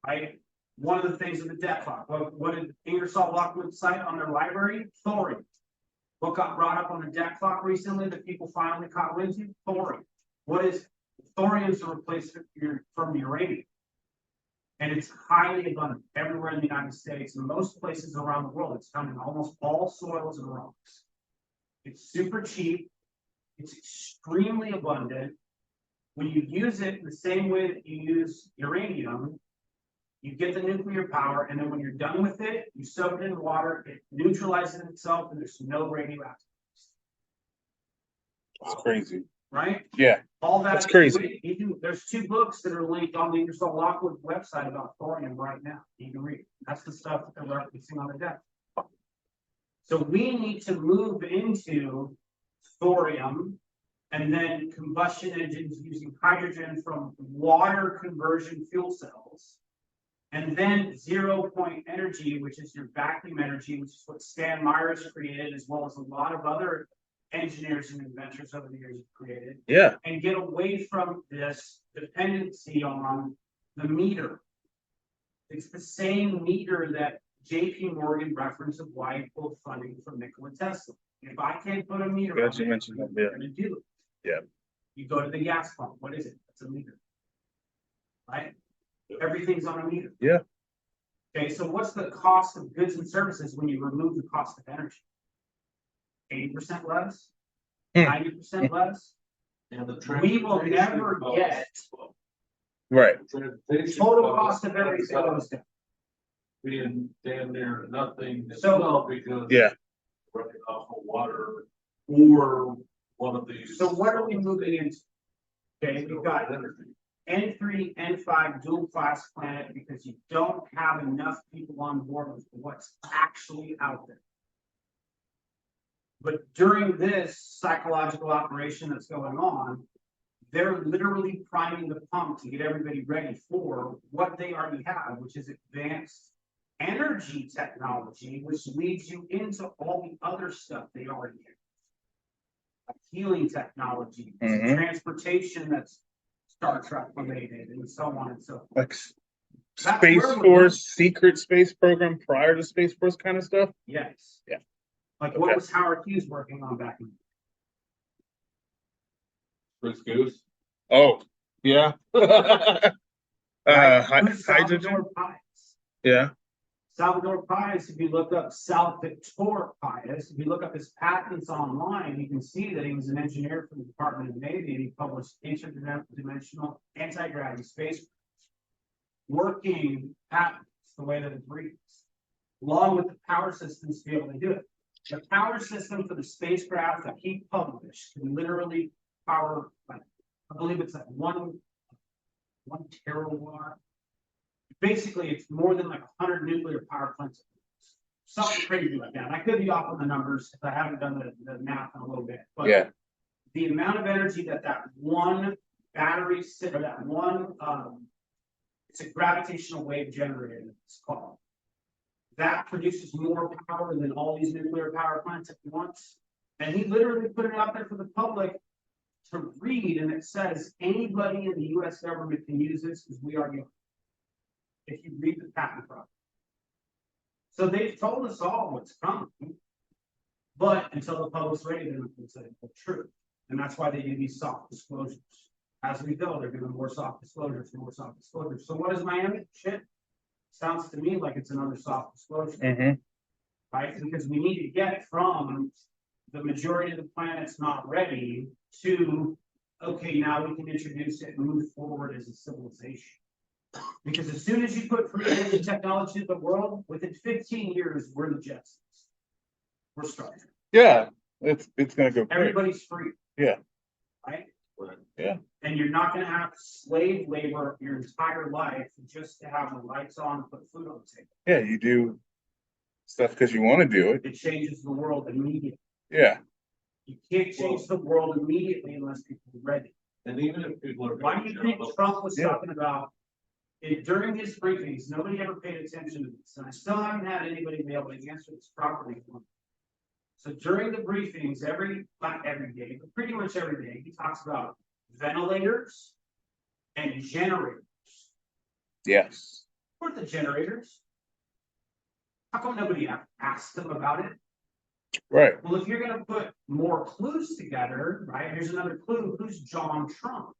Right? One of the things in the debt clock. What did Ingersoll Lockwood cite on their library? Thorium. What got brought up on the debt clock recently that people finally caught wind to? Thorium. What is thorium? Is a replacement from uranium. And it's highly abundant everywhere in the United States and most places around the world. It's found in almost all soils and rocks. It's super cheap. It's extremely abundant. When you use it the same way that you use uranium, you get the nuclear power, and then when you're done with it, you soak it in water, it neutralizes itself, and there's no radioactivity. That's crazy. Right? Yeah. All that's crazy. There's 2 books that are linked on the Ingersoll Lockwood website about thorium right now. You can read. That's the stuff that they're referencing on the deck. So we need to move into thorium and then combustion engines using hydrogen from water conversion fuel cells. And then 0 point energy, which is your vacuum energy, which is what Stan Myers created, as well as a lot of other engineers and inventors over the years have created, Yeah. and get away from this dependency on the meter. It's the same meter that JP Morgan referenced of why he pulled funding from Nikola Tesla. If I can't put a meter on Glad you it, mentioned that, I'm yeah. gonna do it. Yeah. You go to the gas pump, what is it? It's a meter. Right? Everything's on a meter. Yeah. Okay, so what's the cost of goods and services when you remove the cost of energy? 80% less? 90% less? And the We will never transportation get costs, Right. transportation total costs cost of everything goes down. being damn near nothing as So- well, because Yeah. running off of water or one of these. So what are we moving into? Okay, we've got energy. N3, N5 dual class planet because you don't have enough people on board with what's actually out there. But during this psychological operation that's going on, they're literally priming the pump to get everybody ready for what they already have, which is advanced energy technology, which leads you into all the other stuff they already have. Like healing technology, Mhm. transportation that's Star Trek related, and so on and so forth. Like That's Space where we're Force, secret space program prior to Space Force kind of stuff. Yes. Yeah. Like Okay. what was Howard Hughes working on back in? Chris Goose. Oh, yeah. Who's Hydrogen. Salvador Pais? Yeah. Salvador Pais, if you look up Salvatore Pais, if you look up his patents online, you can see that he was an engineer for the Department of the Navy and he published interdimensional anti-gravity space working patents the way that it reads, along with the power systems to be able to do it. The power system for the spacecraft that he published can literally power, like, I believe it's like one terawatt. Basically, it's more than like 100 nuclear power plants. Something crazy like that. I could be off on the numbers if I haven't done the math in a little bit. But Yeah. the amount of energy that one battery or that one it's a gravitational wave generator, it's called. That produces more power than all these nuclear power plants at once. And he literally put it out there for the public to read, and it says anybody in the US government can use this because we are young. If you read the patent product. So they've told us all what's coming. But until the public's ready, they're not going to say the truth. And that's why they do these soft disclosures. As we go, they're doing more soft disclosures and more soft disclosures. So what is Miami? Shit. Sounds to me like it's another soft disclosure. Mm-hmm. Right? Because we need to get from the majority of the planet's not ready to, okay, now we can introduce it and move forward as a civilization. Because as soon as you put free energy technology to the world, within 15 years, we're the Jetsons. We're starting. Yeah. It's gonna go quick. Everybody's free. Yeah. Right? Yeah. And you're not gonna have slave labor your entire life just to have the lights on and put food on the table. Yeah, you do stuff because you want to do it. It changes the world immediately. Yeah. You can't change the world immediately unless people are ready. And even if people are. Why do you think Trump was Yeah. talking about it during his briefings? Nobody ever paid attention to this, and I still haven't had anybody be able to answer this properly. So during the briefings, not every day, but pretty much every day, he talks about ventilators and generators. Yes. What are the generators? How come nobody asked them about it? Right. Well, if you're going to put more clues together, right? Here's another clue. Who's John Trump?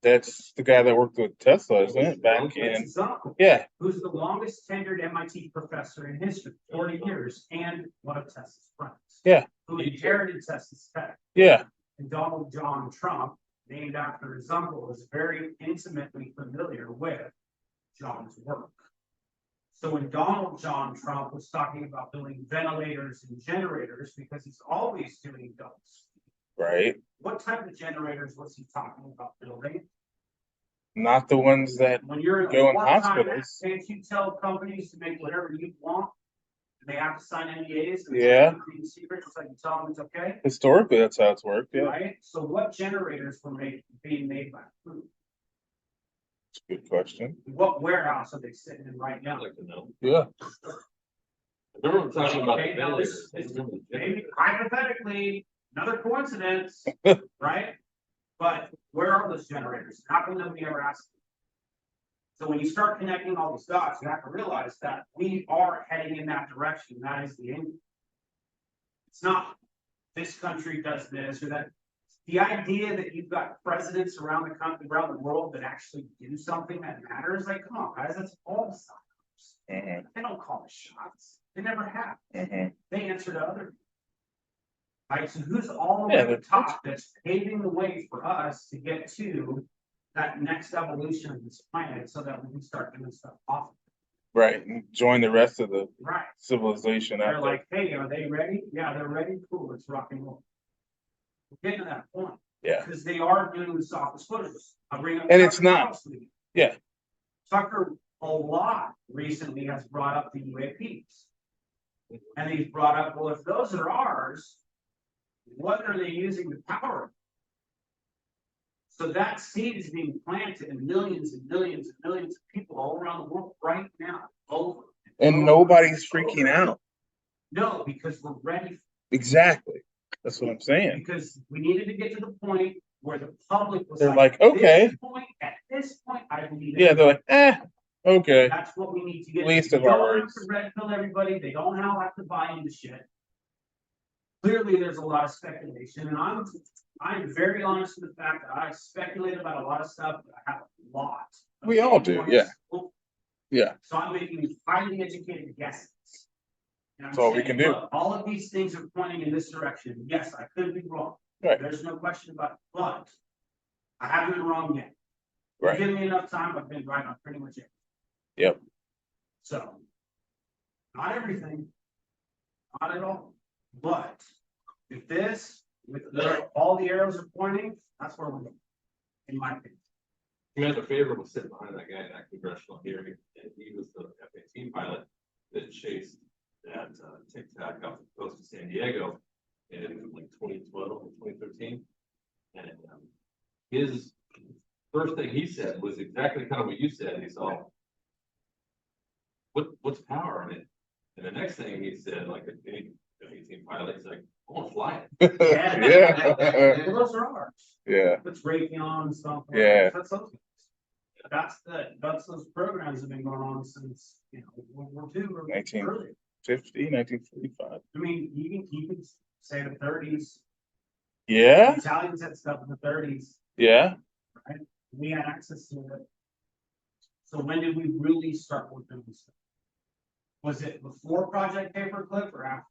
That's the guy that worked with Tesla, isn't it? Back That's in. his uncle, Yeah. who's the longest tenured MIT professor in history, 40 years, and one of Tesla's friends. Yeah. Who inherited Tesla's tech. Yeah. And Donald John Trump, named after his uncle, is very intimately familiar with John's work. So when Donald John Trump was talking about building ventilators and generators, because he's always doing those, Right. what type of generators was he talking about building? Not the ones that When you're in go a in wartime, hospitals. can't you tell companies to make whatever you want? And they have to sign NDAs. And Yeah. keep secrets, like you tell them it's okay. Historically, that's how it's worked. Yeah. Right? So what generators were being made by who? Good question. What warehouse are they sitting in right now? I'd like to know. Yeah. Remember we're talking about the Okay, now ventilators. this- I remember the Maybe generator. hypothetically, another coincidence, right? But where are those generators? How come nobody ever asked? So when you start connecting all these dots, you have to realize that we are heading in that direction. That is the end. It's not this country does this or that. The idea that you've got presidents around the country, around the world that actually do something that matters, like, come on, guys, that's all science. They don't call the shots. They never have. They answer to other people. Right, so who's all the way at the top that's paving the way for us to get to that next evolution of this planet so that we can start doing stuff off? Right, and join the rest of the Right. civilization They're out there. like, hey, are they ready? Yeah, they're ready. Cool, let's rock and roll. We're getting to that point. Yeah. Because they are doing the softest photos. I'll bring up. And it's Tucker not. Carlson. Yeah. Tucker a lot recently has brought up the UAPs. And he's brought up, well, if those are ours, what are they using to power? So that seed is being planted in millions and millions and millions of people all around the world right now. Over. And nobody's freaking out. No, because we're ready. Exactly. That's what I'm saying. Because we needed to get to the point where the public was. They're like, okay. At this point, I believe. Yeah, they're like, okay. That's what we need to get. Least They of our don't have worries. to red pill everybody. They don't have to buy into shit. Clearly, there's a lot of speculation, and I'm very honest with the fact that I speculate about a lot of stuff, but I have a lot. We all do, yeah. Yeah. So I'm making highly educated guesses. And I'm That's all we saying, can do. look, all of these things are pointing in this direction. Yes, I could be wrong. Right. There's no question about it, but I haven't been wrong yet. Right. Give me enough time, I've been right on pretty much everything. Yep. So, not everything, not at all, but if this, with all the arrows are pointing, that's where we're going, in my opinion. We had a favorable sit behind that guy in that congressional hearing, and he was the F-18 pilot that chased that Tic Tac off the coast of San Diego in like 2012 or 2013. And his first thing he said was exactly kind of what you said. He saw, what's power in it? And the next thing he said, like a big F-18 pilot, he's like, I want to fly it. Yeah. Well, those are ours. Yeah. It's Raytheon and stuff. Yeah. That's those. That's those programs have been going on since, World War II or 1950, earlier. 1945. I mean, you can say the 30s. Yeah. The Italians had stuff in the 30s. Yeah. Right? We had access to it. So when did we really start working on this stuff? Was it before Project Paperclip or after?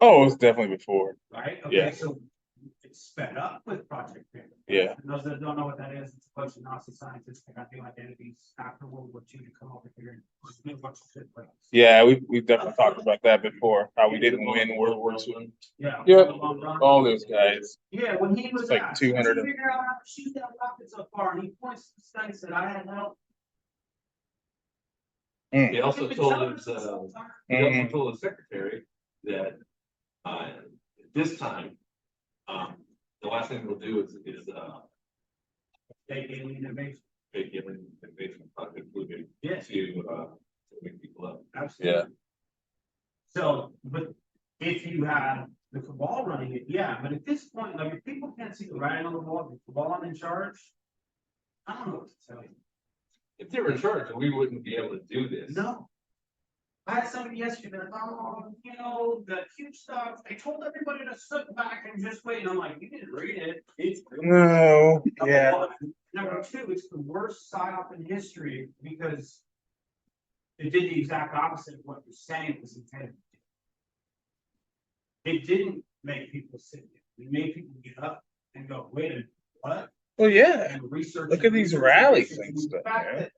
Oh, it was definitely before. Right? Okay, Yeah. so it's sped up with Project Paperclip. Yeah. And those that don't know what that is, it's a bunch of Nazi scientists that got new identities after World War II to come over here and do a bunch of shit like this. Yeah, we've definitely talked about that before. How we didn't win World War II. Yeah. Yep. Long run. All those guys. Yeah, when he was It's like asked, 200 "Did you figure out how to shoot that rocket so far?" And he points to the sky and said, "I had help." He also told his secretary that at this time, the last thing we'll do is Fake alien invasion. fake alien invasion project moving Yes. to wake people up. Absolutely. Yeah. So, but if you had the cabal running it, yeah, but at this point, like, if people can't see the writing on the wall, the cabal in charge, I don't know what to tell you. If they were in charge, we wouldn't be able to do this. No. I had somebody yesterday, like, the huge stuff, they told everybody to sit back and just wait, and I'm like, you didn't read it. It's No. number Yeah. one. Number two, it's the worst psyop in history because it did the exact opposite of what you're saying it was intended to do. It didn't make people sit there. It made people get up and go, wait a minute, what? Well, yeah. And research. Look at these rallies and The stuff, fact man. that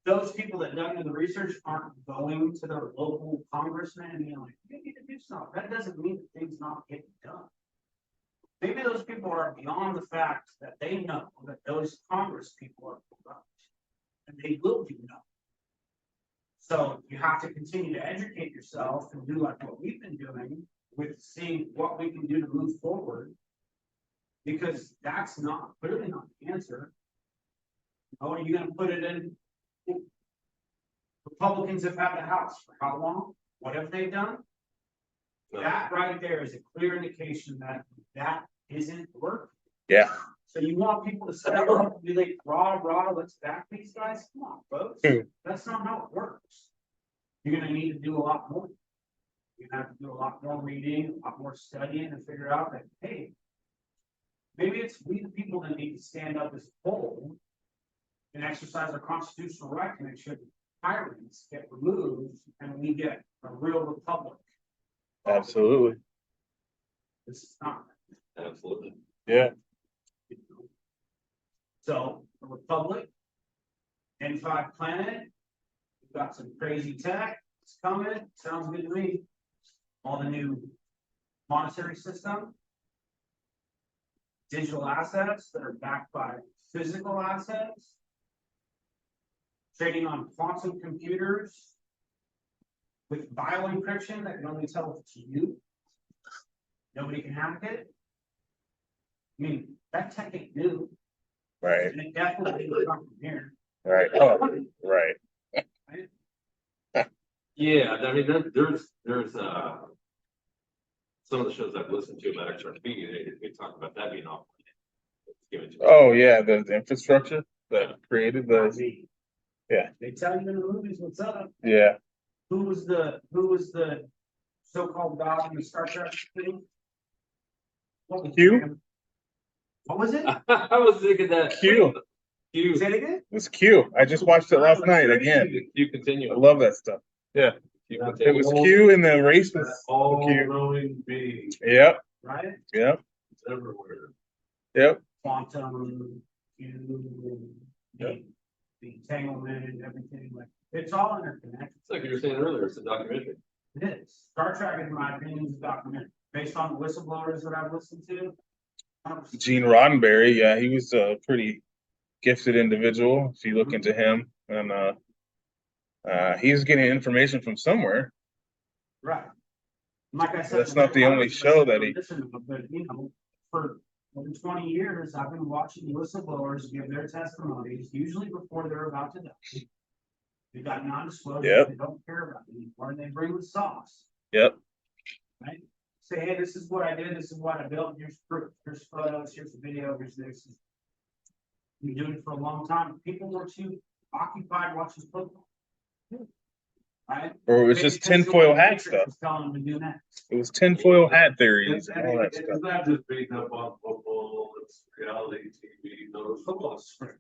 those people that dug into the research aren't going to their local congressman and being like, you need to do something. That doesn't mean that things not getting done. Maybe those people are beyond the fact that they know that those Congress people are corrupt. And they will do nothing. So you have to continue to educate yourself and do like what we've been doing with seeing what we can do to move forward. Because that's not clearly not the answer. Oh, are you gonna put it in? Republicans have had the House for how long? whatever they've done, that right there is a clear indication that that isn't working. Yeah. So you want people to step up and be like, rah, let's back these guys? Come on, folks. That's not how it works. You're gonna need to do a lot more. You're gonna have to do a lot more reading, a lot more studying and figure out that, hey, maybe it's we the people that need to stand up as a whole and exercise our constitutional right to make sure that tyrants get removed and we get a real republic. Absolutely. This is not. Absolutely. Yeah. So, a republic, N5 planet, we've got some crazy tech, it's coming, sounds good to me. All the new monetary system, digital assets that are backed by physical assets, trading on quantum computers with bioencryption that can only tell if it's you. Nobody can hack it. I mean, that tech ain't new. Right. And it definitely didn't come from here. Right. Oh, right. Yeah, I mean, there's some of the shows I've listened to about XRP, they talk about that being off. Oh yeah, the infrastructure that created the. Yeah. They tell you in the movies what's up. Yeah. Who was the so-called god in the Star Trek thing? What was Q? his name? What was it? I was thinking that. Q. Q. Say it again? It was Q. I just watched it last night again. Q continue. I love that stuff. Yeah. Q It continue. was Q and the race was All Q. knowing being Yep. Right? Yep. everywhere. Yep. Quantum, Q, Yep. the entanglement and everything, like, it's all interconnected. It's like you were saying earlier, it's a documentary. It is. Star Trek, in my opinion, is a documentary. Based on the whistleblowers that I've listened to. 100%. Gene Roddenberry, yeah, he was a pretty gifted individual. If you look into him, and he's getting information from somewhere. Right. Like I said. That's not the only show that he. But, you know, for over 20 years, I've been watching whistleblowers give their testimonies, usually before they're about to die. They've got non-disclosure. Yep. They don't care about it anymore, and they bring the sauce. Yep. Right? Say, hey, this is what I did, this is what I built, here's proof, here's photos, here's the video, here's this. We've been doing it for a long time. People were too occupied watching football. Right? Or it was just tinfoil hat stuff. Telling them to do that. It was tinfoil hat theories and all that It's stuff. not just beating up on football, it's reality TV, those football script.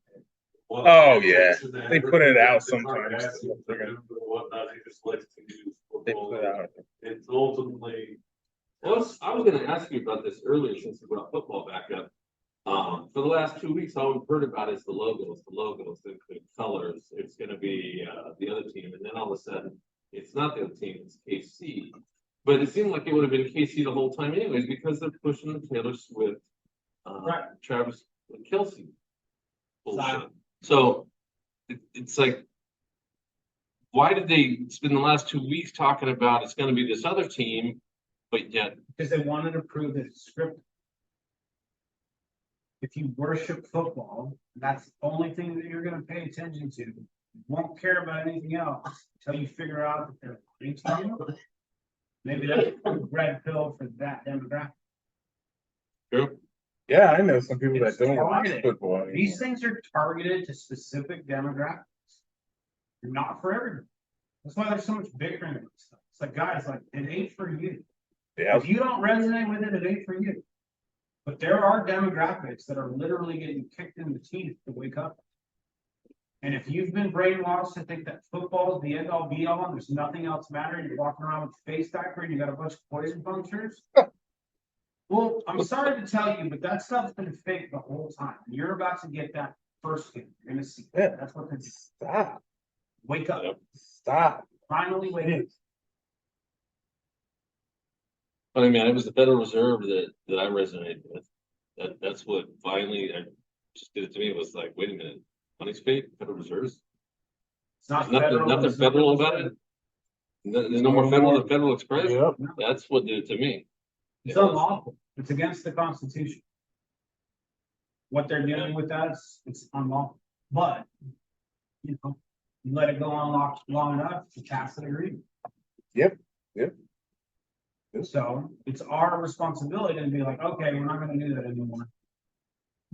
Oh, yeah. They put it out sometimes. Whatnot, he just likes to use They put it football. out. It's ultimately. I was gonna ask you about this earlier since you brought football back up. For the last 2 weeks, all we've heard about is the logos, the colors. It's gonna be the other team, and then all of a sudden, it's not the other team, it's KC. But it seemed like it would have been KC the whole time anyways, because they're pushing the Taylor Swift, Right. Travis Kelce bullshit. So it's like, why did they spend the last 2 weeks talking about it's gonna be this other team, but yet Because they wanted to prove that it's scripted. If you worship football, that's the only thing that you're gonna pay attention to. You won't care about anything else until you figure out that they're lying to you. Maybe that's a red pill for that demographic. True. Yeah, I know some people that It's don't watch targeted. football anymore. These things are targeted to specific demographics. They're not for everyone. That's why there's so much bickering and stuff. It's like, guys, like, it ain't for you. Yeah. If you don't resonate with it, it ain't for you. But there are demographics that are literally getting kicked in the teeth to wake up. And if you've been brainwashed to think that football is the end all be all and there's nothing else mattering, you're walking around with your face diaper and you got a bunch of poison punctures. Well, I'm sorry to tell you, but that stuff's been fake the whole time. You're about to get that first game. You're gonna see. Yeah. That's what the Stop. wake up. Stop. Finally wake up. But I mean, it was the Federal Reserve that I resonated with. That's what finally just did it to me. It was like, wait a minute, money's fake, Federal Reserves. It's not There's nothing federal about it. There's no more federal than Federal Express. Yep. That's what did it to me. It's unlawful. It's against the Constitution. What they're doing with that is it's unlawful. But you know, you let it go on long enough, it's a tacit agreement. Yep. Yep. So it's our responsibility to be like, okay, we're not gonna do that anymore.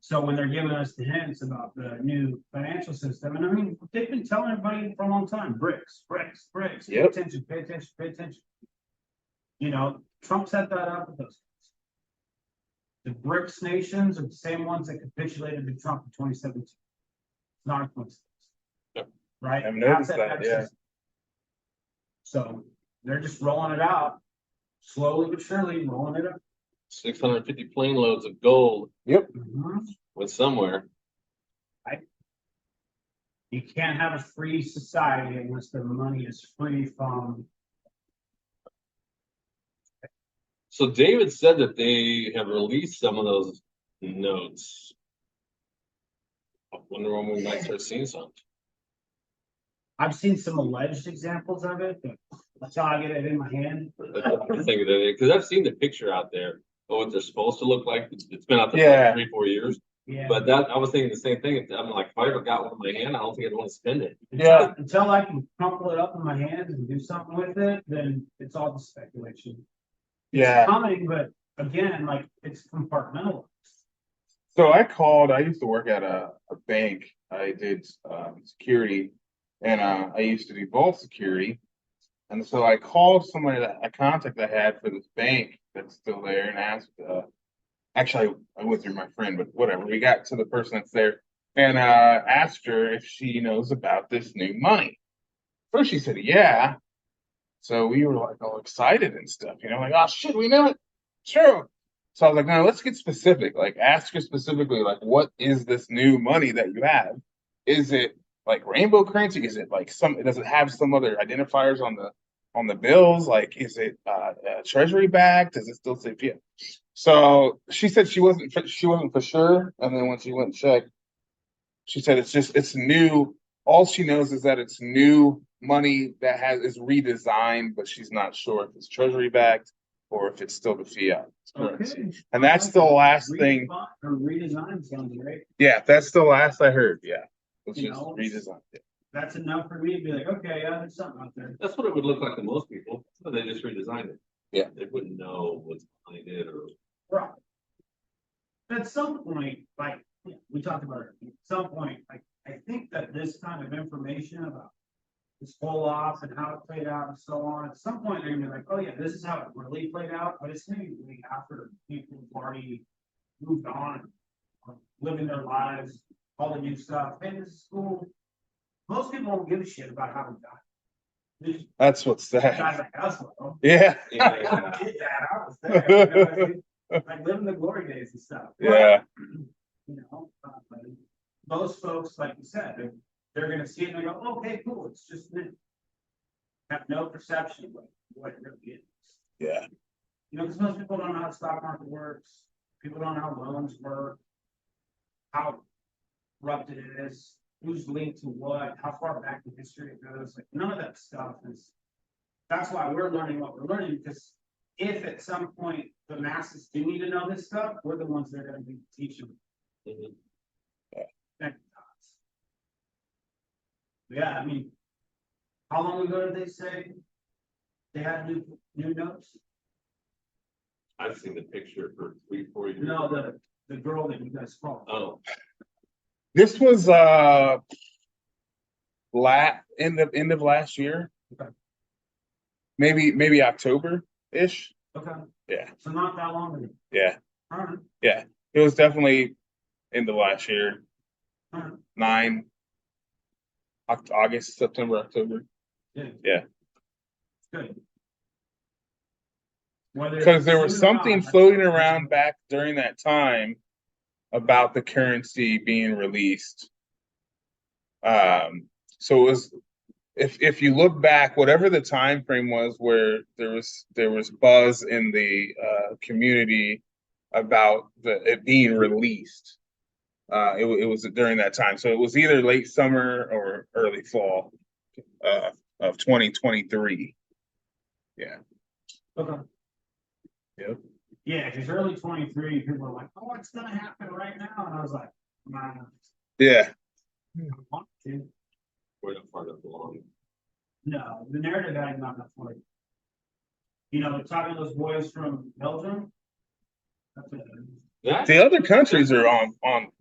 So when they're giving us the hints about the new financial system, and I mean, they've been telling everybody for a long time, bricks, bricks, bricks, pay Yep. attention, pay attention, pay attention. You know, Trump set that up with those. The BRICS nations are the same ones that capitulated to Trump in 2017. It's not a coincidence. Yep. Right? I've noticed Asset that, yeah. system. So they're just rolling it out, slowly but surely rolling it up. 650 plane loads of gold Mhm. went somewhere. You can't have a free society unless the money is free from. So David said that they have released some of those notes. I wonder when we might start seeing some. I've seen some alleged examples of it, but that's how I get it in my hand. I think that because I've seen the picture out there of what they're supposed to look like. It's been out there Yeah. for like 3-4 years. Yeah. But that I was thinking the same thing. I'm like, if I ever got one in my hand, I don't think I'd want to spend it. Yeah. Until I can crumple it up in my hands and do something with it, then it's all just speculation. It's Yeah. coming, but again, like it's compartmentalized. So I used to work at a bank. I did security, and I used to do both security. And so I called somebody a contact I had for this bank that's still there and asked, actually I went through my friend, but whatever. We got to the person that's there and asked her if she knows about this new money. First she said, yeah. So we were like all excited and stuff, like, oh shit, we know it. Sure. So I was like, no, let's get specific. Like, ask her specifically, like, what is this new money that you have? Is it like rainbow currency? Is it like does it have some other identifiers on the bills? Like, is it treasury backed? Does it still say fiat? So she said she wasn't for sure. And then when she went and checked, she said it's new. All she knows is that it's new money that is redesigned, but she's not sure if it's treasury backed or if it's still the fiat currency. Okay. And that's the last thing. Or redesign sounds great. Yeah, that's the last I heard. Yeah, it's You just know, redesigned. Yeah. That's enough for me to be like, okay, yeah, there's something out there. That's what it would look like to most people, but they just redesigned it. Yeah. They wouldn't know what's behind it or. Right. At some point, like we talked about it, at some point, like I think that this kind of information about this whole off and how it played out and so on, at some point they're gonna be like, oh yeah, this is how it really played out, but it's gonna be way after people have already moved on, living their lives, all the new stuff. Hey, this is cool. Most people won't give a shit about how we died. That's what's Guys sad. like us will. Yeah. Yeah. I did that. I was there. You know what I mean? Like living the glory days and stuff. Yeah. But most folks, like you said, they're gonna see it and they go, okay, cool, it's just me. Have no perception of what it really is. Yeah. Because most people don't know how the stock market works. People don't know how loans work, how corrupted it is, who's linked to what, how far back in history it goes. Like none of that stuff is. That's why we're learning what we're learning, because if at some point the masses do need to know this stuff, we're the ones that are going to be teaching. Yeah, I mean, how long ago did they say they had new notes? I've seen the picture for 3-4 years. No, the girl that you guys called. Oh, This was end of last year. Okay. Maybe October-ish. Okay. Yeah. So not that long ago. Yeah. All right. Yeah. It was definitely end of last year. All right. 9 August, September, October. Yeah. Yeah. Good. Because there was something floating around back during that time about the currency being released. So it was, if you look back, whatever the time frame was where there was buzz in the community about it being released, it was during that time. So it was either late summer or early fall of 2023. Yeah. Okay. Yep. Yeah, because early 23, people were like, "Oh, it's gonna happen right now," and I was like, "Nah." Yeah. I want to. we're not far enough along. No, the narrative had not enough for it. You know, talking to those boys from Belgium. That's it. The other countries are on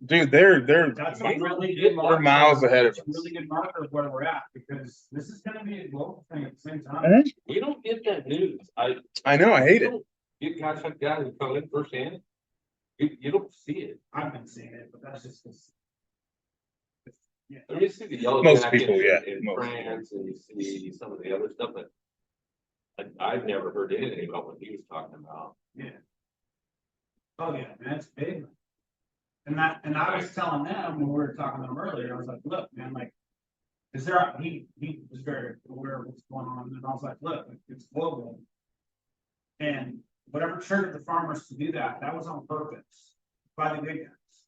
dude, they're That's a really good we're marker. miles ahead of It's a us. really good marker of where we're at because this is going to be a global thing at the same time. Mhm. We don't get that news. I know, I hate it. You guys like guys who come in firsthand. You don't see it. I've been seeing it, but that's just this. Yeah. I mean, you see the yellow Most jackets people, yeah, in most France, and you see some of the other stuff, but I've never heard anything about what he was talking about. Yeah. Oh yeah, man, it's big. And I was telling them when we were talking to them earlier, I was like, look, man, like, is there he was very aware of what's going on, and I was like, look, it's global. And whatever triggered the farmers to do that, that was on purpose by the big guys.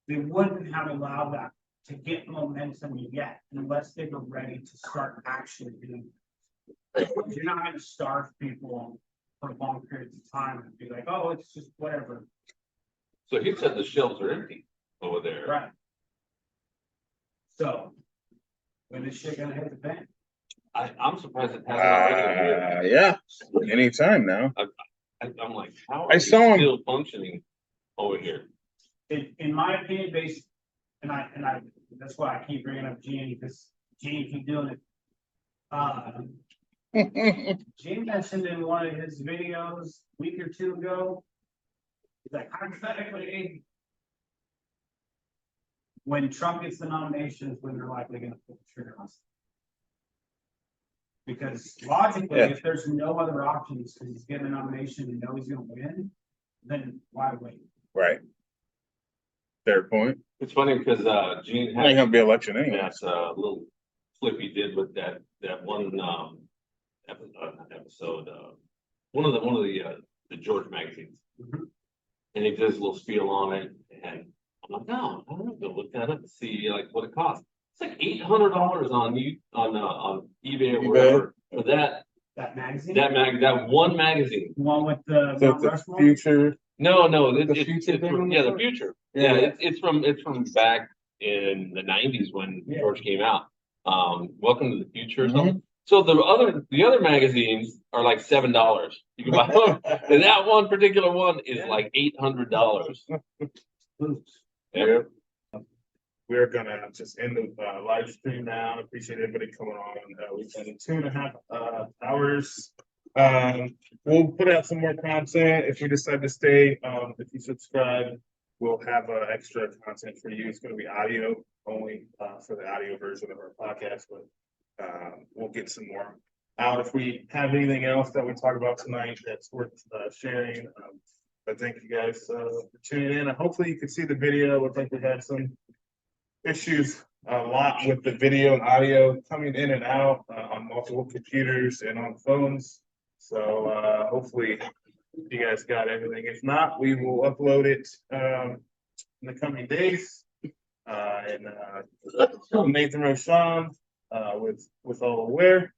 They wouldn't have allowed that to get momentum yet unless they were ready to start actually doing it. You're not going to starve people for long periods of time and be like, oh, it's just whatever. So he said the shelves are empty over there. Right. So when is shit gonna hit the fan? I'm surprised it hasn't already. Yeah, anytime now. I'm like, how I are saw you him- still functioning over here? In my opinion, based, and I that's why I keep bringing up Gene, because Gene keep doing it. Gene mentioned in one of his videos a week or two ago, he's like, hypothetically, when Trump gets the nominations, when they're likely gonna pull the trigger on something. Because logically, Yeah. if there's no other options, because he's getting a nomination and know he's gonna win, then why wait? Right. Fair point. It's funny because Gene Ain't had gonna be election anyway. that little clip he did with that one episode, one of the George magazines, and he did his little spiel on it, and I'm like, no, I don't know, look that up and see like what it costs. It's like $800 on eBay or wherever for that Magazine? that one magazine. The one with the So Mount the Rushmore? The future. future thing on the the front? future. Yeah. Yeah, it's from back in the 90s when George came out. Welcome to the Future or something. So the other magazines are like $7. You can buy them. And that one particular one is like $800. Yeah. We're gonna just end the live stream now. I appreciate everybody coming on. We've done 2.5 hours. We'll put out some more content if we decide to stay. If you subscribe, we'll have extra content for you. It's going to be audio only for the audio version of our podcast, but we'll get some more out if we have anything else that we talk about tonight that's worth sharing. But thank you guys for tuning in. And hopefully you can see the video. Looks like we had some issues a lot with the video and audio coming in and out on multiple computers and on phones. So hopefully you guys got everything. If not, we will upload it in the coming days. And Nathan Roshawn with All Aware.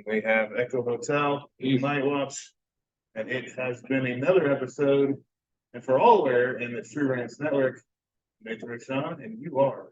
We have Echo Hotel, NightWatch, and it has been another episode. And for All Aware in the TrueRants Network, Nathan Roshawn, and you are